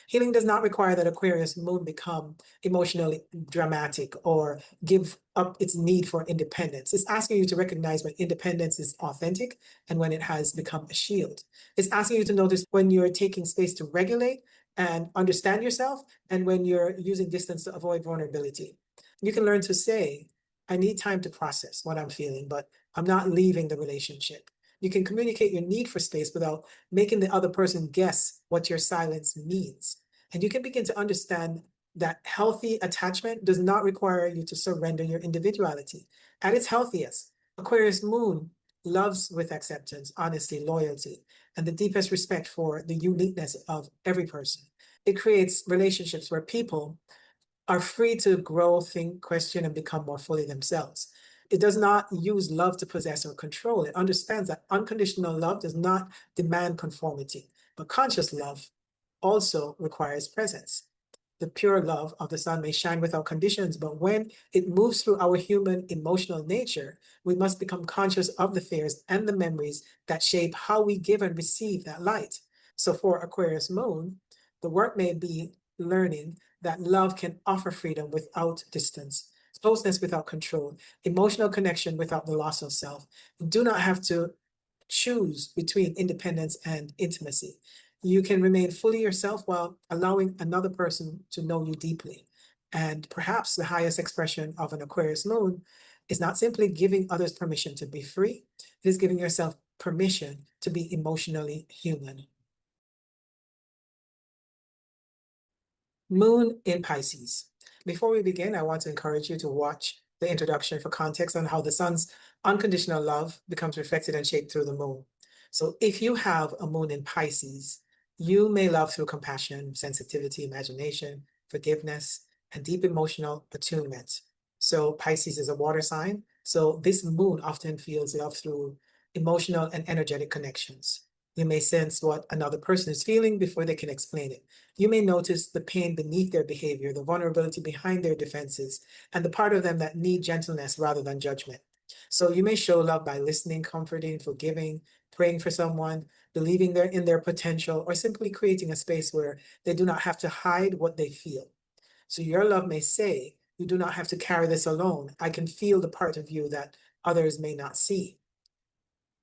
Healing does not require that Aquarius moon become emotionally dramatic or give up its need for independence. It's asking you to recognize when independence is authentic and when it has become a shield. It's asking you to notice when you're taking space to regulate and understand yourself, and when you're using distance to avoid vulnerability. You can learn to say, I need time to process what I'm feeling, but I'm not leaving the relationship. You can communicate your need for space without making the other person guess what your silence means. And you can begin to understand that healthy attachment does not require you to surrender your individuality. At its healthiest, Aquarius moon loves with acceptance, honesty, loyalty, and the deepest respect for the uniqueness of every person. It creates relationships where people are free to grow, think, question, and become more fully themselves. It does not use love to possess or control. It understands that unconditional love does not demand conformity, but conscious love also requires presence. The pure love of the sun may shine without conditions, but when it moves through our human emotional nature, we must become conscious of the fears and the memories that shape how we give and receive that light. So for Aquarius moon, the work may be learning that love can offer freedom without distance, closeness without control, emotional connection without the loss of self. You do not have to choose between independence and intimacy. You can remain fully yourself while allowing another person to know you deeply. And perhaps the highest expression of an Aquarius moon is not simply giving others permission to be free, it is giving yourself permission to be emotionally human. Moon in Pisces. Before we begin, I want to encourage you to watch the introduction for context on how the sun's unconditional love becomes reflected and shaped through the moon. So if you have a moon in Pisces, you may love through compassion, sensitivity, imagination, forgiveness, and deep emotional attunement. So Pisces is a water sign. So this moon often feels love through emotional and energetic connections. You may sense what another person is feeling before they can explain it. You may notice the pain beneath their behavior, the vulnerability behind their defenses, and the part of them that need gentleness rather than judgment. So you may show love by listening, comforting, forgiving, praying for someone, believing in their potential, or simply creating a space where they do not have to hide what they feel. So your love may say, you do not have to carry this alone. I can feel the part of you that others may not see.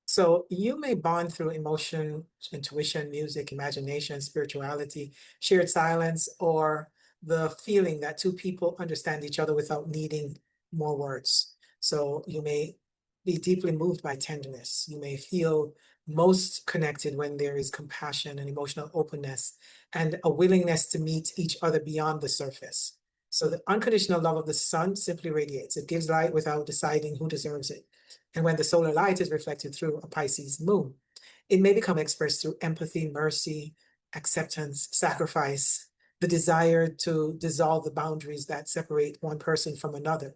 So you may bond through emotion, intuition, music, imagination, spirituality, shared silence, or the feeling that two people understand each other without needing more words. So you may be deeply moved by tenderness. You may feel most connected when there is compassion and emotional openness and a willingness to meet each other beyond the surface. So the unconditional love of the sun simply radiates. It gives light without deciding who deserves it. And when the solar light is reflected through a Pisces moon, it may become expressed through empathy, mercy, acceptance, sacrifice, the desire to dissolve the boundaries that separate one person from another.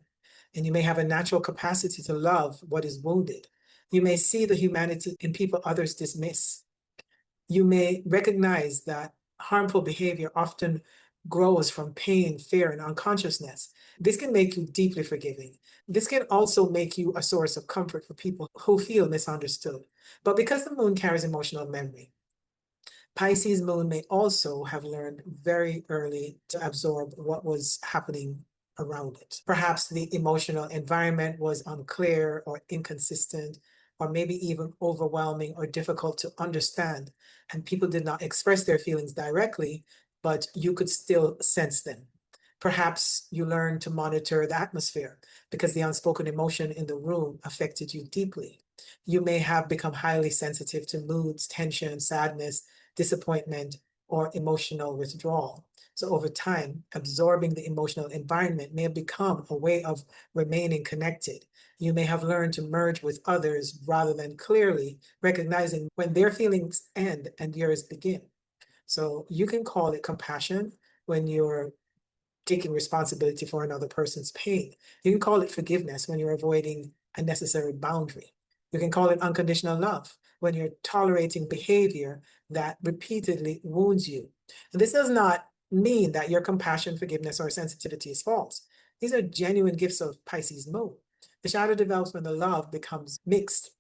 And you may have a natural capacity to love what is wounded. You may see the humanity in people others dismiss. You may recognize that harmful behavior often grows from pain, fear, and unconsciousness. This can make you deeply forgiving. This can also make you a source of comfort for people who feel misunderstood. But because the moon carries emotional memory, Pisces moon may also have learned very early to absorb what was happening around it. Perhaps the emotional environment was unclear or inconsistent, or maybe even overwhelming or difficult to understand. And people did not express their feelings directly, but you could still sense them. Perhaps you learned to monitor the atmosphere because the unspoken emotion in the room affected you deeply. You may have become highly sensitive to moods, tension, sadness, disappointment, or emotional withdrawal. So over time, absorbing the emotional environment may have become a way of remaining connected. You may have learned to merge with others rather than clearly recognizing when their feelings end and yours begin. So you can call it compassion when you're taking responsibility for another person's pain. You can call it forgiveness when you're avoiding a necessary boundary. You can call it unconditional love when you're tolerating behavior that repeatedly wounds you. And this does not mean that your compassion, forgiveness, or sensitivity is false. These are genuine gifts of Pisces moon. The shadow develops when the love becomes mixed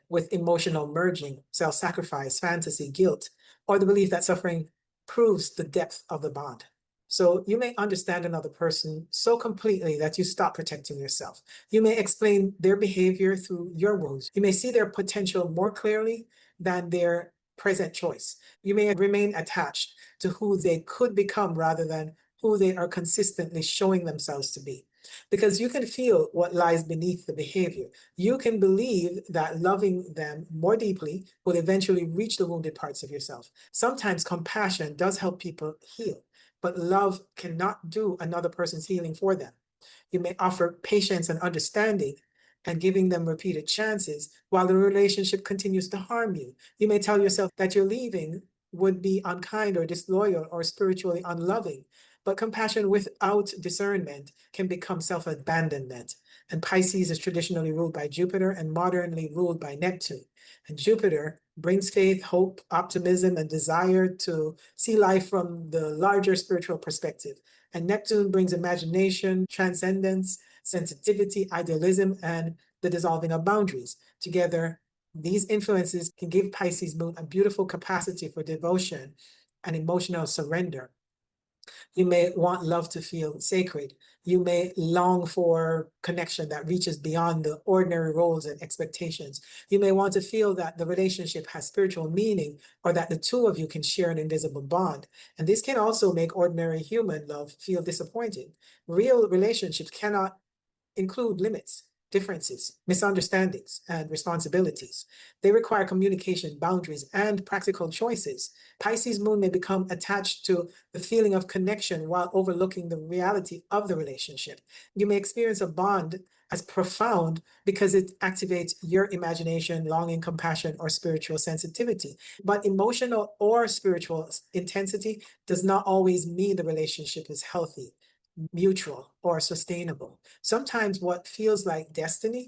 with emotional merging, self-sacrifice, fantasy, guilt, or the belief that suffering proves the depth of the bond. So you may understand another person so completely that you stop protecting yourself. You may explain their behavior through your wounds. You may see their potential more clearly than their present choice. You may remain attached to who they could become rather than who they are consistently showing themselves to be. Because you can feel what lies beneath the behavior. You can believe that loving them more deeply will eventually reach the wounded parts of yourself. Sometimes compassion does help people heal, but love cannot do another person's healing for them. You may offer patience and understanding and giving them repeated chances while the relationship continues to harm you. You may tell yourself that your leaving would be unkind or disloyal or spiritually unloving. But compassion without discernment can become self-abandonment. And Pisces is traditionally ruled by Jupiter and modernly ruled by Neptune. And Jupiter brings faith, hope, optimism, and desire to see life from the larger spiritual perspective. And Neptune brings imagination, transcendence, sensitivity, idealism, and the dissolving of boundaries. Together, these influences can give Pisces moon a beautiful capacity for devotion and emotional surrender. You may want love to feel sacred. You may long for connection that reaches beyond the ordinary roles and expectations. You may want to feel that the relationship has spiritual meaning or that the two of you can share an invisible bond. And this can also make ordinary human love feel disappointing. Real relationships cannot include limits. differences, misunderstandings, and responsibilities. They require communication, boundaries, and practical choices. Pisces moon may become attached to the feeling of connection while overlooking the reality of the relationship. You may experience a bond as profound because it activates your imagination, longing, compassion, or spiritual sensitivity. But emotional or spiritual intensity does not always mean the relationship is healthy, mutual, or sustainable. Sometimes what feels like destiny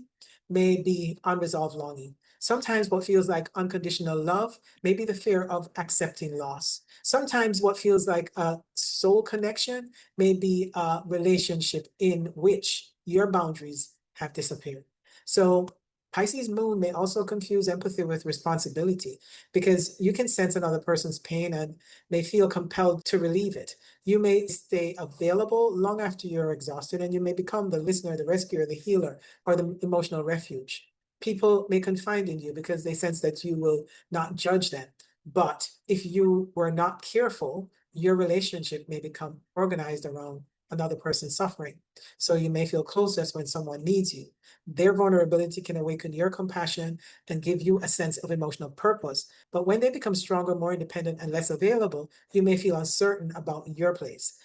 may be unresolved longing. Sometimes what feels like unconditional love may be the fear of accepting loss. Sometimes what feels like a soul connection may be a relationship in which your boundaries have disappeared. So Pisces moon may also confuse empathy with responsibility because you can sense another person's pain and may feel compelled to relieve it. You may stay available long after you're exhausted, and you may become the listener, the rescuer, the healer, or the emotional refuge. People may confide in you because they sense that you will not judge them. But if you were not careful, your relationship may become organized around another person's suffering. So you may feel closest when someone needs you. Their vulnerability can awaken your compassion and give you a sense of emotional purpose. But when they become stronger, more independent, and less available, you may feel uncertain about your place.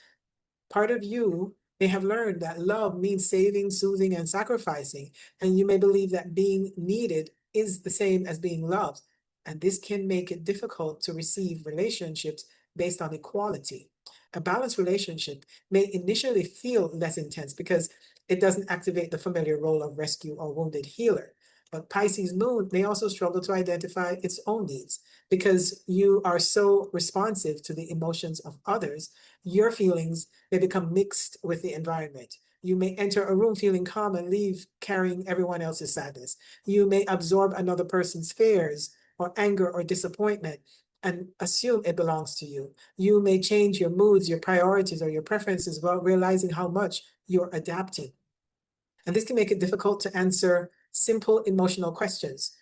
Part of you may have learned that love means saving, soothing, and sacrificing, and you may believe that being needed is the same as being loved. And this can make it difficult to receive relationships based on equality. A balanced relationship may initially feel less intense because it doesn't activate the familiar role of rescue or wounded healer. But Pisces moon may also struggle to identify its own needs because you are so responsive to the emotions of others. Your feelings may become mixed with the environment. You may enter a room feeling calm and leave carrying everyone else's sadness. You may absorb another person's fears or anger or disappointment and assume it belongs to you. You may change your moods, your priorities, or your preferences without realizing how much you're adapting. And this can make it difficult to answer simple emotional questions.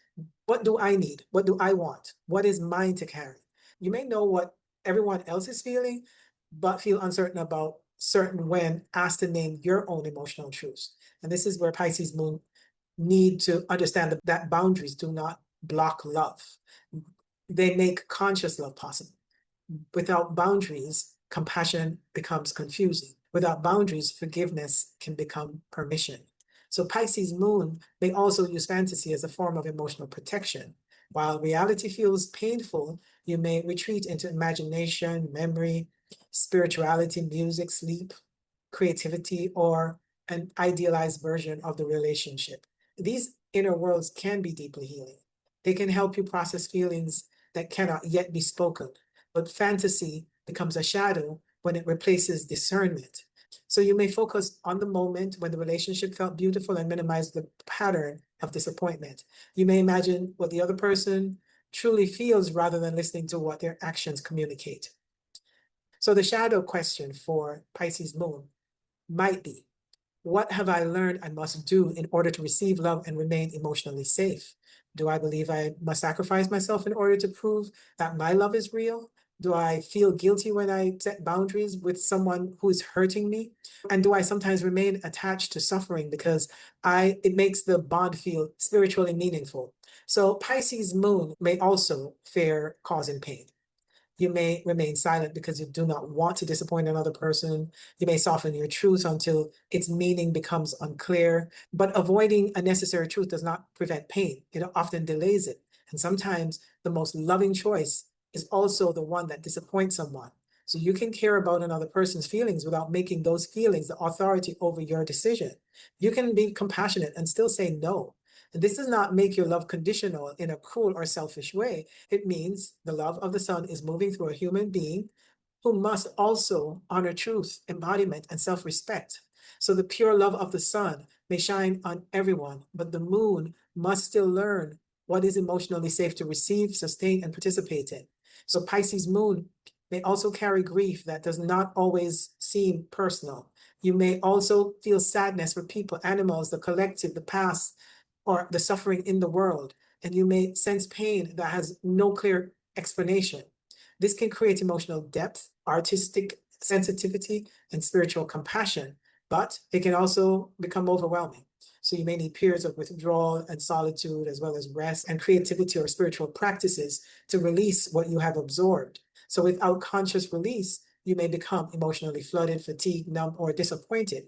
What do I need? What do I want? What is mine to carry? You may know what everyone else is feeling, but feel uncertain about certain when asked to name your own emotional truths. And this is where Pisces moon need to understand that boundaries do not block love. They make conscious love possible. Without boundaries, compassion becomes confusing. Without boundaries, forgiveness can become permission. So Pisces moon may also use fantasy as a form of emotional protection. While reality feels painful, you may retreat into imagination, memory, spirituality, music, sleep, creativity, or an idealized version of the relationship. These inner worlds can be deeply healing. They can help you process feelings that cannot yet be spoken, but fantasy becomes a shadow when it replaces discernment. So you may focus on the moment when the relationship felt beautiful and minimize the pattern of disappointment. You may imagine what the other person truly feels rather than listening to what their actions communicate. So the shadow question for Pisces moon might be, what have I learned I must do in order to receive love and remain emotionally safe? Do I believe I must sacrifice myself in order to prove that my love is real? Do I feel guilty when I set boundaries with someone who is hurting me? And do I sometimes remain attached to suffering because it makes the bond feel spiritually meaningful? So Pisces moon may also fear causing pain. You may remain silent because you do not want to disappoint another person. You may soften your truth until its meaning becomes unclear. But avoiding a necessary truth does not prevent pain. It often delays it. And sometimes the most loving choice is also the one that disappoints someone. So you can care about another person's feelings without making those feelings the authority over your decision. You can be compassionate and still say no. And this does not make your love conditional in a cruel or selfish way. It means the love of the sun is moving through a human being who must also honor truth, embodiment, and self-respect. So the pure love of the sun may shine on everyone, but the moon must still learn what is emotionally safe to receive, sustain, and participate in. So Pisces moon may also carry grief that does not always seem personal. You may also feel sadness for people, animals, the collective, the past, or the suffering in the world, and you may sense pain that has no clear explanation. This can create emotional depth, artistic sensitivity, and spiritual compassion, but it can also become overwhelming. So you may need periods of withdrawal and solitude, as well as rest and creativity or spiritual practices to release what you have absorbed. So without conscious release, you may become emotionally flooded, fatigued, numb, or disappointed.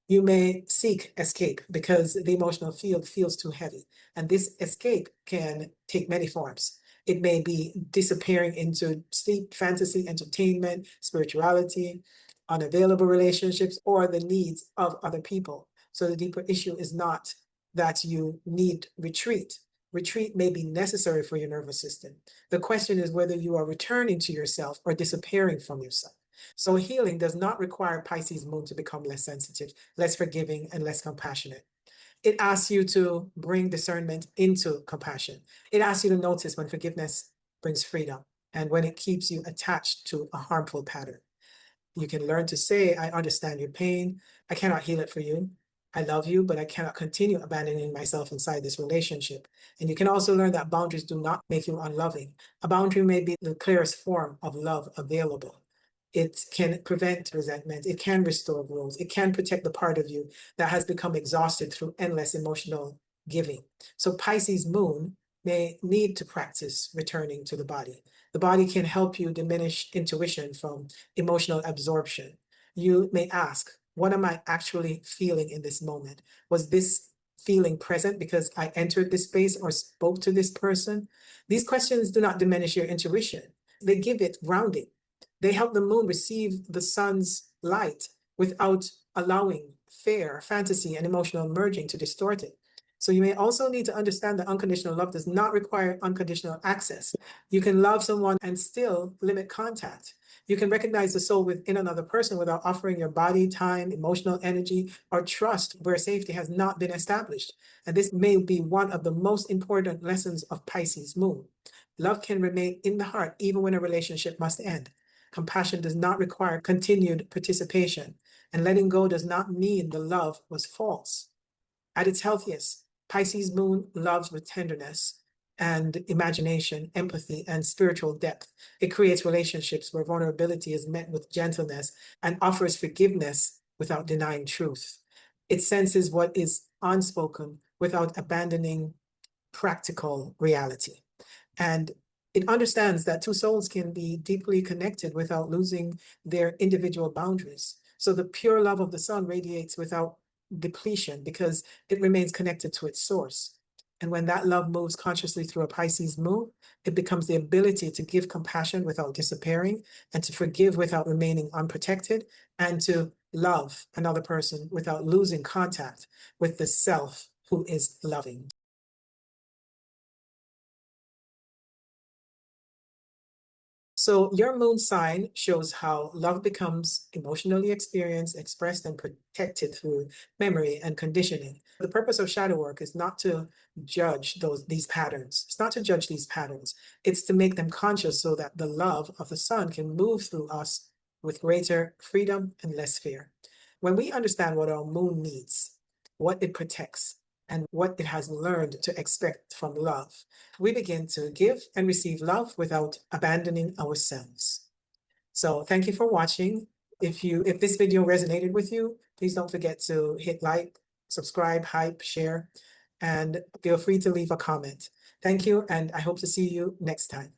You may seek escape because the emotional field feels too heavy. And this escape can take many forms. It may be disappearing into sleep, fantasy, entertainment, spirituality, unavailable relationships, or the needs of other people. So the deeper issue is not that you need retreat. Retreat may be necessary for your nervous system. The question is whether you are returning to yourself or disappearing from yourself. So healing does not require Pisces moon to become less sensitive, less forgiving, and less compassionate. It asks you to bring discernment into compassion. It asks you to notice when forgiveness brings freedom and when it keeps you attached to a harmful pattern. You can learn to say, I understand your pain. I cannot heal it for you. I love you, but I cannot continue abandoning myself inside this relationship. And you can also learn that boundaries do not make you unloving. A boundary may be the clearest form of love available. It can prevent resentment. It can restore growth. It can protect the part of you that has become exhausted through endless emotional giving. So Pisces moon may need to practice returning to the body. The body can help you diminish intuition from emotional absorption. You may ask, what am I actually feeling in this moment? Was this feeling present because I entered this space or spoke to this person? These questions do not diminish your intuition. They give it grounding. They help the moon receive the sun's light without allowing fear, fantasy, and emotional merging to distort it. So you may also need to understand that unconditional love does not require unconditional access. You can love someone and still limit contact. You can recognize the soul within another person without offering your body, time, emotional energy, or trust where safety has not been established. And this may be one of the most important lessons of Pisces moon. Love can remain in the heart even when a relationship must end. Compassion does not require continued participation, and letting go does not mean the love was false. At its healthiest, Pisces moon loves with tenderness and imagination, empathy, and spiritual depth. It creates relationships where vulnerability is met with gentleness and offers forgiveness without denying truth. It senses what is unspoken without abandoning practical reality. And it understands that two souls can be deeply connected without losing their individual boundaries. So the pure love of the sun radiates without depletion because it remains connected to its source. And when that love moves consciously through a Pisces moon, it becomes the ability to give compassion without disappearing, and to forgive without remaining unprotected, and to love another person without losing contact with the self who is loving. So your moon sign shows how love becomes emotionally experienced, expressed, and protected through memory and conditioning. The purpose of shadow work is not to judge these patterns. It's not to judge these patterns. It's to make them conscious so that the love of the sun can move through us with greater freedom and less fear. When we understand what our moon needs, what it protects, and what it has learned to expect from love, we begin to give and receive love without abandoning ourselves. So thank you for watching. If this video resonated with you, please don't forget to hit like, subscribe, hype, share, and feel free to leave a comment. Thank you, and I hope to see you next time.